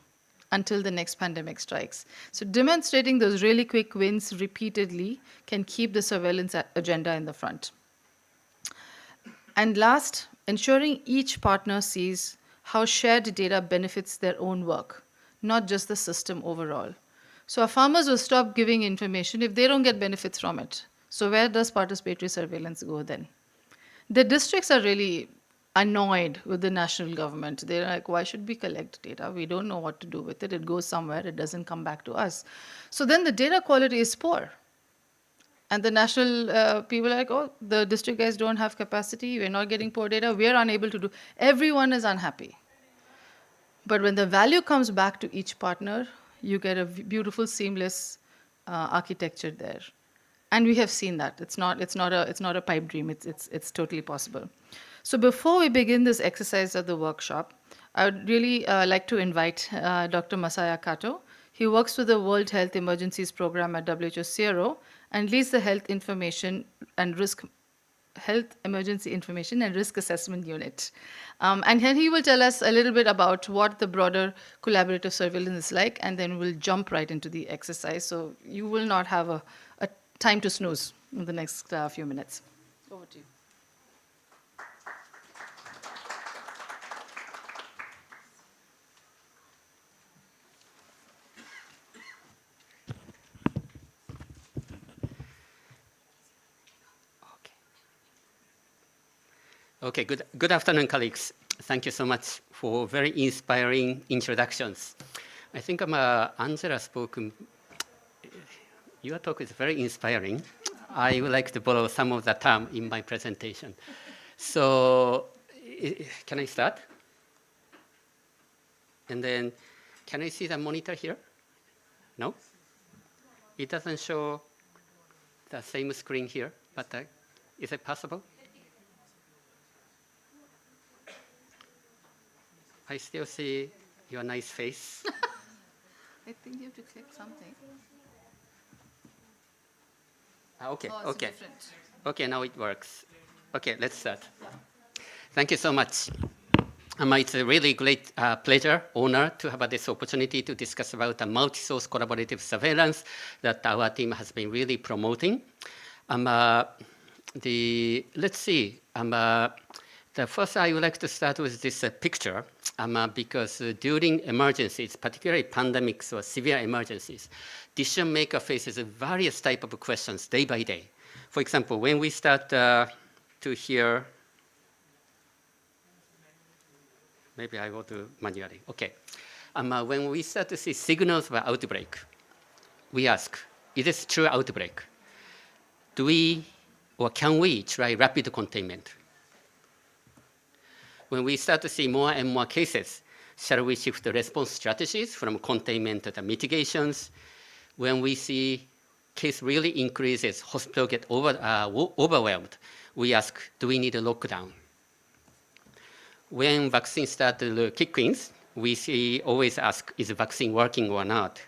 until the next pandemic strikes? So demonstrating those really quick wins repeatedly can keep the surveillance agenda in the front. And last, ensuring each partner sees how shared data benefits their own work, not just the system overall. So our farmers will stop giving information if they don't get benefits from it. So where does participatory surveillance go then? The districts are really annoyed with the national government. They're like, why should we collect data? We don't know what to do with it. It goes somewhere. It doesn't come back to us. So then the data quality is poor. And the national people are like, oh, the district guys don't have capacity. We're not getting poor data. We're unable to do. Everyone is unhappy. But when the value comes back to each partner, you get a beautiful, seamless architecture there, and we have seen that. It's not a pipe dream. It's totally possible. So before we begin this exercise of the workshop, I would really like to invite Dr. Masaya Kato. He works with the World Health Emergencies Program at WHO CRO and leads the Health Emergency Information and Risk Assessment Unit. And then he will tell us a little bit about what the broader collaborative surveillance is like, and then we'll jump right into the exercise. So you will not have a time to snooze in the next few minutes. Over to you. Okay, good afternoon, colleagues. Thank you so much for very inspiring introductions. I think Angela spoke, your talk is very inspiring. I would like to borrow some of the term in my presentation. So, can I start? And then, can I see the monitor here? No? It doesn't show the same screen here, but is it possible? I still see your nice face. I think you have to click something. Okay, oh, okay. Different. Okay, now it works. Okay, let's start. Yeah. Thank you so much. It's a really great pleasure, honor to have this opportunity to discuss about the multi-source collaborative surveillance that our team has been really promoting. Let's see. The first, I would like to start with this picture because during emergencies, particularly pandemics or severe emergencies, decision maker faces various type of questions day by day. For example, when we start to hear, maybe I will do manually. Okay, when we start to see signals of outbreak, we ask, is this true outbreak? Do we or can we try rapid containment? When we start to see more and more cases, shall we shift the response strategies from containment to the mitigations? When we see case really increases, hospital get overwhelmed, we ask, do we need a lockdown? When vaccines start to kick in, we always ask, is the vaccine working or not?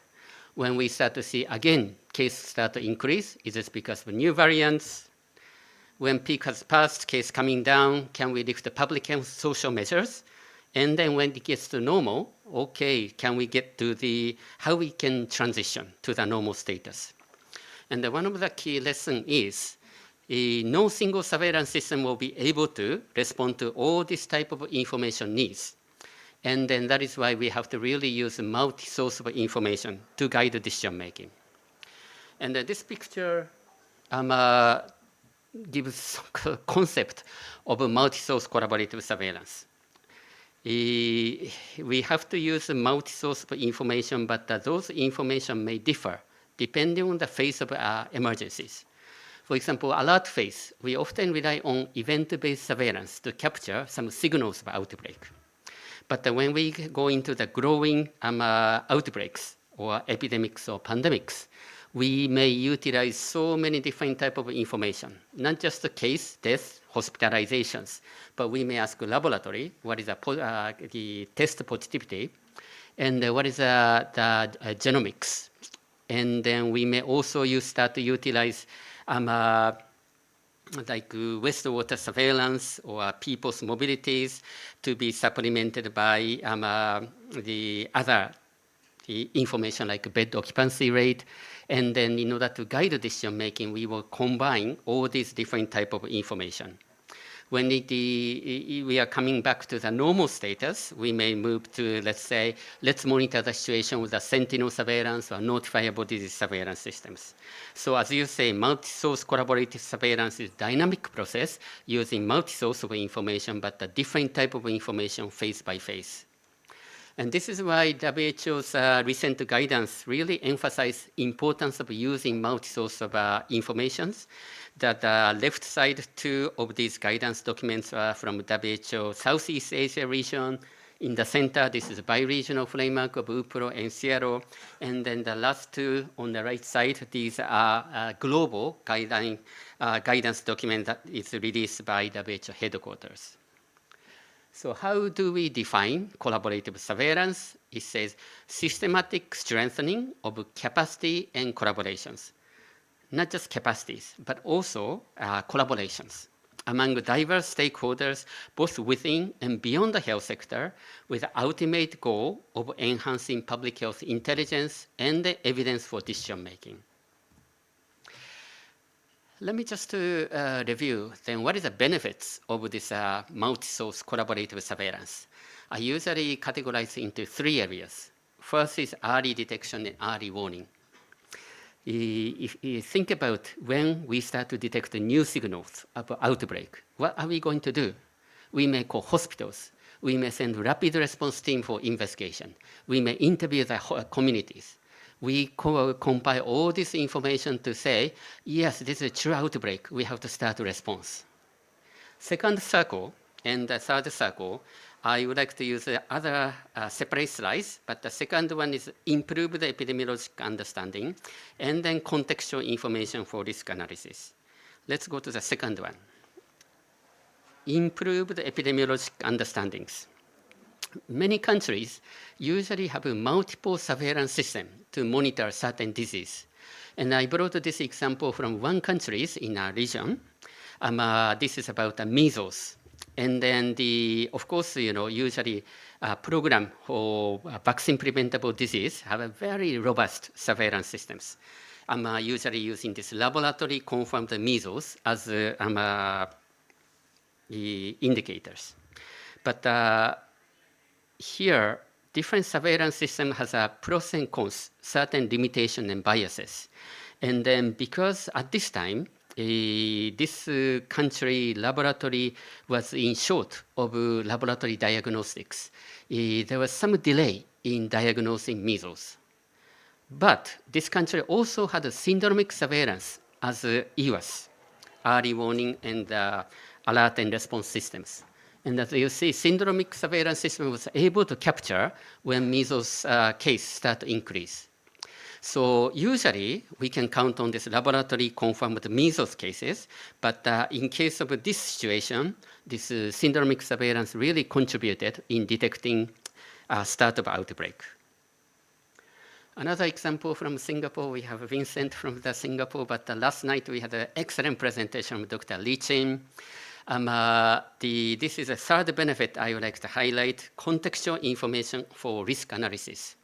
When we start to see, again, cases start to increase, is this because of new variants? When peak has passed, case coming down, can we lift the public health social measures? And then when it gets to normal, okay, can we get to how we can transition to the normal status? And one of the key lessons is, no single surveillance system will be able to respond to all this type of information needs. And then that is why we have to really use a multi-source of information to guide the decision making. And this picture gives concept of a multi-source collaborative surveillance. We have to use a multi-source of information, but those information may differ depending on the phase of emergencies. For example, alert phase, we often rely on event-based surveillance to capture some signals of outbreak. But when we go into the growing outbreaks or epidemics or pandemics, we may utilize so many different types of information, not just the case, death, hospitalizations, but we may ask a laboratory, what is the test positivity, and what is the genomics. And then we may also start to utilize like wastewater surveillance or people's mobilities to be supplemented by the other information like bed occupancy rate. And then in order to guide the decision making, we will combine all these different type of information. When we are coming back to the normal status, we may move to, let's say, let's monitor the situation with the sentinel surveillance or notifiable disease surveillance systems. So as you say, multi-source collaborative surveillance is a dynamic process using multi-source of information, but a different type of information phase by phase. And this is why WHO's recent guidance really emphasizes importance of using multi-source of informations. That left side, two of these guidance documents are from WHO Southeast Asia region. In the center, this is a bi-regional framework of UPRO and CRO. And then the last two on the right side, these are global guidance document that is released by WHO headquarters. So how do we define collaborative surveillance? It says systematic strengthening of capacity and collaborations. Not just capacities, but also collaborations among diverse stakeholders, both within and beyond the health sector, with the ultimate goal of enhancing public health intelligence and the evidence for decision making. Let me just review then what is the benefits of this multi-source collaborative surveillance. I usually categorize into three areas. First is early detection and early warning. If you think about when we start to detect the new signals of outbreak, what are we going to do? We may call hospitals. We may send rapid response team for investigation. We may interview the communities. We compile all this information to say, yes, this is a true outbreak. We have to start a response. Second circle and the third circle, I would like to use other separate slides, but the second one is improve the epidemiological understanding and then contextual information for risk analysis. Let's go to the second one. Improve the epidemiological understandings. Many countries usually have a multiple surveillance system to monitor certain disease. And I brought this example from one country in our region. This is about measles. And then of course, usually program for vaccine preventable disease have a very robust surveillance systems. I'm usually using this laboratory confirmed measles as the indicators. But here, different surveillance system has a pros and cons, certain limitation and biases. And then because at this time, this country laboratory was in short of laboratory diagnostics. There was some delay in diagnosing measles. But this country also had a syndromic surveillance as EWAS, early warning and alert and response systems. And as you see, syndromic surveillance system was able to capture when measles case start to increase. So usually we can count on this laboratory confirmed measles cases, but in case of this situation, this syndromic surveillance really contributed in detecting start of outbreak. Another example from Singapore, we have Vincent from Singapore, but last night we had an excellent presentation from Dr. Lee Chin. This is a third benefit I would like to highlight, contextual information for risk analysis.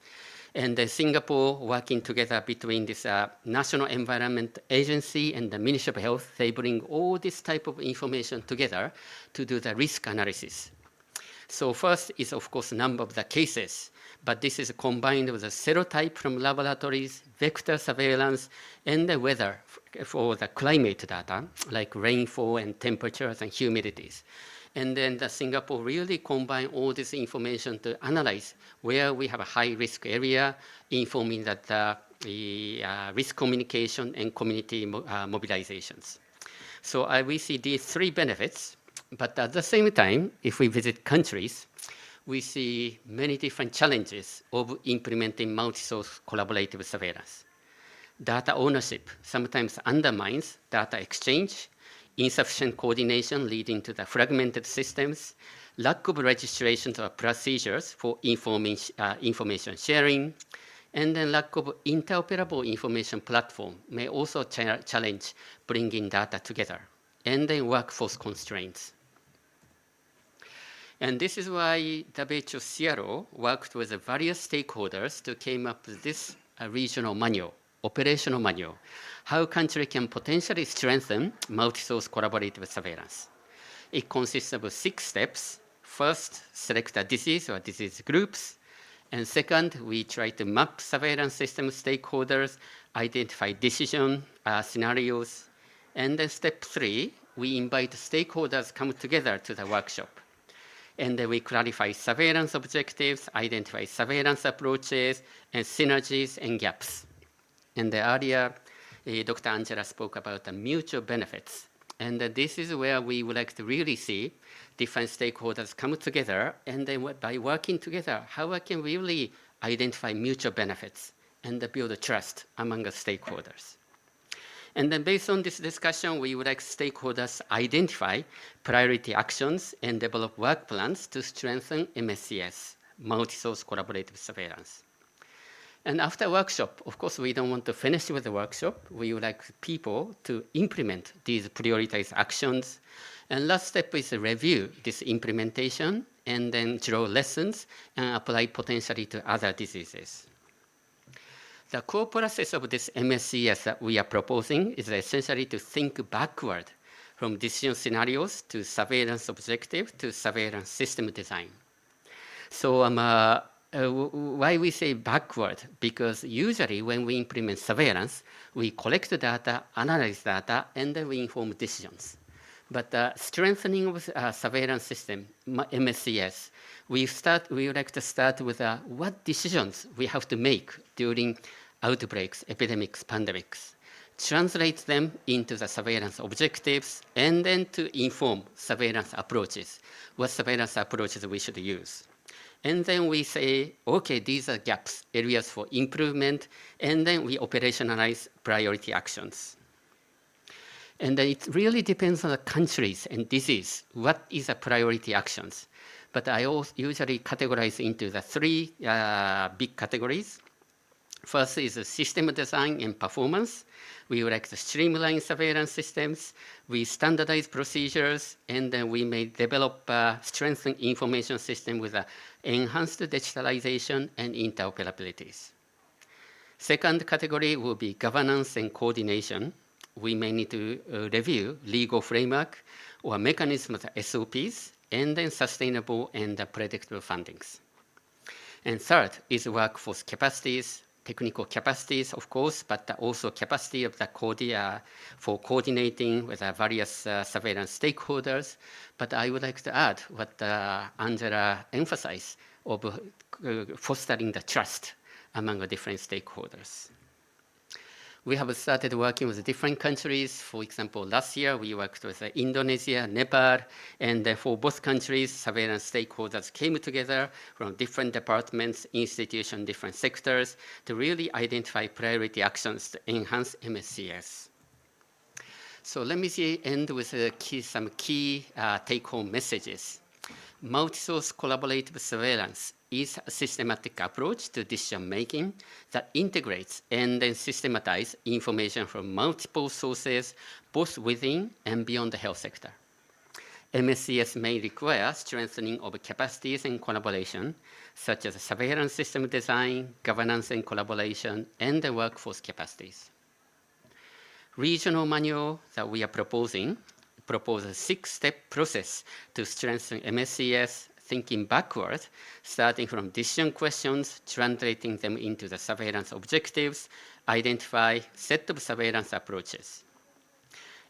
And Singapore, working together between this National Environment Agency and the Ministry of Health, they bring all this type of information together to do the risk analysis. So first is, of course, number of the cases, but this is combined with the serotype from laboratories, vector surveillance, and the weather for the climate data, like rainfall and temperatures and humidities. And then Singapore really combine all this information to analyze where we have a high-risk area, informing that the risk communication and community mobilizations. So we see these three benefits, but at the same time, if we visit countries, we see many different challenges of implementing multi-source collaborative surveillance. Data ownership sometimes undermines data exchange, insufficient coordination leading to the fragmented systems, lack of registrations or procedures for information sharing, and then lack of interoperable information platform may also challenge bringing data together, and then workforce constraints. And this is why WHO CRO worked with the various stakeholders to came up with this regional manual, operational manual, how a country can potentially strengthen multi-source collaborative surveillance. It consists of 6 steps. First, select a disease or disease groups. And second, we try to map surveillance system stakeholders, identify decision scenarios. And then step 3, we invite stakeholders come together to the workshop. And then we clarify surveillance objectives, identify surveillance approaches, and synergies and gaps. And earlier, Dr. Angela spoke about the mutual benefits. And this is where we would like to really see different stakeholders come together, and then by working together, how we can really identify mutual benefits and build trust among the stakeholders. And then based on this discussion, we would like stakeholders identify priority actions and develop work plans to strengthen MSCS, multi-source collaborative surveillance. And after workshop, of course, we don't want to finish with the workshop. We would like people to implement these prioritized actions. And last step is to review this implementation and then draw lessons and apply potentially to other diseases. The core process of this MSCS that we are proposing is essentially to think backward from decision scenarios to surveillance objective to surveillance system design. So why we say backward? Because usually when we implement surveillance, we collect data, analyze data, and then we inform decisions. But strengthening of surveillance system, MSCS, we would like to start with what decisions we have to make during outbreaks, epidemics, pandemics, translate them into the surveillance objectives, and then to inform surveillance approaches, what surveillance approaches we should use. And then we say, okay, these are gaps, areas for improvement, and then we operationalize priority actions. And then it really depends on the countries and disease, what is the priority actions. But I usually categorize into the 3 big categories. First is the system design and performance. We would like to streamline surveillance systems. We standardize procedures, and then we may develop strengthened information system with enhanced digitalization and interoperabilities. Second category will be governance and coordination. We may need to review legal framework or mechanisms of SOPs, and then sustainable and predictable fundings. And third is workforce capacities, technical capacities, of course, but also capacity of the for coordinating with various surveillance stakeholders. But I would like to add what Angela emphasized of fostering the trust among the different stakeholders. We have started working with different countries. For example, last year we worked with Indonesia, Nepal, and for both countries, surveillance stakeholders came together from different departments, institutions, different sectors to really identify priority actions to enhance MSCS. So let me end with some key take-home messages. multi-source collaborative surveillance is a systematic approach to decision-making that integrates and then systematizes information from multiple sources, both within and beyond the health sector. MSCS may require strengthening of capacities and collaboration, such as surveillance system design, governance and collaboration, and the workforce capacities. Regional manual that we are proposing proposes a 6-step process to strengthen MSCS, thinking backward, starting from decision questions, translating them into the surveillance objectives, identify set of surveillance approaches.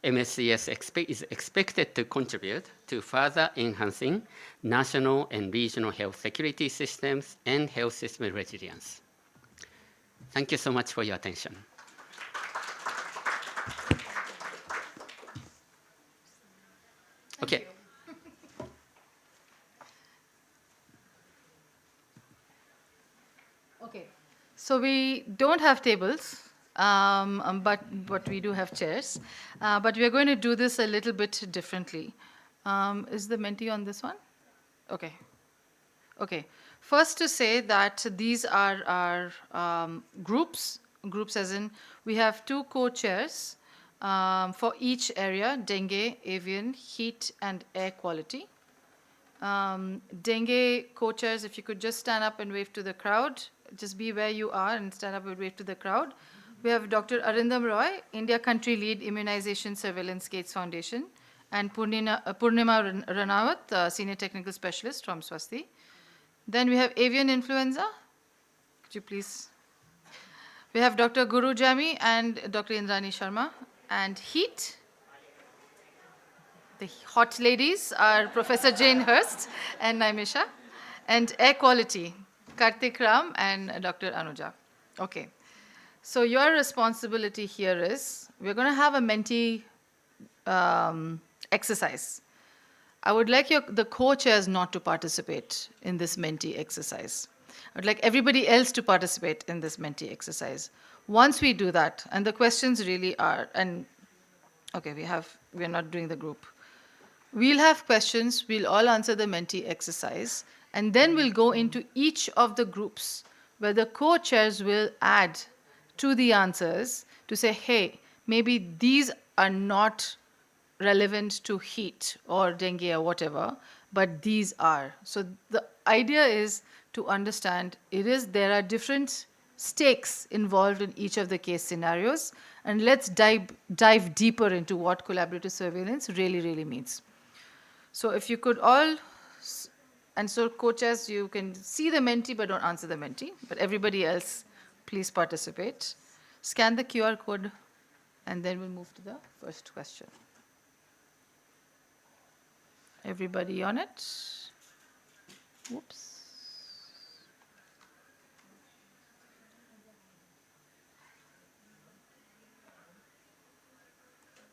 MSCS is expected to contribute to further enhancing national and regional health security systems and health system resilience. Thank you so much for your attention. Okay. Okay. So we don't have tables, but we do have chairs. But we are going to do this a little bit differently. Is the Menti on this one? Okay. Okay. First to say that these are our groups as in we have 2 co-chairs for each area: dengue, avian, heat, and air quality. Dengue co-chairs, if you could just stand up and wave to the crowd. Just be where you are and stand up and wave to the crowd. We have Dr. Arindam Roy, India Country Lead Immunization Surveillance Gates Foundation, and Purnima Ranawat, Senior Technical Specialist from Swasti. Then we have avian influenza. Could you please? We have Dr. Guru Jami and Dr. Indrani Sharma. And heat. The hot ladies are Professor Jane Hurst and Naimisha. And air quality, Kartik Ram and Dr. Anuja. Okay. So your responsibility here is, we're going to have a Menti exercise. I would like the co-chairs not to participate in this Menti exercise. I would like everybody else to participate in this Menti exercise. Once we do that, and the questions really are, and okay, we're not doing the group. We'll have questions, we'll all answer the Menti exercise, and then we'll go into each of the groups where the co-chairs will add to the answers to say, hey, maybe these are not relevant to heat or dengue or whatever, but these are. So the idea is to understand there are different stakes involved in each of the case scenarios, and let's dive deeper into what collaborative surveillance really, really means. So if you could all, and so co-chairs, you can see the Menti but don't answer the Menti, but everybody else, please participate. Scan the QR code, and then we'll move to the first question. Everybody on it? Whoops.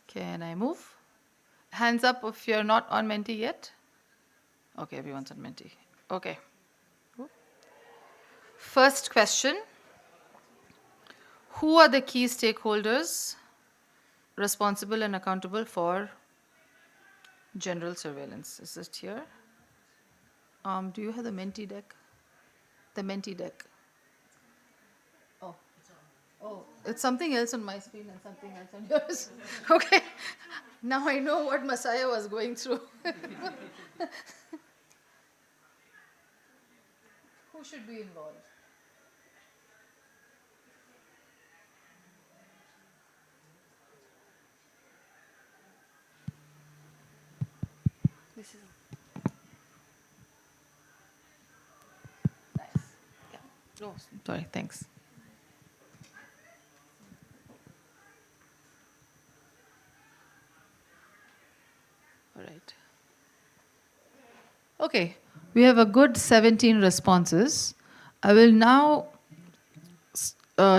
Can I move? Hands up if you're not on Menti yet. Okay, everyone's on Menti. Okay. First question. Who are the key stakeholders responsible and accountable for general surveillance? Is it here? Do you have the Menti deck? The Menti deck. Oh, it's something else on my screen and something else on yours. Okay. Now I know what Messiah was going through. Who should be involved? This is nice. Yeah. Oh, sorry. Thanks. All right. Okay, we have a good 17 responses. I will now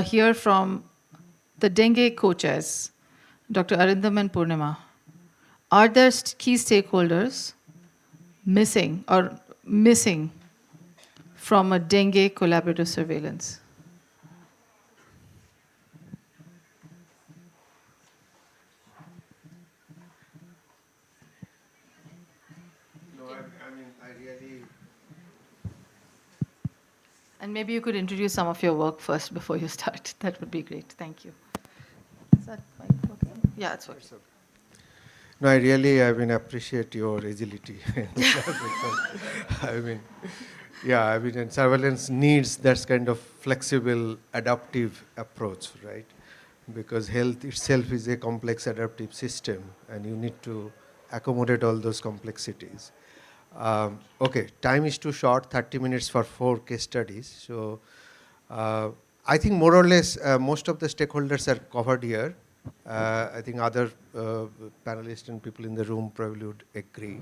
hear from the dengue co-chairs, Dr. Arindam and Purnima. Are there key stakeholders missing from a dengue collaborative surveillance? I really. And maybe you could introduce some of your work first before you start. That would be great. Thank you. Is that mic okay? Yeah, it's okay. No, I really, appreciate your agility. And surveillance needs that kind of flexible, adaptive approach, right? Because health itself is a complex adaptive system, and you need to accommodate all those complexities. Okay, time is too short, 30 minutes for 4 case studies. So I think more or less most of the stakeholders are covered here. I think other panelists and people in the room probably would agree.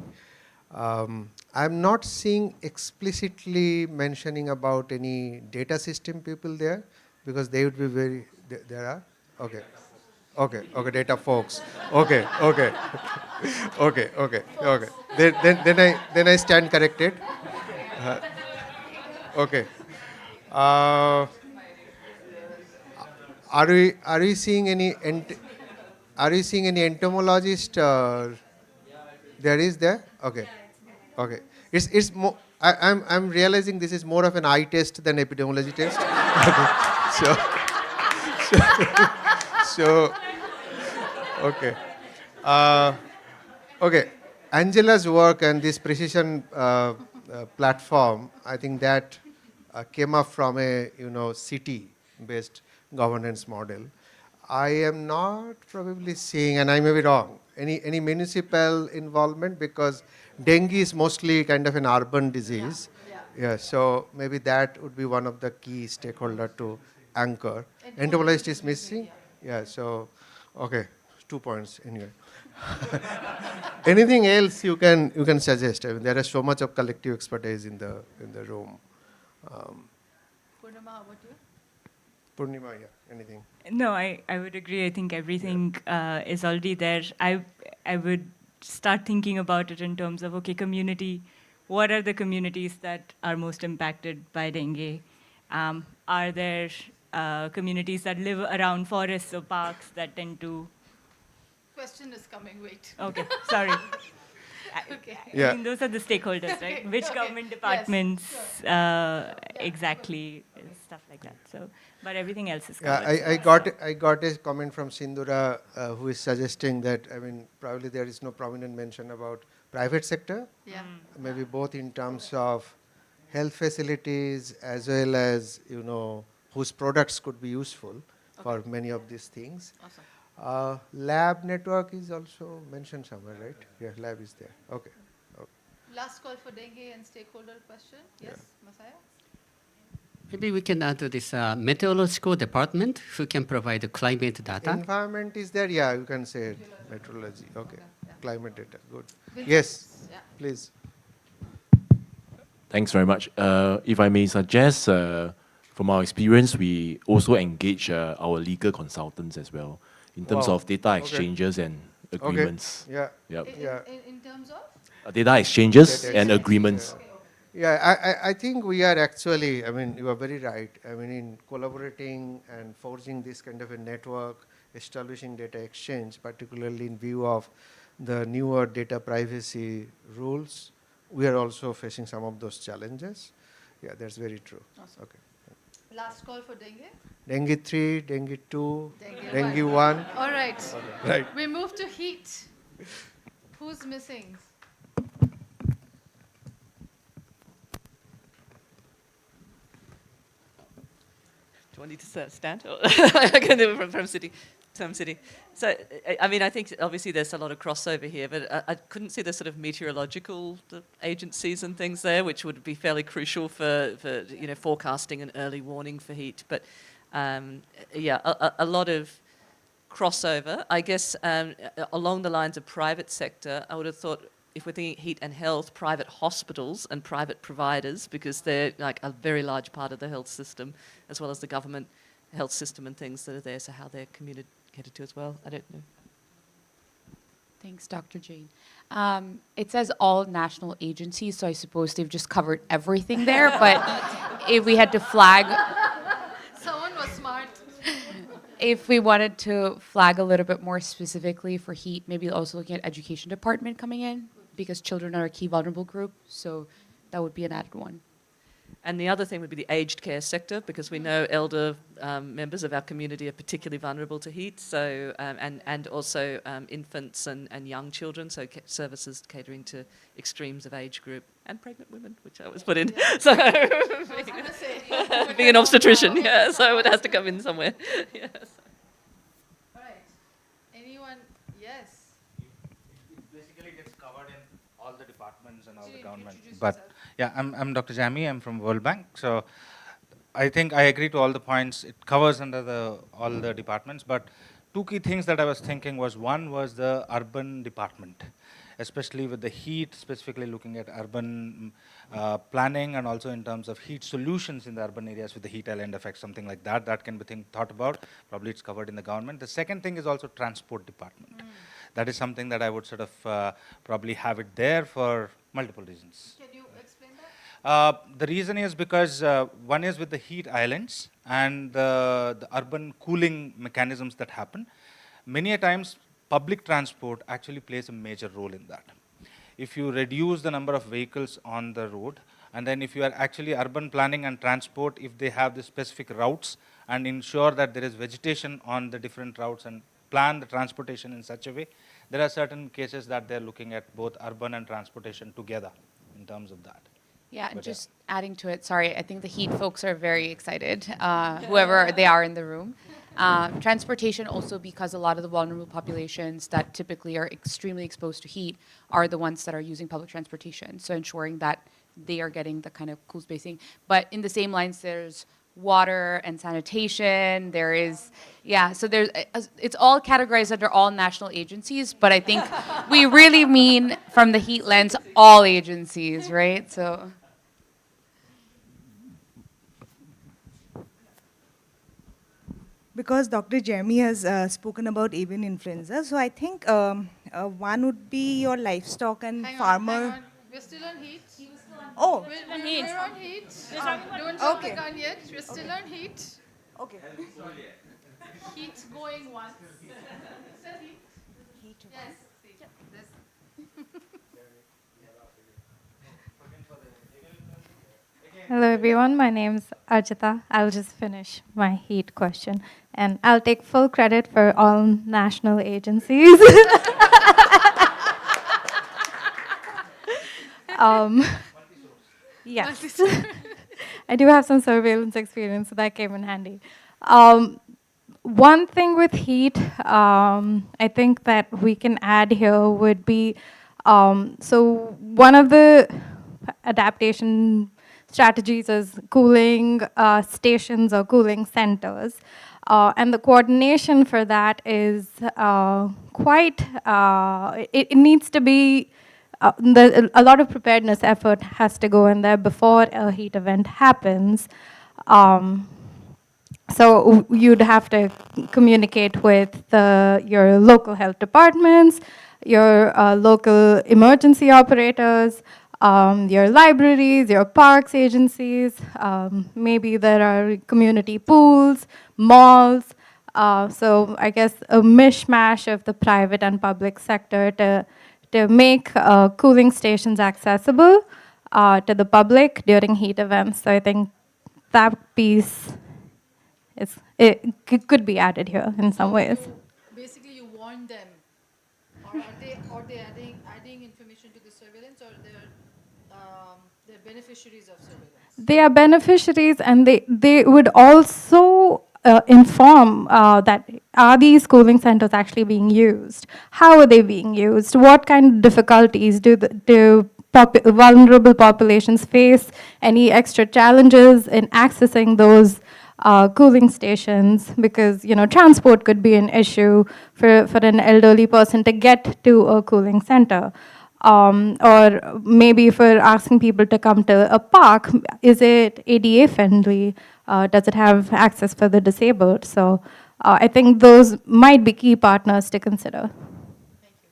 I'm not seeing explicitly mentioning about any data system people there, because they would be very, there are? Okay. Okay, data folks. Okay. Then I stand corrected. Okay. Are we seeing any entomologist? There is there? Okay. It's more. I'm realizing this is more of an eye test than epidemiology test. Okay. Okay. Angela's work and this precision platform, I think that came up from a city-based governance model. I am not probably seeing, and I may be wrong, any municipal involvement, because dengue is mostly kind of an urban disease. Yeah. So maybe that would be one of the key stakeholder to anchor. Entomologist is missing. Yeah. So okay, 2 points anyway. Anything else you can suggest? I mean, there is so much of collective expertise in the room. Purnima, how about you? Purnima, yeah. Anything? No, I would agree. I think everything is already there. I would start thinking about it in terms of, okay, community. What are the communities that are most impacted by dengue? Are there communities that live around forests or parks that tend to... Question is coming, wait. Okay, sorry. Okay. Yeah. I mean, those are the stakeholders, right? Which government departments exactly, stuff like that. So, but everything else is covered. Yeah, I got a comment from Sindhura who is suggesting that, I mean, probably there is no prominent mention about private sector. Yeah. Maybe both in terms of health facilities as well as, whose products could be useful for many of these things. Awesome. Lab network is also mentioned somewhere, right? Yeah, lab is there. Okay. Last call for dengue and stakeholder question. Yes, Masaya? Maybe we can add to this meteorological department who can provide the climate data. Environment is there, yeah, you can say meteorology. Okay. Climate data, good. Yes, please. Thanks very much. If I may suggest, from our experience, we also engage our legal consultants as well in terms of data exchanges and agreements. Okay. Yep. In terms of? Data exchanges and agreements. Yeah, I think we are actually, I mean, you are very right. I mean, in collaborating and forging this kind of a network, establishing data exchange, particularly in view of the newer data privacy rules, we are also facing some of those challenges. Yeah, that's very true. Awesome. Okay. Last call for dengue? Dengue 3, dengue 2, dengue 1. All right. Right. We move to heat. Who's missing? Do I need to stand? I can do it from city. So, I mean, I think obviously there's a lot of crossover here, but I couldn't see the sort of meteorological agencies and things there, which would be fairly crucial for forecasting and early warning for heat. But a lot of crossover. I guess along the lines of private sector, I would have thought if we're thinking heat and health, private hospitals and private providers, because they're like a very large part of the health system, as well as the government health system and things that are there, so how they're communicated to as well. I don't know. Thanks, Dr. Jane. It says all national agencies, so I suppose they've just covered everything there, but if we had to flag... Someone was smart. If we wanted to flag a little bit more specifically for heat, maybe also looking at education department coming in. because children are a key vulnerable group, so that would be an added one. And the other thing would be the aged care sector, because we know elder members of our community are particularly vulnerable to heat, so and also infants and young children, so services catering to extremes of age group, and pregnant women, which I was put in. Yeah. So being an obstetrician, yeah, so it has to come in somewhere. Yes. All right. Anyone? Yes. It basically gets covered in all the departments and all the government. introduce But yourself? yeah, I'm Dr. Jami. I'm from World Bank. So I think I agree to all the points. It covers under all the departments. But two key things that I was thinking was, one was the urban department, especially with the heat, specifically looking at urban planning and also in terms of heat solutions in the urban areas with the heat island effect, something like that. That can be thought about. Probably it's covered in the government. The second thing is also transport department. That is something that I would sort of probably have it there for multiple reasons. Can you explain that? The reason is because one is with the heat islands and the urban cooling mechanisms that happen. Many a times, public transport actually plays a major role in that. If you reduce the number of vehicles on the road, and then if you are actually urban planning and transport, if they have the specific routes and ensure that there is vegetation on the different routes and plan the transportation in such a way, there are certain cases that they're looking at both urban and transportation together in terms of that. Yeah, and But, just adding to it, sorry, I think the heat folks are very excited, whoever they are in the room. Transportation also, because a lot of the vulnerable populations that typically are extremely exposed to heat are the ones that are using public transportation. So ensuring that they are getting the kind of cool spacing. But in the same lines, there's water and sanitation, there is, yeah, so there's, it's all categorized under all national agencies, but I think we really mean, from the heat lens, all agencies, right? So. Because Dr. Jeremy has spoken about avian influenza, so I think one would be your livestock and farmer. Hang on. We're still on heat. Oh, We're on heat. Don't jump the gun yet. We're still on heat. Okay. Heat going once. Said heat. Yes. Hello everyone, my name is Archita. I'll just finish my heat question and I'll take full credit for all national agencies. Yes, I do have some surveillance experience, so that came in handy. One thing with heat, I think that we can add here would be, so one of the adaptation strategies is cooling stations or cooling centers. And the coordination for that is quite, it needs to be, a lot of preparedness effort has to go in there before a heat event happens. So you'd have to communicate with your local health departments, your local emergency operators, your libraries, your parks agencies, maybe there are community pools, malls. So I guess a mishmash of the private and public sector to make cooling stations accessible to the public during heat events. So I think that piece could be added here in some ways. Basically, you warn them, or are they adding information to the surveillance, or they're beneficiaries of surveillance? They are beneficiaries, and they would also inform that are these cooling centers actually being used? How are they being used? What kind of difficulties do vulnerable populations face? Any extra challenges in accessing those cooling stations? Because transport could be an issue for an elderly person to get to a cooling center. Or maybe if we're asking people to come to a park, is it ADA friendly? Does it have access for the disabled? So I think those might be key partners to consider. Thank you.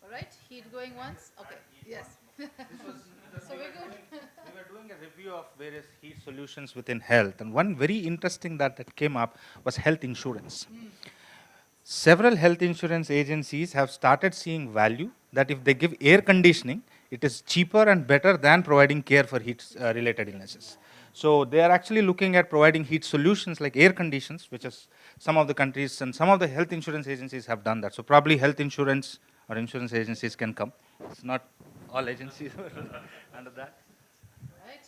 All right, heat going once? Okay, yes. So we're good. We were doing a review of various heat solutions within health, and one very interesting that came up was health insurance. Several health insurance agencies have started seeing value that if they give air conditioning, it is cheaper and better than providing care for heat-related illnesses. So they are actually looking at providing heat solutions like air conditions, which is some of the countries and some of the health insurance agencies have done that. So probably health insurance or insurance agencies can come. It's not all agencies under that. Right.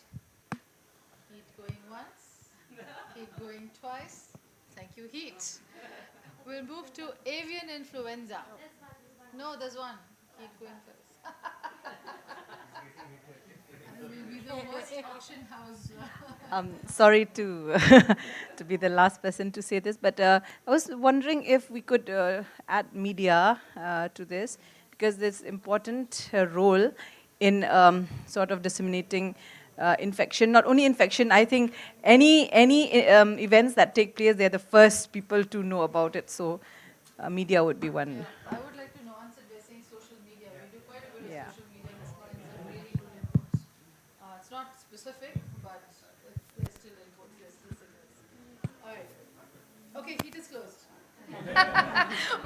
Heat going once, heat going twice. Thank you, heat. We'll move to avian influenza. No, there's one. Heat going first. And we'll be the worst auction house. Sorry to to be the last person to say this, but I was wondering if we could add media to this, because there's important role in sort of disseminating infection. Not only infection, I think any events that take place, they're the first people to know about it. So media would be one. I would like to nuance it by saying social media. We do quite a bit of social media and really good inputs. It's not specific, but there's still inputs, there's still signals. All right. Okay, heat is closed.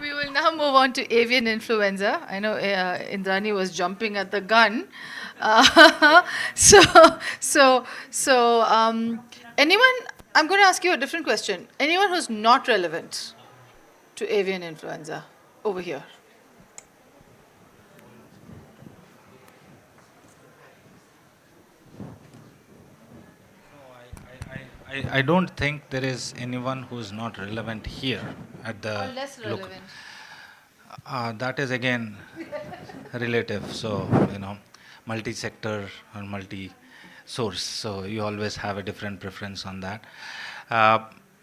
We will now move on to avian influenza. I know Indrani was jumping at the gun. Anyone, I'm going to ask you a different question. Anyone who's not relevant to avian influenza over here? I don't think there is anyone who is not relevant here at the Or less relevant? That is again relative. So, multi-sector or multi-source. So you always have a different preference on that.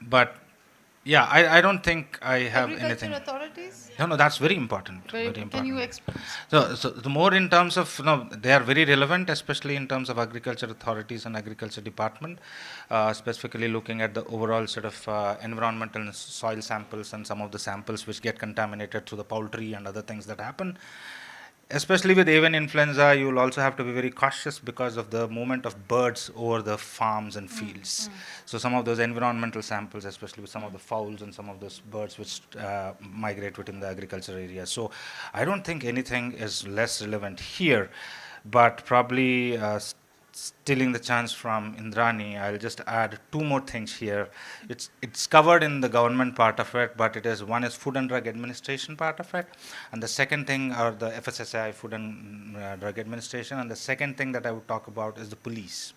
But yeah, I don't think I have anything. Authorities? No, that's very important. Very Can important. you explain? So the more in terms of, they are very relevant, especially in terms of agriculture authorities and agriculture department, specifically looking at the overall sort of environmental and soil samples and some of the samples which get contaminated through the poultry and other things that happen. Especially with avian influenza, you will also have to be very cautious because of the movement of birds over the farms and fields. So some of those environmental samples, especially with some of the fowls and some of those birds which migrate within the agriculture area. So I don't think anything is less relevant here, but probably stealing the chance from Indrani, I'll just add two more things here. It's covered in the government part of it, but one is Food and Drug Administration part of it, and the second thing are the FSSAI, Food and Drug Administration, and the second thing that I would talk about is the police.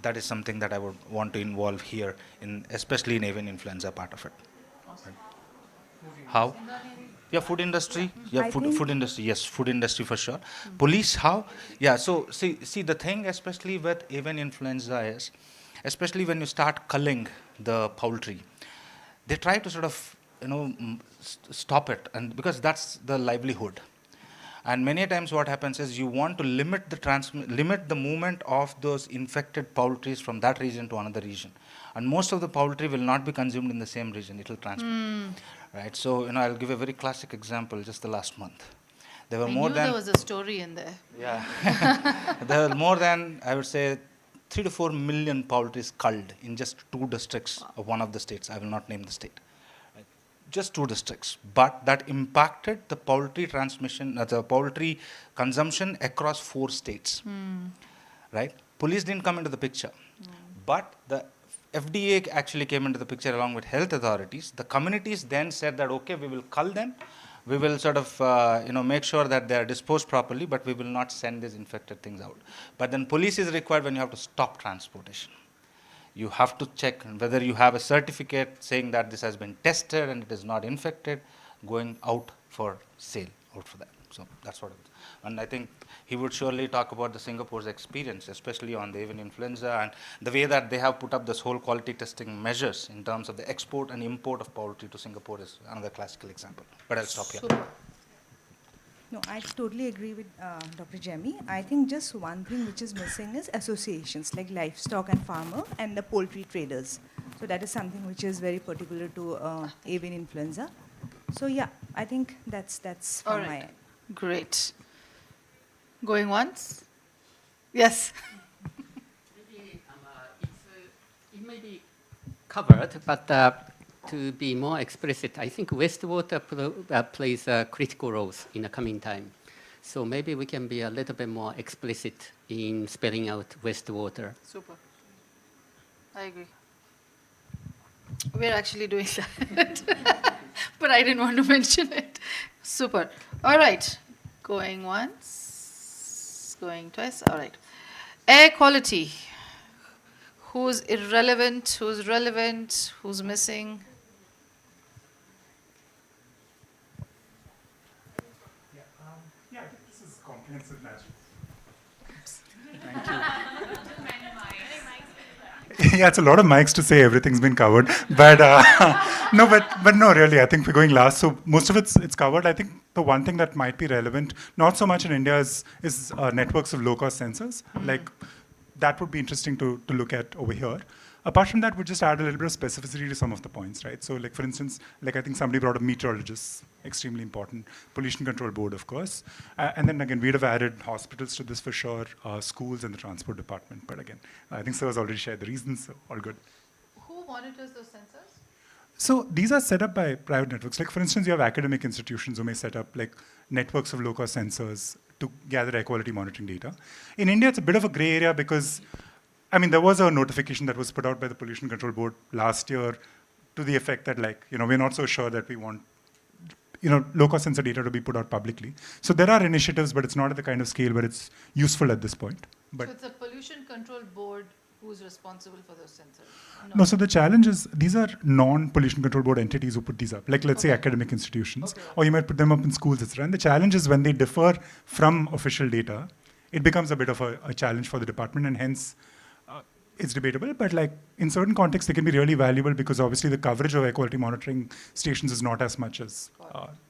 That is something that I would want to involve here, especially in avian influenza part of it. Awesome. How? Yeah, food industry. Yeah, food industry. Yes, food industry for sure. Police, how? Yeah, so see the thing, especially with avian influenza is, especially when you start culling the poultry, they try to sort of, stop it, and because that's the livelihood. And many times what happens is you want to limit the movement of those infected poultry from that region to another region. And most of the poultry will not be consumed in the same region, it will transmit. Right, so I'll give a very classic example. Just the last month, there were there was a story in there. Yeah, there were more than, I would say, 3 to 4 million poultry culled in just 2 districts of one of the states. I will not name the state. Right. Just 2 districts, but that impacted the poultry transmission, the poultry consumption across 4 states. Right, police didn't come into the picture, but the FDA actually came into the picture along with health authorities. The communities then said that, okay, we will cull them. We will sort of, make sure that they are disposed properly, but we will not send these infected things out. But then police is required when you have to stop transportation. You have to check whether you have a certificate saying that this has been tested and it is not infected, going out for sale, out for that. So that's what it is. And I think he would surely talk about the Singapore's experience, especially on the avian influenza and the way that they have put up this whole quality testing measures in terms of the export and import of poultry to Singapore is another classical example. But I'll stop here. No, I totally agree with Dr. Jemmy. I think just one thing which is missing is associations like livestock and farmer and the poultry traders. So that is something which is very particular to avian influenza. So yeah, I think that's from my end. Great. Going once? Yes. It may be covered, but to be more explicit, I think wastewater plays a critical role in the coming time. So maybe we can be a little bit more explicit in spelling out wastewater. Super. I agree. We're actually doing that. But I didn't want to mention it. Super. All right. Going once, going twice. All right. Air quality. Who's irrelevant? Who's relevant? Who's missing? Yeah, I think this is comprehensive natural. Yeah, it's a lot of mics to say everything's been covered, but no, really, I think we're going last, so most of it's covered. I think the one thing that might be relevant, not so much in India, is networks of low-cost sensors. Like that would be interesting to look at over here. Apart from that, we'll just add a little bit of specificity to some of the points, right? So, like for instance, like I think somebody brought up meteorologists, extremely important. Pollution Control Board, of course, and then again we'd have added hospitals to this for sure, schools and the transport department. But again, I think Sir has already shared the reasons, so all good. Who monitors those sensors? So these are set up by private networks. Like for instance, you have academic institutions who may set up like networks of low-cost sensors to gather air quality monitoring data. In India, it's a bit of a gray area because, I mean, there was a notification that was put out by the Pollution Control Board last year to the effect that, like, we're not so sure that we want, low-cost sensor data to be put out publicly. So there are initiatives, but it's not at the kind of scale where it's useful at this point. But So it's a Pollution Control Board who's responsible for those sensors? no, so the challenge is these are non-pollution control board entities who put these up, like let's say academic institutions, or you might put them up in schools, etc. And the challenge is when they differ from official data, it becomes a bit of a challenge for the department, and hence it's debatable. But like in certain contexts, they can be really valuable because obviously the coverage of air quality monitoring stations is not as much as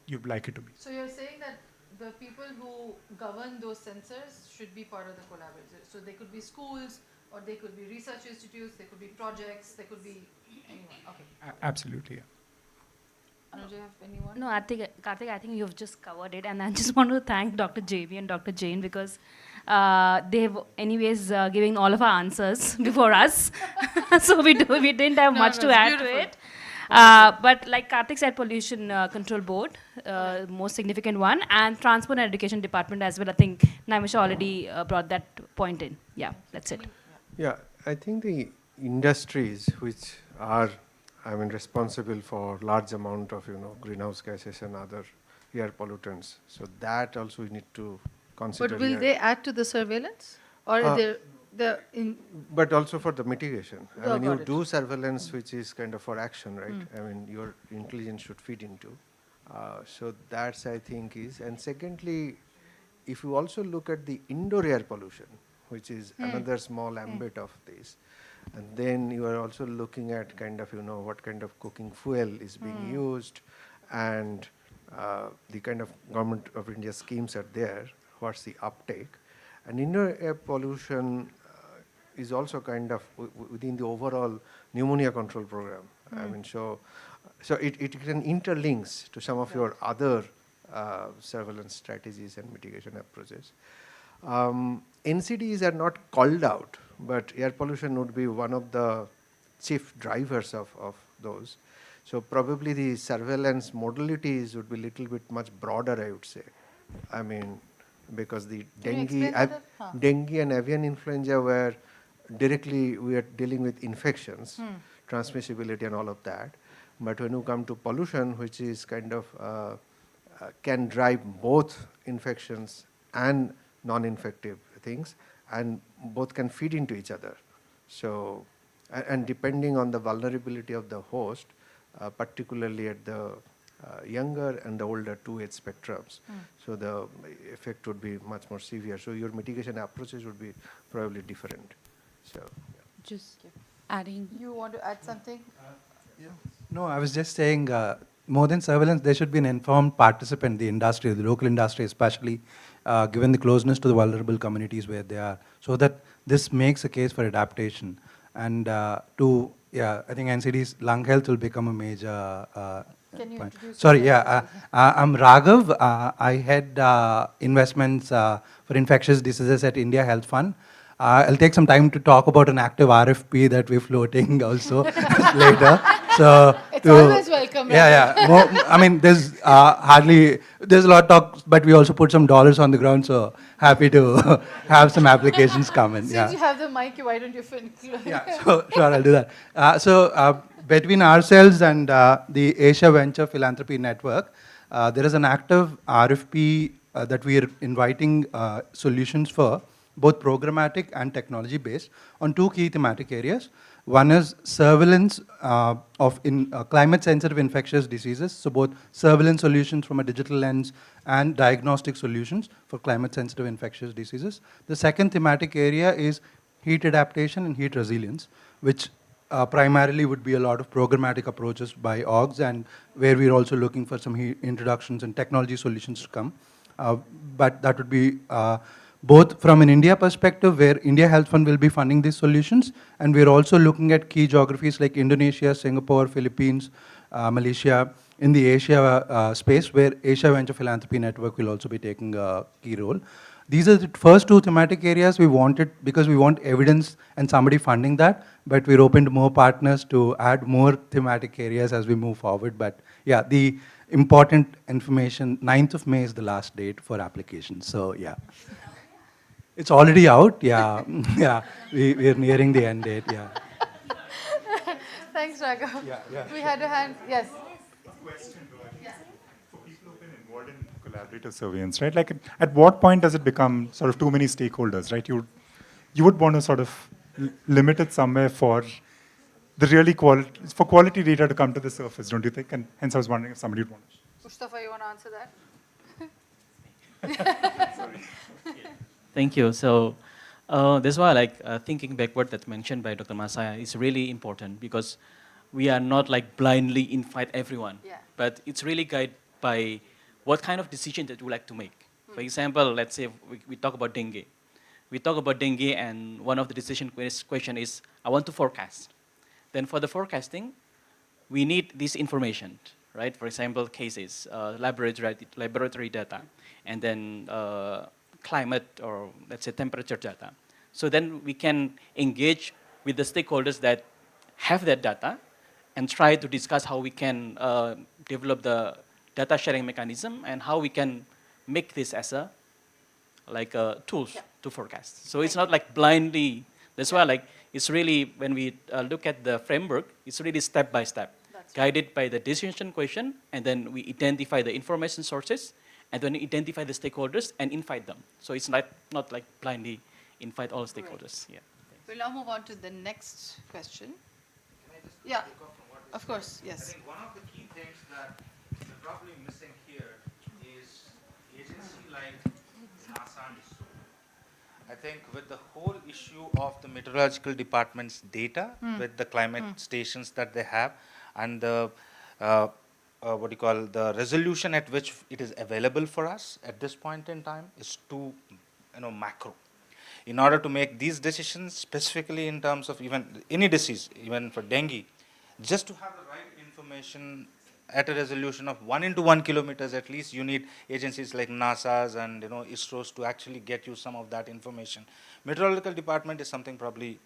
you'd like it to be. So you're saying that the people who govern those sensors should be part of the collaborative. So they could be schools, or they could be research institutes, they could be projects, they could be anyone. Okay. Absolutely, yeah. Anuja, you have anyone? No, Karthik, I think you've just covered it, and I just want to thank Dr. JB and Dr. Jain because they've anyways given all of our answers before us, so we didn't have much to add to it. But like Karthik said, Pollution Control Board, most significant one, and Transport and Education Department as well. I think Naimisha already brought that point in. Yeah, that's it. Yeah, I think the industries which are, responsible for large amount of, greenhouse gases and other air pollutants. So that also we need to consider. But will here. they add to the surveillance? Or they're in... But also for the mitigation. I mean, you got it. do surveillance, which is kind of for action, right? I mean, your intelligence should feed into. So that's, I think, is. And secondly, if you also look at the indoor air pollution, which is another small ambit of this, and then you are also looking at kind of, what kind of cooking fuel is being used, and the kind of Government of India schemes are there, what's the uptake. And indoor air pollution is also kind of within the overall pneumonia control program. I mean, so it can interlinks to some of your other surveillance strategies and mitigation approaches. NCDs are not called out, but air pollution would be one of the chief drivers of those. So probably the surveillance modalities would be a little bit much broader, I would say. I mean, because the dengue and avian influenza were directly, we are dealing with infections, transmissibility and all of that. But when you come to pollution, which is kind of can drive both infections and non-infective things, and both can feed into each other. So, and depending on the vulnerability of the host, particularly at the younger and the older 2-age spectrums, so the effect would be much more severe. So your mitigation approaches would be probably different. So, Just adding. You want to add something? No, I was just saying, more than surveillance, there should be an informed participant, the industry, the local industry especially, given the closeness to the vulnerable communities where they are, so that this makes a case for adaptation. And I think NCD's lung health will become a major Can you point. introduce Sorry, yourself? I'm Raghav. I head investments for infectious diseases at India Health Fund. I'll take some time to talk about an active RFP that we're floating also later. So It's always welcome, Yeah, yeah. I mean, there's there's a lot of talk, but we also put some dollars on the ground. So happy to have some applications come in. Since Yeah. you have the mic, why don't you finish? Yeah, sure, I'll do that. Between ourselves and the Asia Venture Philanthropy Network, there is an active RFP that we are inviting solutions for, both programmatic and technology based, on two key thematic areas. One is surveillance of climate-sensitive infectious diseases, so both surveillance solutions from a digital lens and diagnostic solutions for climate-sensitive infectious diseases. The second thematic area is heat adaptation and heat resilience, which primarily would be a lot of programmatic approaches by orgs, and where we're also looking for some introductions and technology solutions to come. But that would be both from an India perspective, where India Health Fund will be funding these solutions, and we're also looking at key geographies like Indonesia, Singapore, Philippines, Malaysia, in the Asia space, where Asia Venture Philanthropy Network will also be taking a key role. These are the first two thematic areas we wanted because we want evidence and somebody funding that, but we're open to more partners to add more thematic areas as we move forward. But yeah, the important information, 9th of May is the last date for applications. So yeah. It's already out, yeah. Yeah, we're nearing the end date, yeah. Thanks, Raghav. Yeah. We had a hand, yes. Question, for people who've been involved in collaborative surveillance, right? Like, at what point does it become sort of too many stakeholders, right? You would want to sort of limit it somewhere for the really quality data to come to the surface, don't you think? And hence I was wondering if somebody would want to. Mustafa, you want to answer that? Sorry. Thank you. So that's why I like thinking backward that mentioned by Dr. Masaya is really important, because we are not like blindly invite everyone, but it's really guided by what kind of decision that you like to make. For example, let's say we talk about dengue. We talk about dengue, and one of the decision question is, I want to forecast. Then for the forecasting, we need this information, right? For example, cases, laboratory data, and then climate or let's say temperature data. So then we can engage with the stakeholders that have that data and try to discuss how we can develop the data sharing mechanism and how we can make this as a tools to forecast. So it's not like blindly. That's why like it's really, when we look at the framework, it's really step by step, guided by the decision question, and then we identify the information sources, and then identify the stakeholders and invite them. So it's not like blindly invite all stakeholders. Yeah. We'll now move on to the next question. Yeah, of course, yes. I think one of the key things that is probably missing here is agency like NASA and ISRO. I think with the whole issue of the meteorological department's data, with the climate stations that they have, and the the resolution at which it is available for us at this point in time is too, macro. In order to make these decisions, specifically in terms of even any disease, even for dengue, just to have the right information at a resolution of 1 into 1 kilometers at least, you need agencies like NASA's and ISRO's to actually get you some of that information. Meteorological department is something probably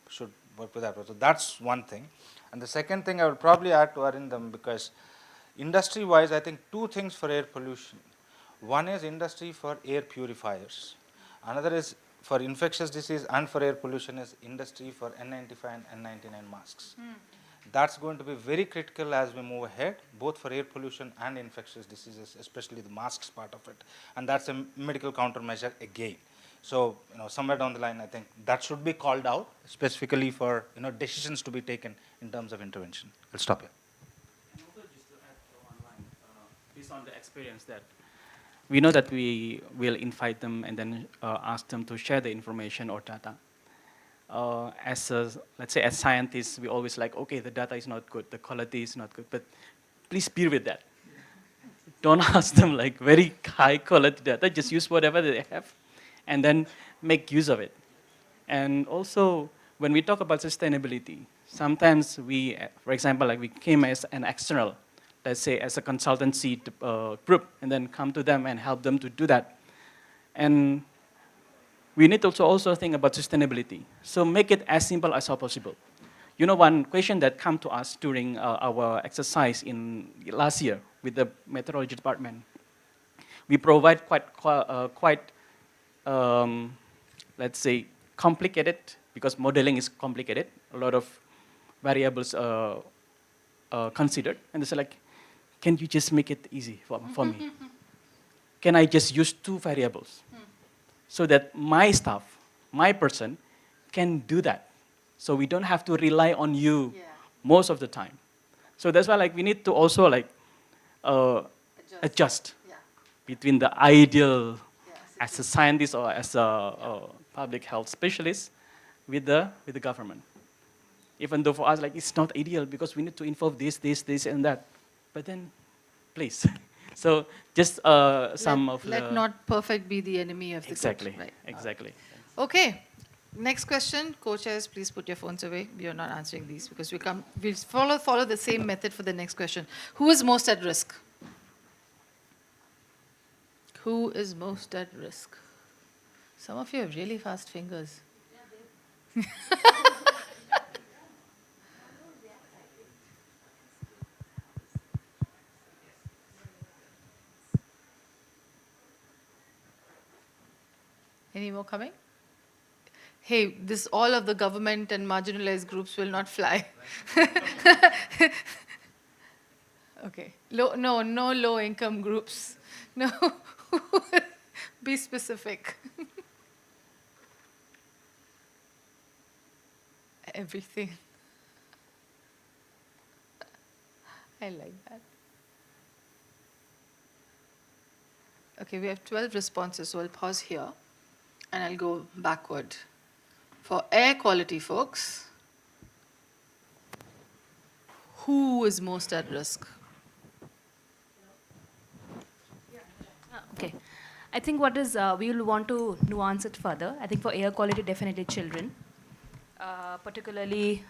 should work with that. So that's one thing. And the second thing I would probably add to Arindam, because industry-wise, I think two things for air pollution. One is industry for air purifiers. Another is for infectious disease, and for air pollution is industry for N95 and N99 masks. That's going to be very critical as we move ahead, both for air pollution and infectious diseases, especially the masks part of it. And that's a medical countermeasure again. So, somewhere down the line, I think that should be called out specifically for, decisions to be taken in terms of intervention. I'll stop here. And also just to add online, based on the experience that we know that we will invite them and then ask them to share the information or data. Let's say as scientists, we always like, okay, the data is not good, the quality is not good, but please bear with that. Don't ask them like very high quality data, just use whatever they have and then make use of it. And also, when we talk about sustainability, sometimes we, for example, like we came as an external, let's say as a consultancy group, and then come to them and help them to do that. And we need to also think about sustainability. So make it as simple as possible. You know, one question that came to us during our exercise in last year with the meteorology department, we provide quite let's say, complicated, because modeling is complicated, a lot of variables considered, and they say like, can you just make it easy for me? Can I just use 2 variables so that my staff, my person, can do that? So we don't have to rely on you most of the time. So that's why like we need to also like adjust between the ideal as a scientist or as a public health specialist with the government. Even though for us like it's not ideal because we need to involve this, and that. But then, please. So just some of let not perfect be the enemy of the exactly. good. Right. Exactly. Okay. Next question. Co-chairs, please put your phones away. We are not answering these because we follow the same method for the next question. Who is most at risk? Who is most at risk? Some of you have really fast fingers. Any more coming? Hey, all of the government and marginalized groups will not fly. Okay. No low-income groups. No. Be specific. Everything. I like that. Okay, we have 12 responses, so I'll pause here and I'll go backward. For air quality folks, who is most at risk? Okay. I think what is, we will want to nuance it further. I think for air quality, definitely children, particularly,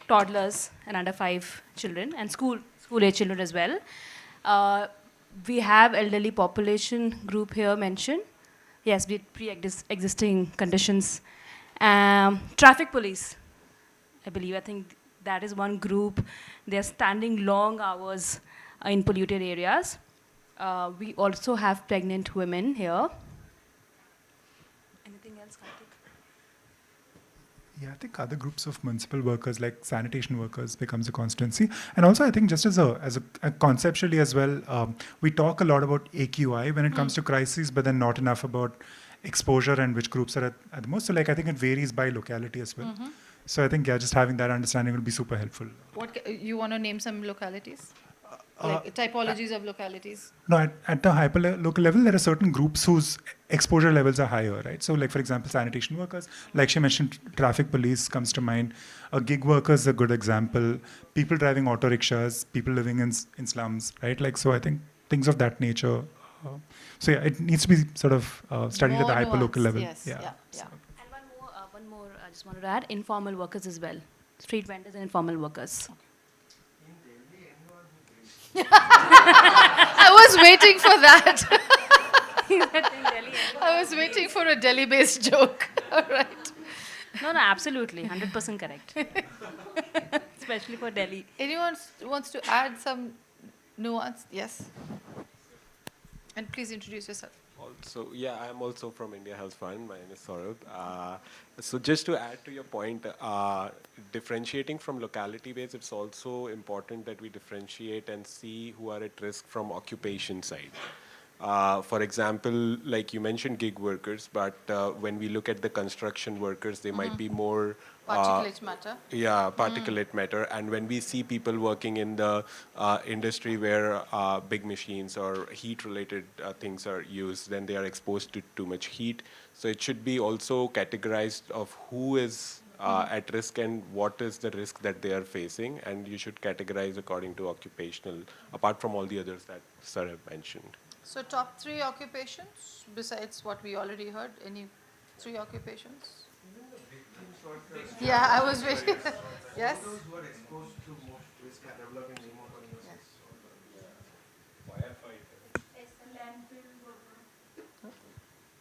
toddlers and under 5 children, and school-age children as well. We have elderly population group here mentioned. Yes, with pre-existing conditions. Traffic police, I believe. I think that is one group. They're standing long hours in polluted areas. We also have pregnant women here. Anything else, Karthik? Yeah, I think other groups of municipal workers like sanitation workers becomes a constituency. And also I think just as a conceptually as well, we talk a lot about AQI when it comes to crises, but then not enough about exposure and which groups are at the most. So like I think it varies by locality as well. So I think just having that understanding will be super helpful. You want to name some localities? Like typologies of localities? No, at the hyper-local level, there are certain groups whose exposure levels are higher, right? So like, for example, sanitation workers, like she mentioned, traffic police comes to mind. Gig workers is a good example. People driving auto rickshaws, people living in slums, right? Like, so I think things of that nature. So yeah, it needs to be sort of studied at the hyper-local level. Yes, yeah. So. And one more, I just wanted to add, informal workers as well. Street vendors and informal workers. I was waiting for that. I was waiting for a Delhi-based joke. All right. No, absolutely. 100% correct. Especially for Delhi. Anyone wants to add some nuance? Yes. And please introduce yourself. Also, yeah, I'm also from India Health Fund. My name is Saurabh. So just to add to your point, differentiating from locality base, it's also important that we differentiate and see who are at risk from occupation side. For example, like you mentioned gig workers, but when we look at the construction workers, they might be more particulate matter. Yeah, particulate matter. And when we see people working in the industry where big machines or heat-related things are used, then they are exposed to too much heat. So it should be also categorized of who is at risk and what is the risk that they are facing. And you should categorize according to occupational, apart from all the others that Sir have mentioned. So top 3 occupations, besides what we already heard, any 3 occupations? Yeah, I was waiting. Yes? Those who are exposed to most risk are developing pneumonia. Firefighter.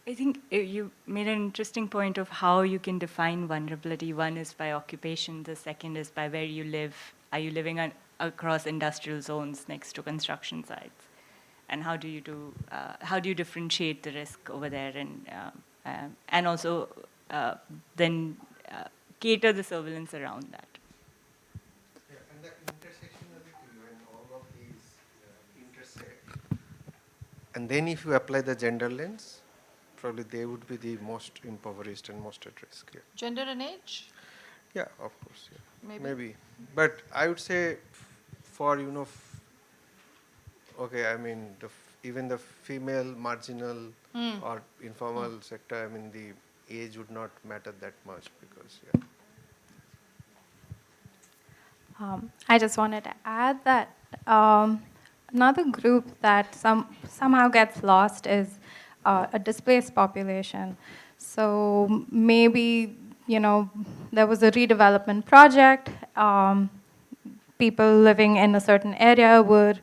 I think you made an interesting point of how you can define vulnerability. One is by occupation, the second is by where you live. Are you living across industrial zones next to construction sites? And how do you differentiate the risk over there, and also then cater the surveillance around that? And the intersectionality when all of these intersect. And then if you apply the gender lens, probably they would be the most impoverished and most at risk. Yeah. Gender and age? Yeah, of course. Yeah. Maybe. But I would say for, okay, I mean, even the female marginal or informal sector, I mean, the age would not matter that much because, yeah. I just wanted to add that another group that somehow gets lost is a displaced population. So maybe, there was a redevelopment project. People living in a certain area were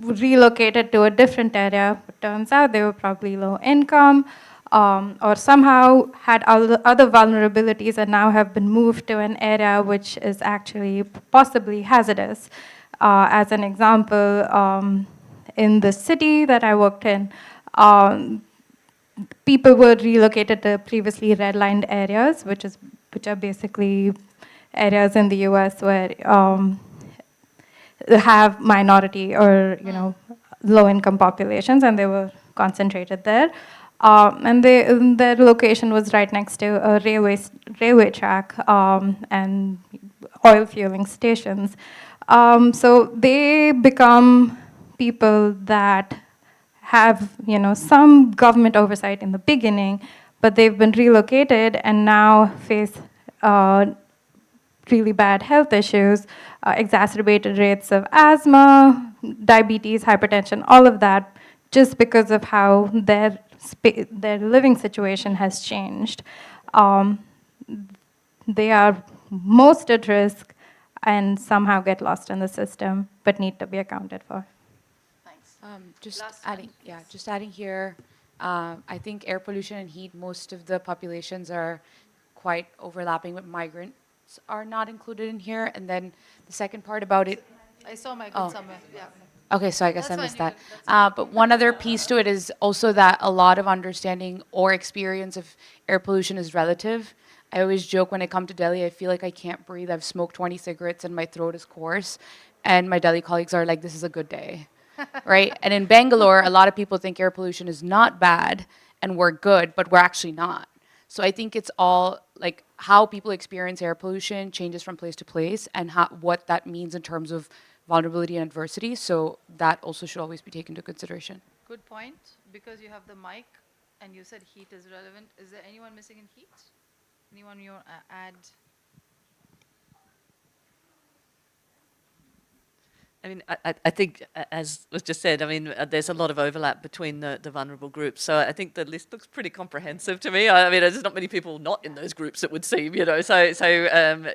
relocated to a different area. It turns out they were probably low income or somehow had other vulnerabilities and now have been moved to an area which is actually possibly hazardous. As an example, in the city that I worked in, people were relocated to previously redlined areas, which are basically areas in the US where have minority or low-income populations, and they were concentrated there. And their location was right next to a railway track and oil fueling stations. So they become people that have some government oversight in the beginning, but they've been relocated and now face really bad health issues, exacerbated rates of asthma, diabetes, hypertension, all of that, just because of how their living situation has changed. They are most at risk and somehow get lost in the system, but need to be accounted for. Just adding here, I think air pollution and heat, most of the populations are quite overlapping, but migrants are not included in here. And then the second part about it. I saw migrants somewhere, yeah. Okay, so I guess That's I missed fine, that. But one other piece to it is also that a lot of understanding or experience of air pollution is relative. I always joke when I come to Delhi, I feel like I can't breathe. I've smoked 20 cigarettes and my throat is coarse. And my Delhi colleagues are like, this is a good day. Right? And in Bangalore, a lot of people think air pollution is not bad and we're good, but we're actually not. So I think it's all like how people experience air pollution changes from place to place and what that means in terms of vulnerability and adversity. So that also should always be taken into consideration. Good point. Because you have the mic and you said heat is relevant. Is there anyone missing in heat? Anyone you want to add? I mean, I think, as was just said, I mean, there's a lot of overlap between the vulnerable groups. So I think the list looks pretty comprehensive to me. I mean, there's not many people not in those groups, it would seem, So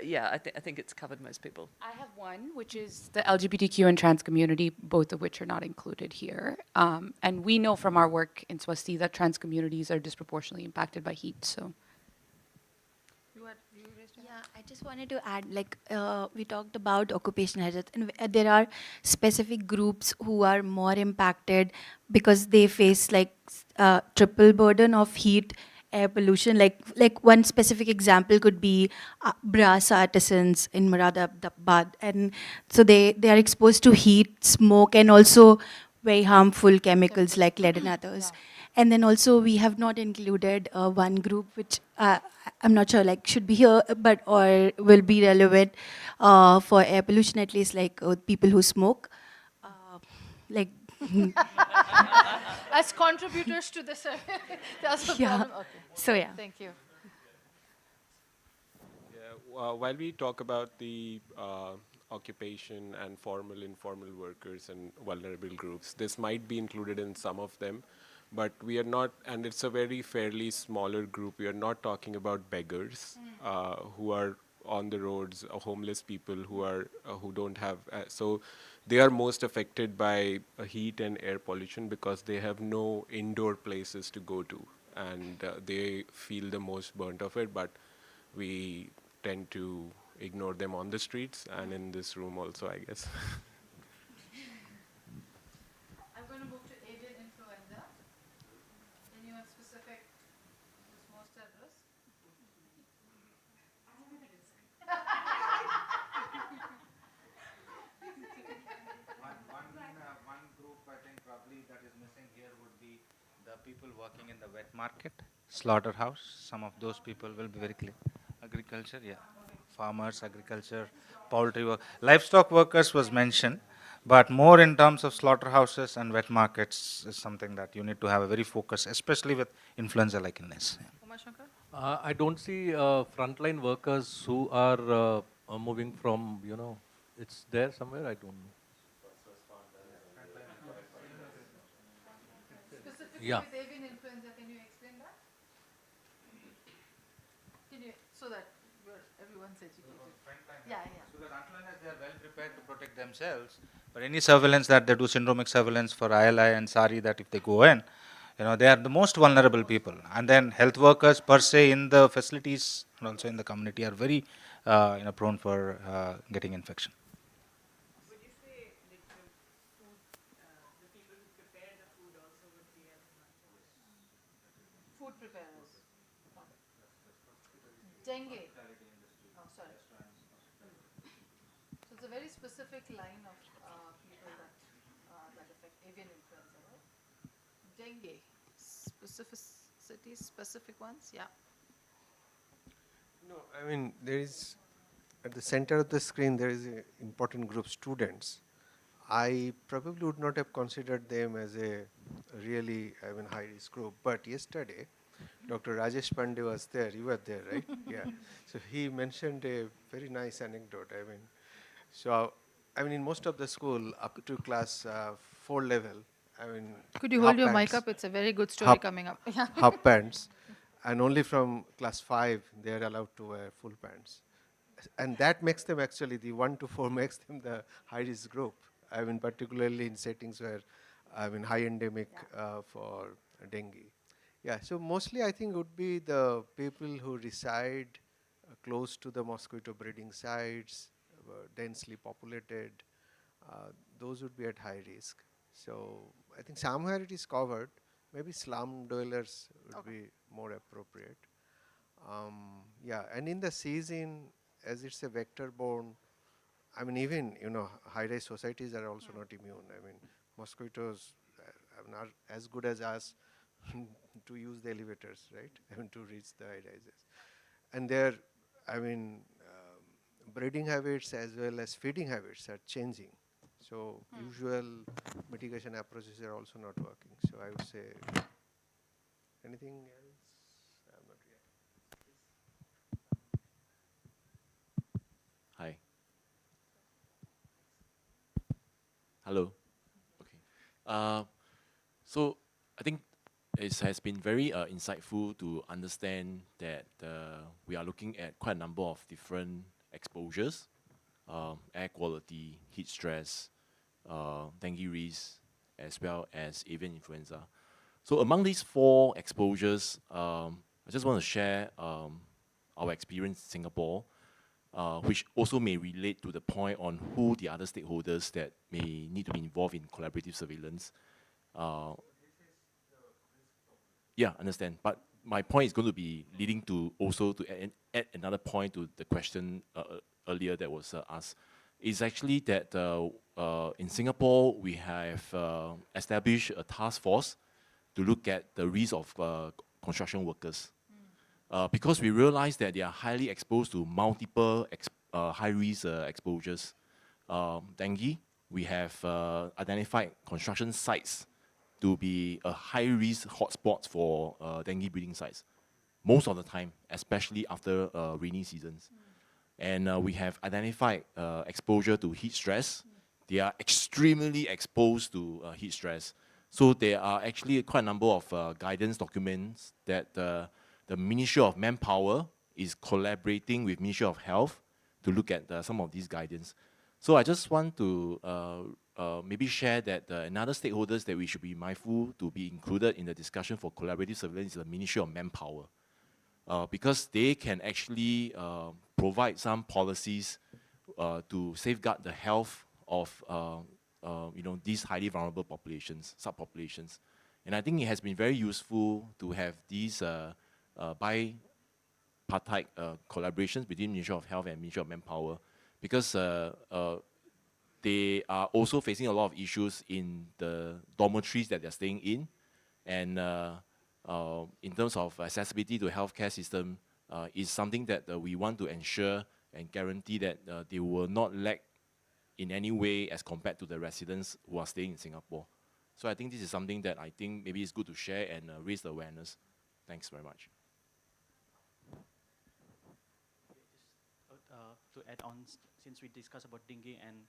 yeah, I think it's covered most people. I have one, which is the LGBTQ and trans community, both of which are not included here. And we know from our work in Swasti that trans communities are disproportionately impacted by heat, so. I just wanted to add, we talked about occupational hazards, and there are specific groups who are more impacted because they face triple burden of heat, air pollution. Like one specific example could be brass artisans in Moradabad, and so they are exposed to heat, smoke, and also very harmful chemicals like lead and others. And then also we have not included one group which I'm not sure should be here, or will be relevant for air pollution, at least people who smoke. As contributors to the survey, that's the problem. Okay. So yeah. Thank you. Yeah, while we talk about the occupation and formal, informal workers and vulnerable groups, this might be included in some of them. But we are not, and it's a very fairly smaller group. We are not talking about beggars who are on the roads, homeless people who don't have. So they are most affected by heat and air pollution because they have no indoor places to go to, and they feel the most burnt of it, but we tend to ignore them on the streets and in this room also, I guess. I'm going to move to avian influenza. Can you have specific, who's most at risk? One group I think probably that is missing here would be the people working in the wet market, slaughterhouse. Some of those people will be very clear. Agriculture, yeah. Farmers, agriculture, poultry work. Livestock workers was mentioned, but more in terms of slaughterhouses and wet markets is something that you need to have a very focus, especially with influenza-like illness. I don't see frontline workers who are moving from, it's there somewhere, I don't know. Specifically Yeah. with avian influenza, can you explain that? So that everyone's educated. Yeah. So that until unless they are well prepared to protect themselves, but any surveillance that they do, syndromic surveillance for ILI and SARI, that if they go in, they are the most vulnerable people. And then health workers per se in the facilities and also in the community are very prone for getting infection. Would you say the food, the people who prepare the food also would be at Food preparers. Dengue. Oh, sorry. So it's a very specific line of people that affect avian influenza, right? Dengue. Specificities, specific ones, yeah. No, I mean, there is, at the center of the screen, there is an important group, students. I probably would not have considered them as a really, high-risk group, but yesterday, Dr. Rajesh Pandey was there. You were there, right? Yeah. So he mentioned a very nice anecdote. In most of the school, up to class 4 level, Could you hold your mic up? It's a very good story coming up. Half pants, and only from class 5 they are allowed to wear full pants, and that makes them actually the 1 to 4 makes them the high-risk group. Particularly in settings where high endemic for dengue. Yeah, so mostly I think would be the people who reside close to the mosquito breeding sites, densely populated. Those would be at high risk. So I think somewhere it is covered. Maybe slum dwellers would be more appropriate. And in the season, as it's a vector-borne, even high-rise societies are also not immune. Mosquitoes are as good as us to use the elevators, right? To reach the high-rises, and their breeding habits as well as feeding habits are changing. So usual mitigation approaches are also not working. So I would say, anything else? I'm not yet. Hi. Hello. Okay. So I think it has been very insightful to understand that we are looking at quite a number of different exposures, air quality, heat stress, dengue risk, as well as avian influenza. So among these 4 exposures, I just want to share our experience in Singapore, which also may relate to the point on who the other stakeholders that may need to be involved in collaborative surveillance. Yeah, understand. But my point is going to be leading to also to add another point to the question earlier that was asked. Is actually that in Singapore we have established a task force to look at the risk of construction workers. Because we realize that they are highly exposed to multiple high-risk exposures. Dengue, we have identified construction sites to be a high-risk hotspot for dengue breeding sites, most of the time, especially after rainy seasons. And we have identified exposure to heat stress. They are extremely exposed to heat stress. So there are actually quite a number of guidance documents that the Ministry of Manpower is collaborating with Ministry of Health to look at some of these guidance. So I just want to maybe share that another stakeholders that we should be mindful to be included in the discussion for collaborative surveillance is the Ministry of Manpower, because they can actually provide some policies to safeguard the health of these highly vulnerable populations, subpopulations. And I think it has been very useful to have these bipartite collaborations between Ministry of Health and Ministry of Manpower, because they are also facing a lot of issues in the dormitories that they're staying in, and in terms of accessibility to healthcare system is something that we want to ensure and guarantee that they will not lack in any way as compared to the residents who are staying in Singapore. So I think this is something that I think maybe is good to share and raise the awareness. Thanks very much. To add on, since we discussed about dengue and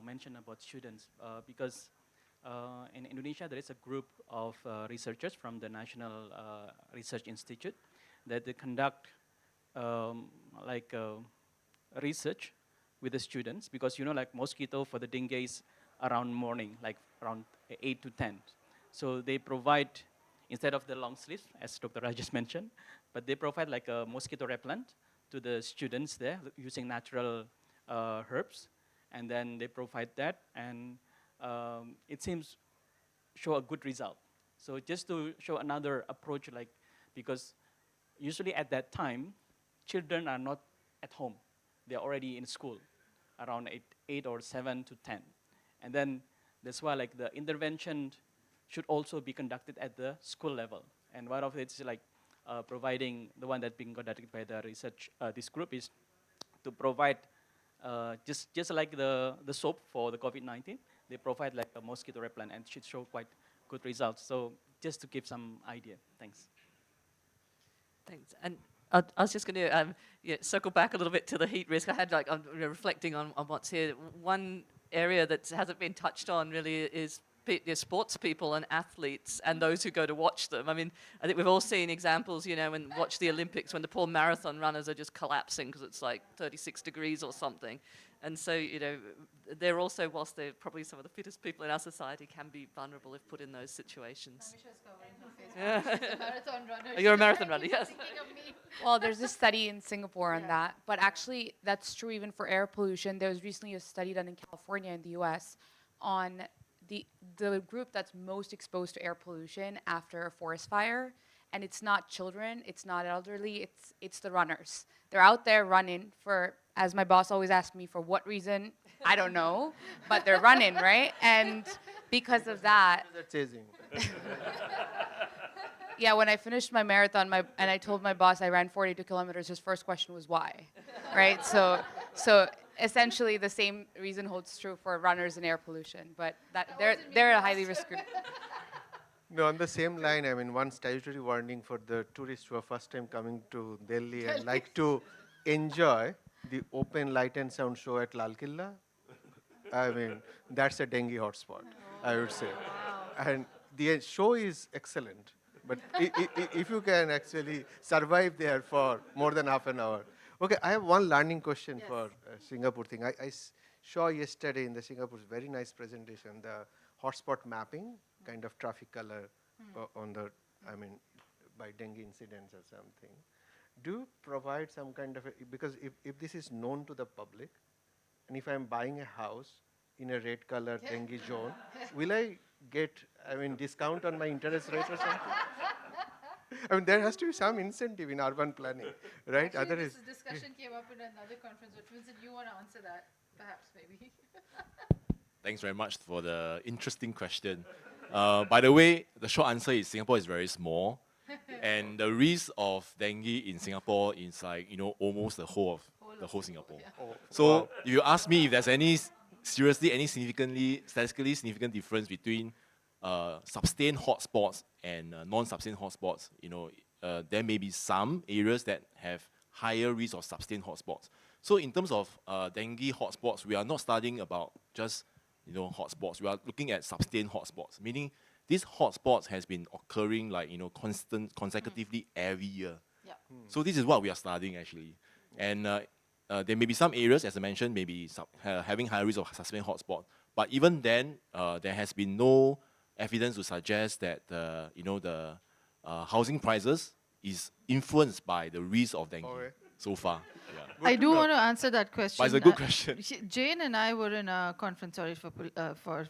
mentioned about students, because in Indonesia there is a group of researchers from the National Research Institute that they conduct research with the students, because like mosquito for the dengue is around morning, like around 8 to 10. So they provide, instead of the long sleeves, as Dr. Raj just mentioned, but they provide like a mosquito repellent to the students there using natural herbs, and then they provide that, and it seems show a good result. So just to show another approach, like, because usually at that time, children are not at home. They're already in school, around 8 or 7 to 10. And then that's why like the intervention should also be conducted at the school level. And one of it is like providing, the one that's being conducted by the research, this group is to provide just like the soap for the COVID-19, they provide like a mosquito repellent and should show quite good results. So just to give some idea. Thanks. Thanks. And I was just going to circle back a little bit to the heat risk. I had I'm reflecting on what's here. One area that hasn't been touched on really is sports people and athletes and those who go to watch them. I mean, I think we've all seen examples, when watch the Olympics when the poor marathon runners are just collapsing because it's like 36 degrees or something. And so, they're also, whilst they're probably some of the fittest people in our society, can be vulnerable if put in those situations. Marathon runner. You're a marathon runner, yes. Well, there's a study in Singapore on that, but actually that's true even for air pollution. There was recently a study done in California in the US on the group that's most exposed to air pollution after a forest fire, and it's not children, it's not elderly, it's the runners. They're out there running for, as my boss always asks me, for what reason, I don't know, but they're running, right? And because of that, They're chasing. yeah, when I finished my marathon, and I told my boss I ran 42 kilometers, his first question was why, right? So essentially the same reason holds true for runners and air pollution, but they're a highly risk group. No, on the same line, I mean, one statutory warning for the tourists who are first time coming to Delhi and like to enjoy the open light and sound show at Lal Killa. I mean, that's a dengue hotspot, I would say. And the show is excellent, but if you can actually survive there for more than half an hour. Okay, I have one learning question for Singapore thing. I saw yesterday in the Singapore's very nice presentation, the hotspot mapping, kind of traffic color on the, by dengue incidents or something. Do you provide some kind of, because if this is known to the public, and if I'm buying a house in a red color dengue zone, will I get, discount on my interest rate or something? There has to be some incentive in urban planning, right? Actually, this discussion came up in another conference, but Vincent, you want to answer that, perhaps, maybe? Thanks very much for the interesting question. By the way, the short answer is Singapore is very small, and the risk of dengue in Singapore is like, almost the whole of Singapore. Oh, So if you ask me if there's any statistically significant difference between sustained hotspots and non-sustained hotspots, there may be some areas that have higher risk of sustained hotspots. So in terms of dengue hotspots, we are not studying about just hotspots. We are looking at sustained hotspots, meaning these hotspots has been occurring like consecutively every year. Yep. So this is what we are studying actually, and there may be some areas, as I mentioned, maybe having higher risk of suspending hotspot. But even then, there has been no evidence to suggest that the housing prices is influenced by the risk of dengue so far. Yeah. I do want to answer that question. But it's a good question. Jane and I were in a conference, sorry for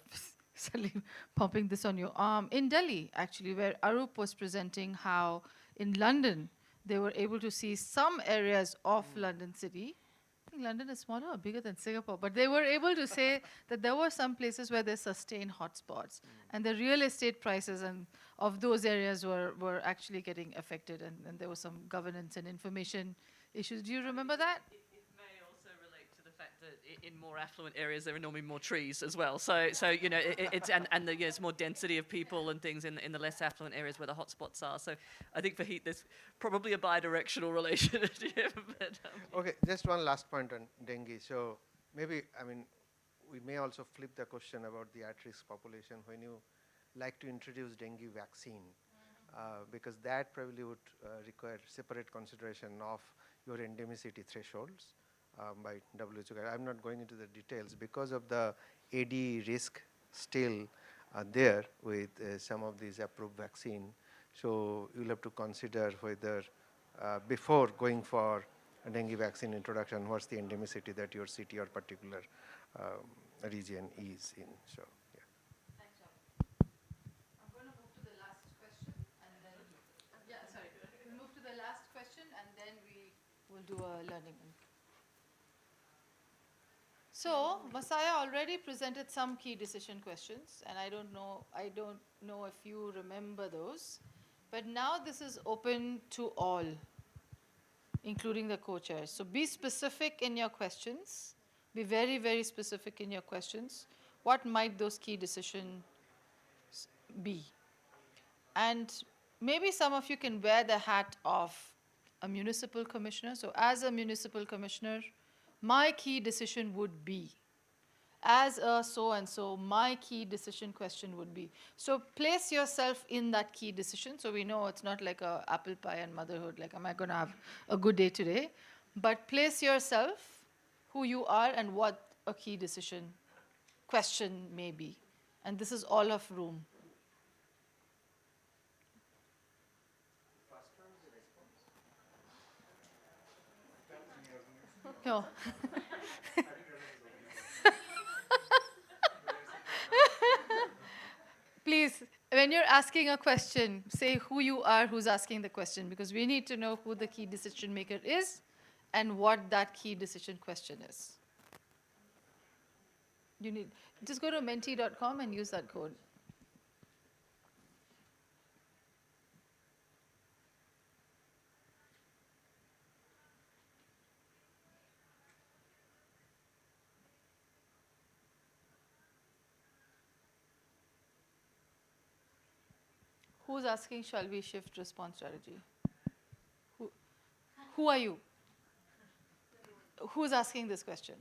suddenly pumping this on you, in Delhi, actually, where Arup was presenting how in London, they were able to see some areas of London city. I think London is smaller or bigger than Singapore, but they were able to say that there were some places where they sustained hotspots, and the real estate prices and of those areas were actually getting affected, and there was some governance and information issues. Do you remember that? It may also relate to the fact that in more affluent areas there are normally more trees as well. So you know, it's there's more density of people and things in the less affluent areas where the hotspots are. So I think for heat there's probably a bi-directional relationship. But, okay, just one last point on dengue. So maybe, I mean, we may also flip the question about the at-risk population when you like to introduce dengue vaccine, because that probably would require separate consideration of your endemicity thresholds by WHO. I'm not going into the details because of the AD risk still there with some of these approved vaccine. So you'll have to consider whether before going for a dengue vaccine introduction, what's the endemicity that your city or particular region is in. So, yeah. Thanks, John. I'm going to move to the last question, and then we'll move to the last question, and then we will do a learning. So, Masaya already presented some key decision questions, and I don't know if you remember those, but now this is open to all, including the co-chairs. So be specific in your questions. Be very, very specific in your questions. What might those key decisions be? And maybe some of you can wear the hat of a municipal commissioner. So as a municipal commissioner, my key decision would be, as a so-and-so, my key decision question would be. So place yourself in that key decision, so we know it's not like a apple pie and motherhood, like am I going to have a good day today? But place yourself, who you are and what a key decision question may be. And this is all of room. No. Please, when you're asking a question, say who you are, who's asking the question, because we need to know who the key decision maker is and what that key decision question is. Just go to menti.com and use that code. Who's asking, shall we shift response strategy? Who are you? Who's asking this question?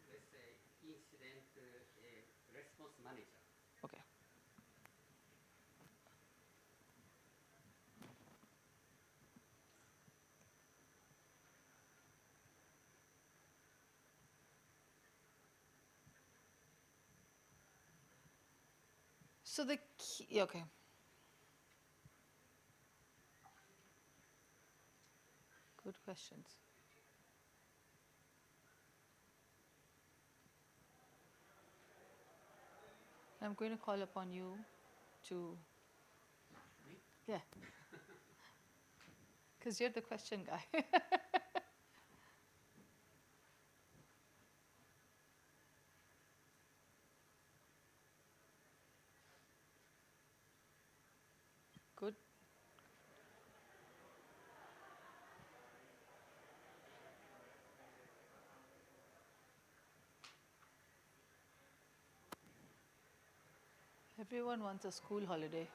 Let's say incident response manager. Okay. So the key, okay. Good questions. I'm going to call upon you to, yeah, because you're the question guy. Good. Everyone wants a school holiday.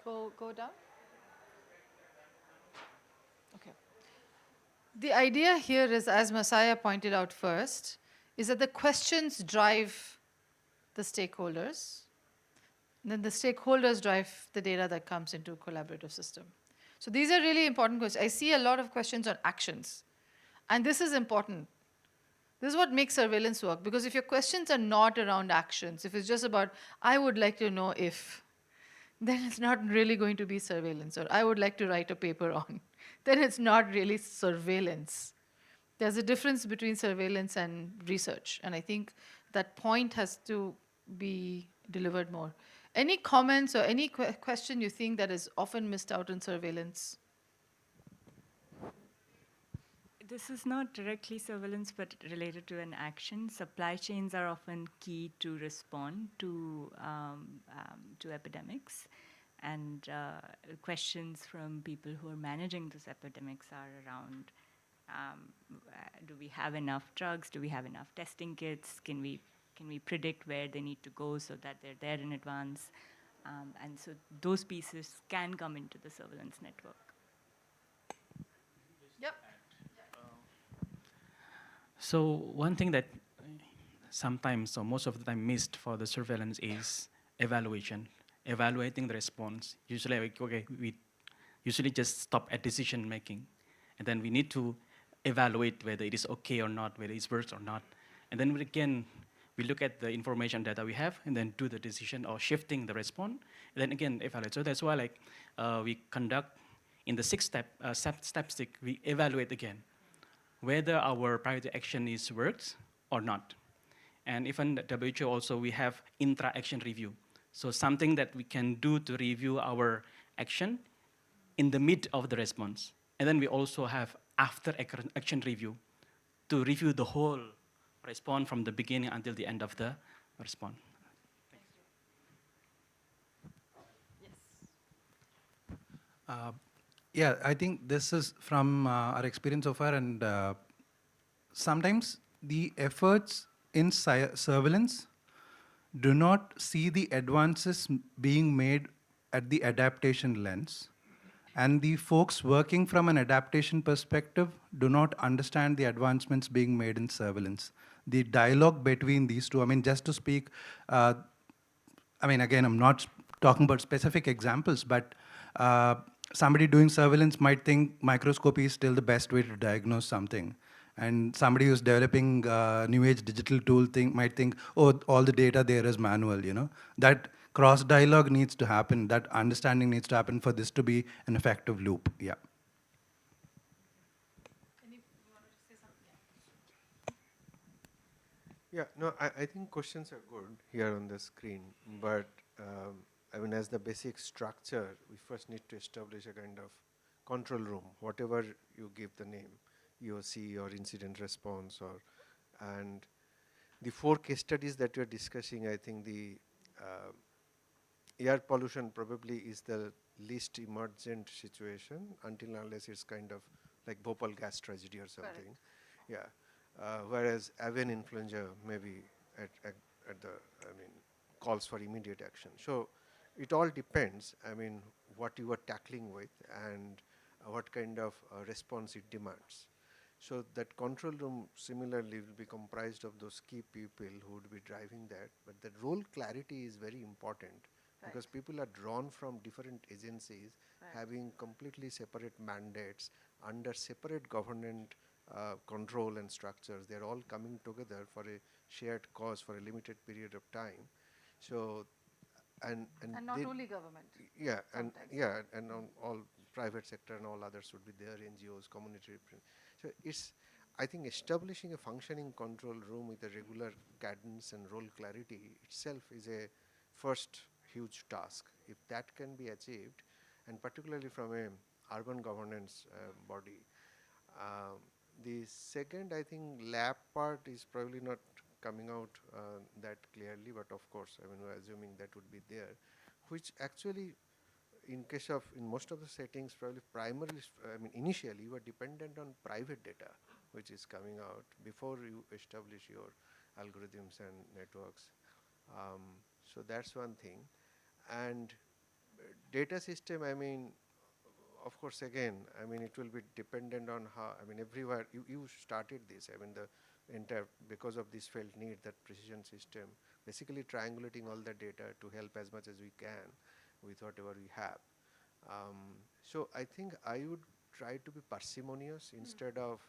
Go down. Okay. The idea here is, as Masaya pointed out first, is that the questions drive the stakeholders. Then the stakeholders drive the data that comes into a collaborative system. So these are really important questions. I see a lot of questions on actions. And this is important. This is what makes surveillance work. Because if your questions are not around actions, if it's just about, I would like to know if, then it's not really going to be surveillance. Or I would like to write a paper on, then it's not really surveillance. There's a difference between surveillance and research. And I think that point has to be delivered more. Any comments or any question you think that is often missed out in surveillance? This is not directly surveillance, but related to an action. Supply chains are often key to respond to epidemics, and questions from people who are managing those epidemics are around: do we have enough drugs? Do we have enough testing kits? Can we predict where they need to go so that they're there in advance? And so those pieces can come into the surveillance network. Yep. So one thing that sometimes, or most of the time, missed for the surveillance is evaluation, evaluating the response. Usually, we usually just stop at decision making, and then we need to evaluate whether it is okay or not, whether it's works or not, and then we look at the information data we have, and then do the decision or shifting the response, and then again evaluate. So that's why we conduct in the step 6, we evaluate again whether our priority action is works or not. And even at WHO also, we have intra-action review. So something that we can do to review our action in the mid of the response. And then we also have after-action review to review the whole response from the beginning until the end of the response. Yeah, I think this is from our experience so far, and sometimes the efforts in surveillance do not see the advances being made at the adaptation lens. And the folks working from an adaptation perspective do not understand the advancements being made in surveillance. The dialogue between these two, I mean, just to speak, I mean, again, I'm not talking about specific examples, but somebody doing surveillance might think microscopy is still the best way to diagnose something. And somebody who's developing new age digital tool might think, oh, all the data there is manual, you know. That cross dialogue needs to happen, that understanding needs to happen for this to be an effective loop, yeah. Yeah, no, I think questions are good here on the screen, but I mean, as the basic structure, we first need to establish a kind of control room, whatever you give the name, EOC or incident response, and the 4 case studies that you're discussing, I think the air pollution probably is the least emergent situation until unless it's kind of like Bhopal gas tragedy or something. Correct. Yeah. Whereas avian influenza maybe at the, I mean, calls for immediate action. So it all depends, I mean, what you are tackling with and what kind of response it demands. So that control room similarly will be comprised of those key people who would be driving that, but the role clarity is very important. Right. Because people are drawn from different agencies, right, having completely separate mandates under separate government control and structures. They're all coming together for a shared cause for a limited period of time. So, and not only government. Yeah, and on all private sector and all others would be there, NGOs, community. So it's, I think establishing a functioning control room with a regular cadence and role clarity itself is a first huge task. If that can be achieved, and particularly from a urban governance body. The second, I think, lab part is probably not coming out that clearly, but of course, I mean, we're assuming that would be there, which actually, in most of the settings, probably primarily, I mean, initially, you are dependent on private data, which is coming out before you establish your algorithms and networks. So that's one thing. And data system, I mean, of course, again, I mean, it will be dependent on how, I mean, everywhere, you started this, I mean, the entire, because of this felt need, that precision system, basically triangulating all the data to help as much as we can with whatever we have. So I think I would try to be parsimonious instead of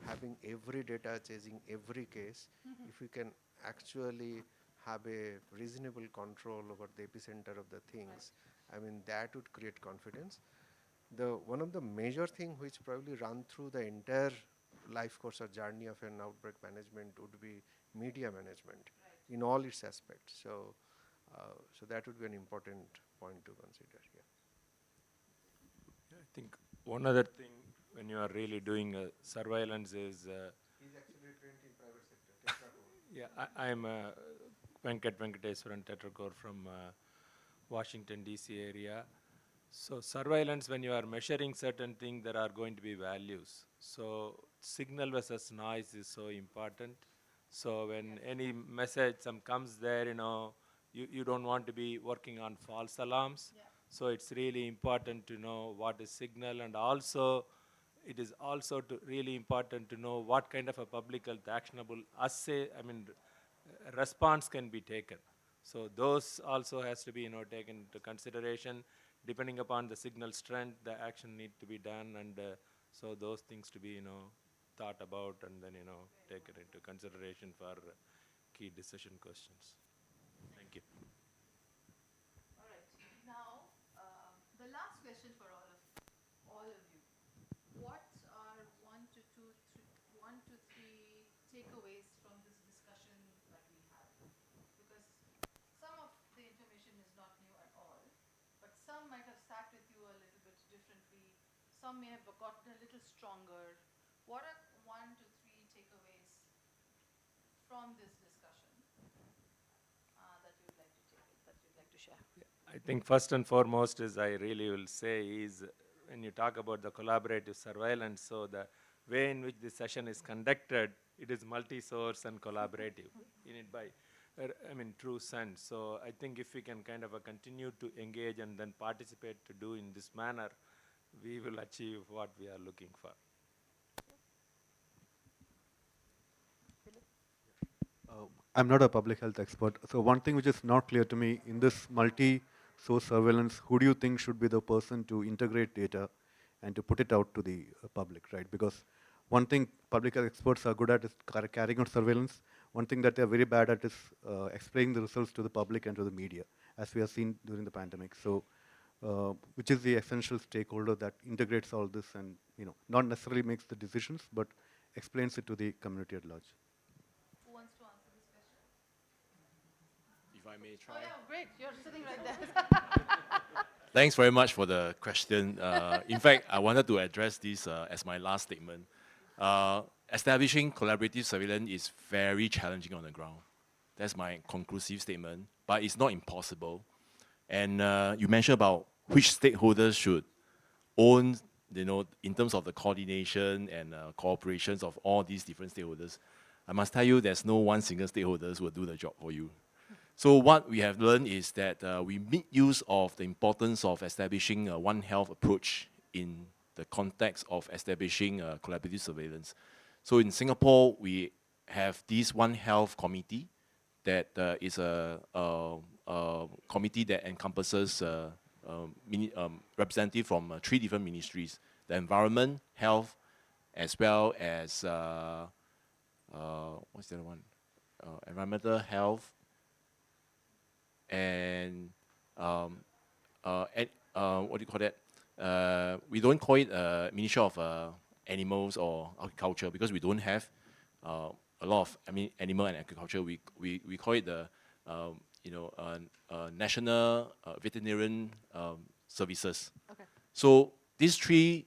having every data chasing every case. If we can actually have a reasonable control over the epicenter of the things, I mean, that would create confidence. One of the major thing which probably run through the entire life course or journey of an outbreak management would be media management in all its aspects. So, so that would be an important point to consider. Yeah. I think one other thing when you are really doing surveillance is. He's actually trained in private sector. Yeah, I am Venkat Venkateswaran Tetracore from Washington DC area. So surveillance, when you are measuring certain things, there are going to be values. So signal versus noise is so important. So when any message comes there, you don't want to be working on false alarms. Yeah. So it's really important to know what is signal, and also it is also really important to know what kind of a public health actionable response can be taken. So those also has to be taken into consideration. Depending upon the signal strength, the action need to be done, and so those things to be thought about, and then taken into consideration for key decision questions. Thank you. All right. Now, the last question for all of you. What are one to three takeaways from this discussion that we had? Because some of the information is not new at all, but some might have sat with you a little bit differently. Some may have gotten a little stronger. What are 1 to 3 takeaways from this discussion that you'd like to share? Yeah, I think first and foremost is I really will say is when you talk about the collaborative surveillance, so the way in which this session is conducted, it is multi-source and collaborative in it by, true sense. So I think if we can kind of continue to engage and then participate to do in this manner, we will achieve what we are looking for. I'm not a public health expert, so one thing which is not clear to me, in this multi-source surveillance, who do you think should be the person to integrate data and to put it out to the public, right? Because one thing public health experts are good at is carrying out surveillance. One thing that they're very bad at is explaining the results to the public and to the media, as we have seen during the pandemic. So, which is the essential stakeholder that integrates all this and, not necessarily makes the decisions, but explains it to the community at large. If I may try. Oh, yeah, great. You're sitting right there. Thanks very much for the question. In fact, I wanted to address this as my last statement. Establishing collaborative surveillance is very challenging on the ground. That's my conclusive statement, but it's not impossible. And you mentioned about which stakeholders should own, in terms of the coordination and cooperations of all these different stakeholders. I must tell you, there's no one single stakeholder who will do the job for you. So what we have learned is that we make use of the importance of establishing a One Health approach in the context of establishing collaborative surveillance. So in Singapore, we have this One Health committee that is a committee that encompasses representatives from 3 different ministries: the environment, health, as well as what's the other one? Environmental, health, and what do you call that? We don't call it Ministry of Animals or Agriculture because we don't have a lot of animal and agriculture. We call it the National Veterinarian Services. Okay. So these 3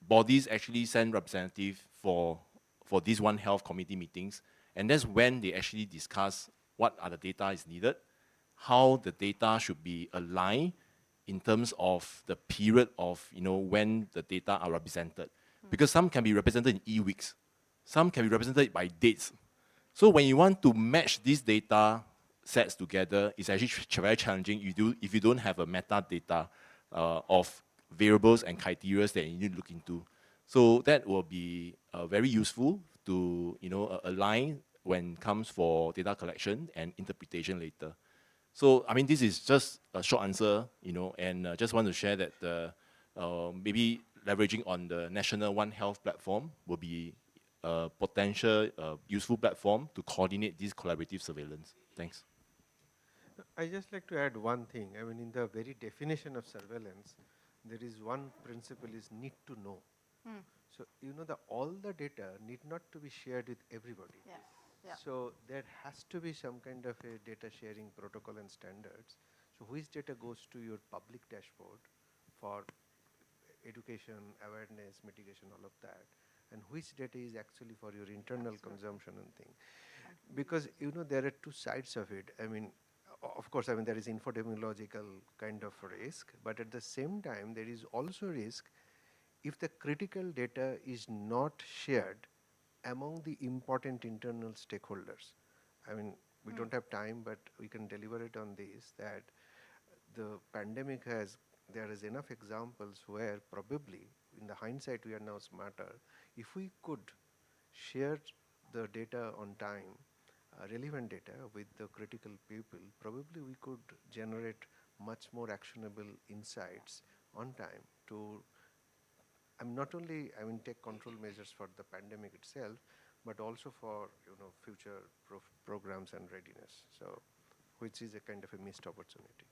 bodies actually send representatives for these One Health committee meetings, and that's when they actually discuss what are the data is needed, how the data should be aligned in terms of the period of when the data are represented. Because some can be represented in e-weeks, some can be represented by dates. So when you want to match these data sets together, it's actually very challenging if you don't have a metadata of variables and criteria that you need to look into. So that will be very useful to align when it comes for data collection and interpretation later. So, I mean, this is just a short answer, and just want to share that maybe leveraging on the National One Health platform will be a potential useful platform to coordinate this collaborative surveillance. Thanks. I just like to add one thing. I mean, in the very definition of surveillance, there is one principle is need to know. So, all the data need not to be shared with everybody. Yeah. So there has to be some kind of a data sharing protocol and standards. So which data goes to your public dashboard for education, awareness, mitigation, all of that, and which data is actually for your internal consumption and thing. Because there are two sides of it. I mean, of course, there is infodemiological kind of risk, but at the same time, there is also risk if the critical data is not shared among the important internal stakeholders. I mean, we don't have time, but we can deliberate on this, that the pandemic there is enough examples where probably, in the hindsight, we are now smarter. If we could share the data on time, relevant data with the critical people, probably we could generate much more actionable insights on time to not only take control measures for the pandemic itself, but also for future programs and readiness. So, which is a kind of a missed opportunity.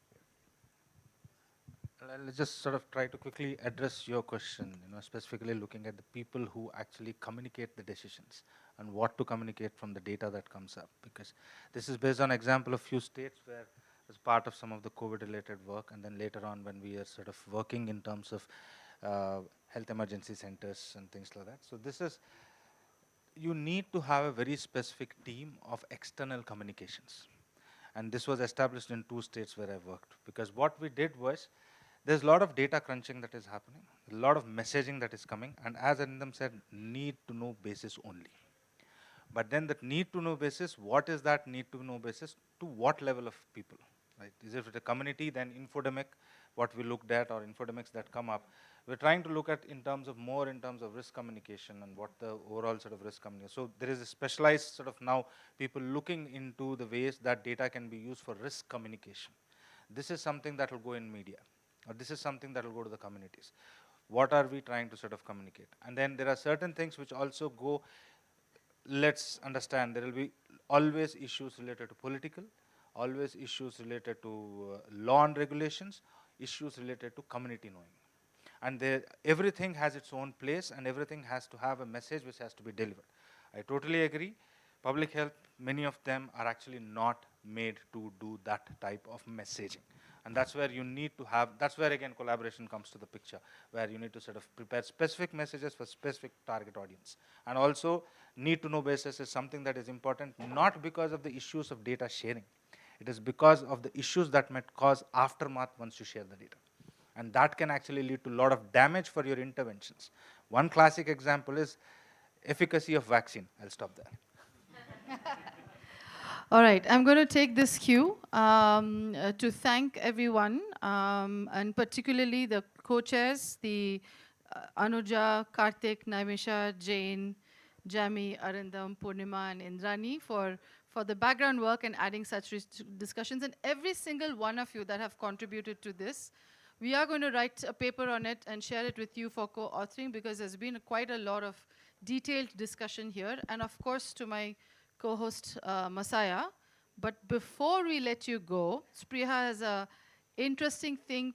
I'll just sort of try to quickly address your question, specifically looking at the people who actually communicate the decisions and what to communicate from the data that comes up. Because this is based on example of few states where as part of some of the COVID-related work, and then later on when we are sort of working in terms of health emergency centers and things like that. So this is, you need to have a very specific team of external communications. And this was established in 2 states where I worked. Because what we did was, there's a lot of data crunching that is happening, a lot of messaging that is coming, and as Arindam said, need to know basis only. But then that need to know basis, what is that need to know basis? To what level of people? Right? Is it a community, then infodemic, what we looked at, or infodemics that come up. We're trying to look at more in terms of risk communication and what the overall sort of risk communication. So there is a specialized sort of now people looking into the ways that data can be used for risk communication. This is something that will go in media, or this is something that will go to the communities. What are we trying to sort of communicate? And then there are certain things which also go, let's understand, there will be always issues related to political, always issues related to law and regulations, issues related to community knowing. And everything has its own place, and everything has to have a message which has to be delivered. I totally agree. Public health, many of them are actually not made to do that type of messaging. And that's where you need to have, that's where again collaboration comes to the picture, where you need to sort of prepare specific messages for specific target audience. And also, need to know basis is something that is important, not because of the issues of data sharing. It is because of the issues that might cause aftermath once you share the data. And that can actually lead to a lot of damage for your interventions. One classic example is efficacy of vaccine. I'll stop there. All right, I'm going to take this cue to thank everyone, and particularly the co-chairs, the Anuja, Karthik, Naimisha, Jane, Jami, Arindam, Purnima, and Indrani for the background work and adding such discussions, and every single one of you that have contributed to this. We are going to write a paper on it and share it with you for co-authoring, because there's been quite a lot of detailed discussion here. And of course, to my co-host, Masaya. But before we let you go, Spriha has a interesting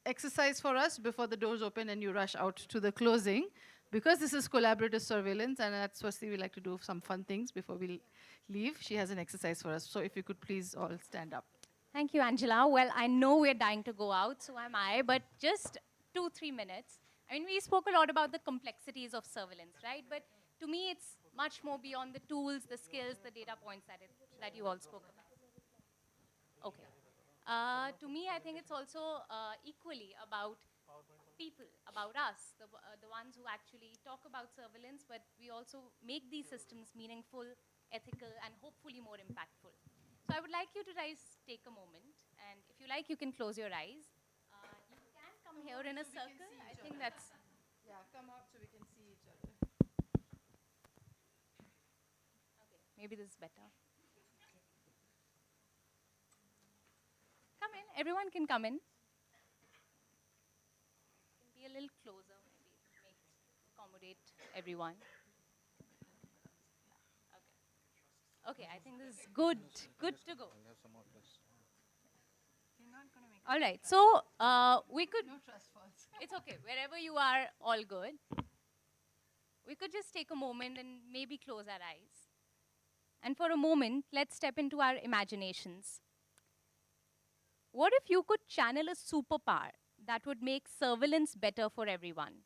exercise for us before the doors open and you rush out to the closing. Because this is collaborative surveillance, and that's firstly we like to do some fun things before we leave. She has an exercise for us. So if you could please all stand up. Thank you, Angela. Well, I know we're dying to go out, so am I, but just 2-3 minutes. I mean, we spoke a lot about the complexities of surveillance, right? But to me, it's much more beyond the tools, the skills, the data points that you all spoke about. Okay. To me, I think it's also equally about people, about us, the ones who actually talk about surveillance, but we also make these systems meaningful, ethical, and hopefully more impactful. So I would like you to guys take a moment, and if you like, you can close your eyes. You can come here in a circle. I think that's... Yeah, come up so we can see each other. Okay, maybe this is better. everyone can come in. Be a little closer, maybe, accommodate everyone. Okay, I think this is good. Good to go. All right, so we could. No trust falls. It's okay. Wherever you are, all good. We could just take a moment and maybe close our eyes. And for a moment, let's step into our imaginations. What if you could channel a superpower that would make surveillance better for everyone?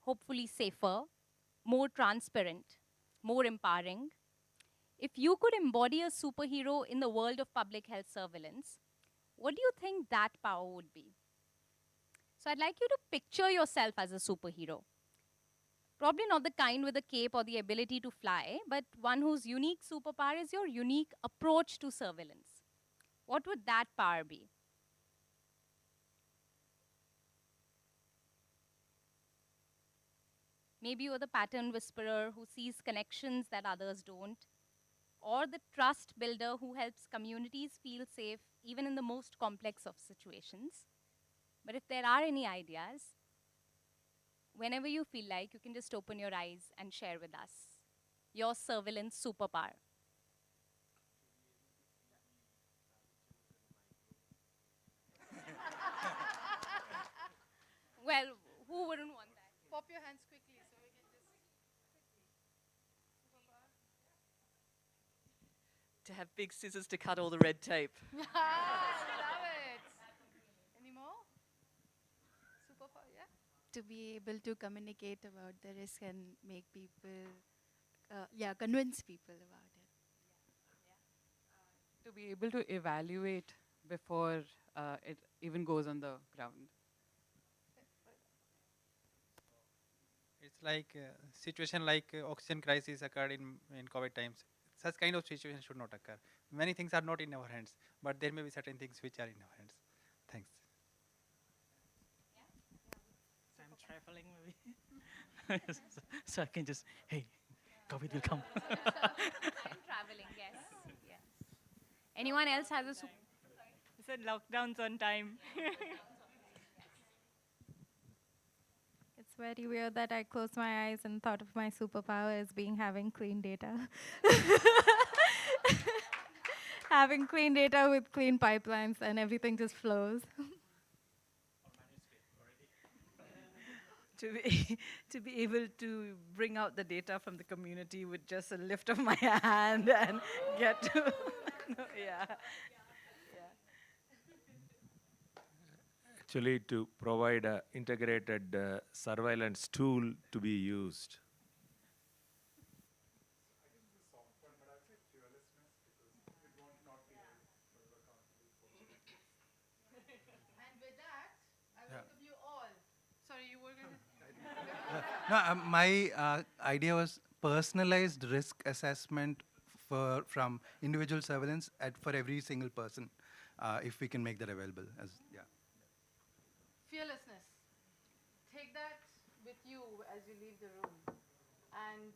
Hopefully safer, more transparent, more empowering. If you could embody a superhero in the world of public health surveillance, what do you think that power would be? So I'd like you to picture yourself as a superhero. Probably not the kind with a cape or the ability to fly, but one whose unique superpower is your unique approach to surveillance. What would that power be? Maybe you're the pattern whisperer who sees connections that others don't, or the trust builder who helps communities feel safe even in the most complex of situations. But if there are any ideas, whenever you feel like, you can just open your eyes and share with us your surveillance superpower. Well, who wouldn't want that? Pop your hands quickly so we can just. To have big scissors to cut all the red tape. Love it. Any more? Superpower, yeah? To be able to communicate about the risk and make people, convince people about it. To be able to evaluate before it even goes on the ground. It's like a situation like oxygen crisis occurred in COVID times. Such kind of situation should not occur. Many things are not in our hands, but there may be certain things which are in our hands. Thanks. I'm traveling maybe. So I can just, hey, COVID will come. I'm traveling, yes. Yes. Anyone else has a super? You said lockdowns on time. It's very weird that I closed my eyes and thought of my superpower as being having clean data. Having clean data with clean pipelines and everything just flows. To be able to bring out the data from the community with just a lift of my hand and get to, yeah. Actually, to provide an integrated surveillance tool to be used. And with that, I welcome you all. Sorry, you were going to. No, my idea was personalized risk assessment from individual surveillance for every single person, if we can make that available. Fearlessness. Take that with you as you leave the room. And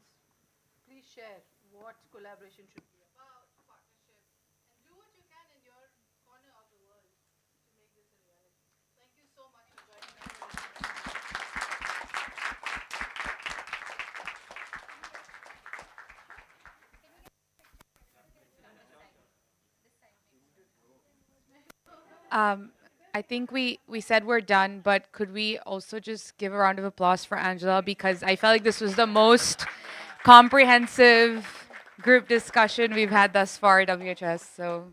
please share what collaboration should be about, partnership, and do what you can in your corner of the world to make this a reality. Thank you so much for joining us. I think we said we're done, but could we also just give a round of applause for Angela, because I felt like this was the most comprehensive group discussion we've had thus far at WHS. So.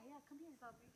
Yeah, come here, Sabri.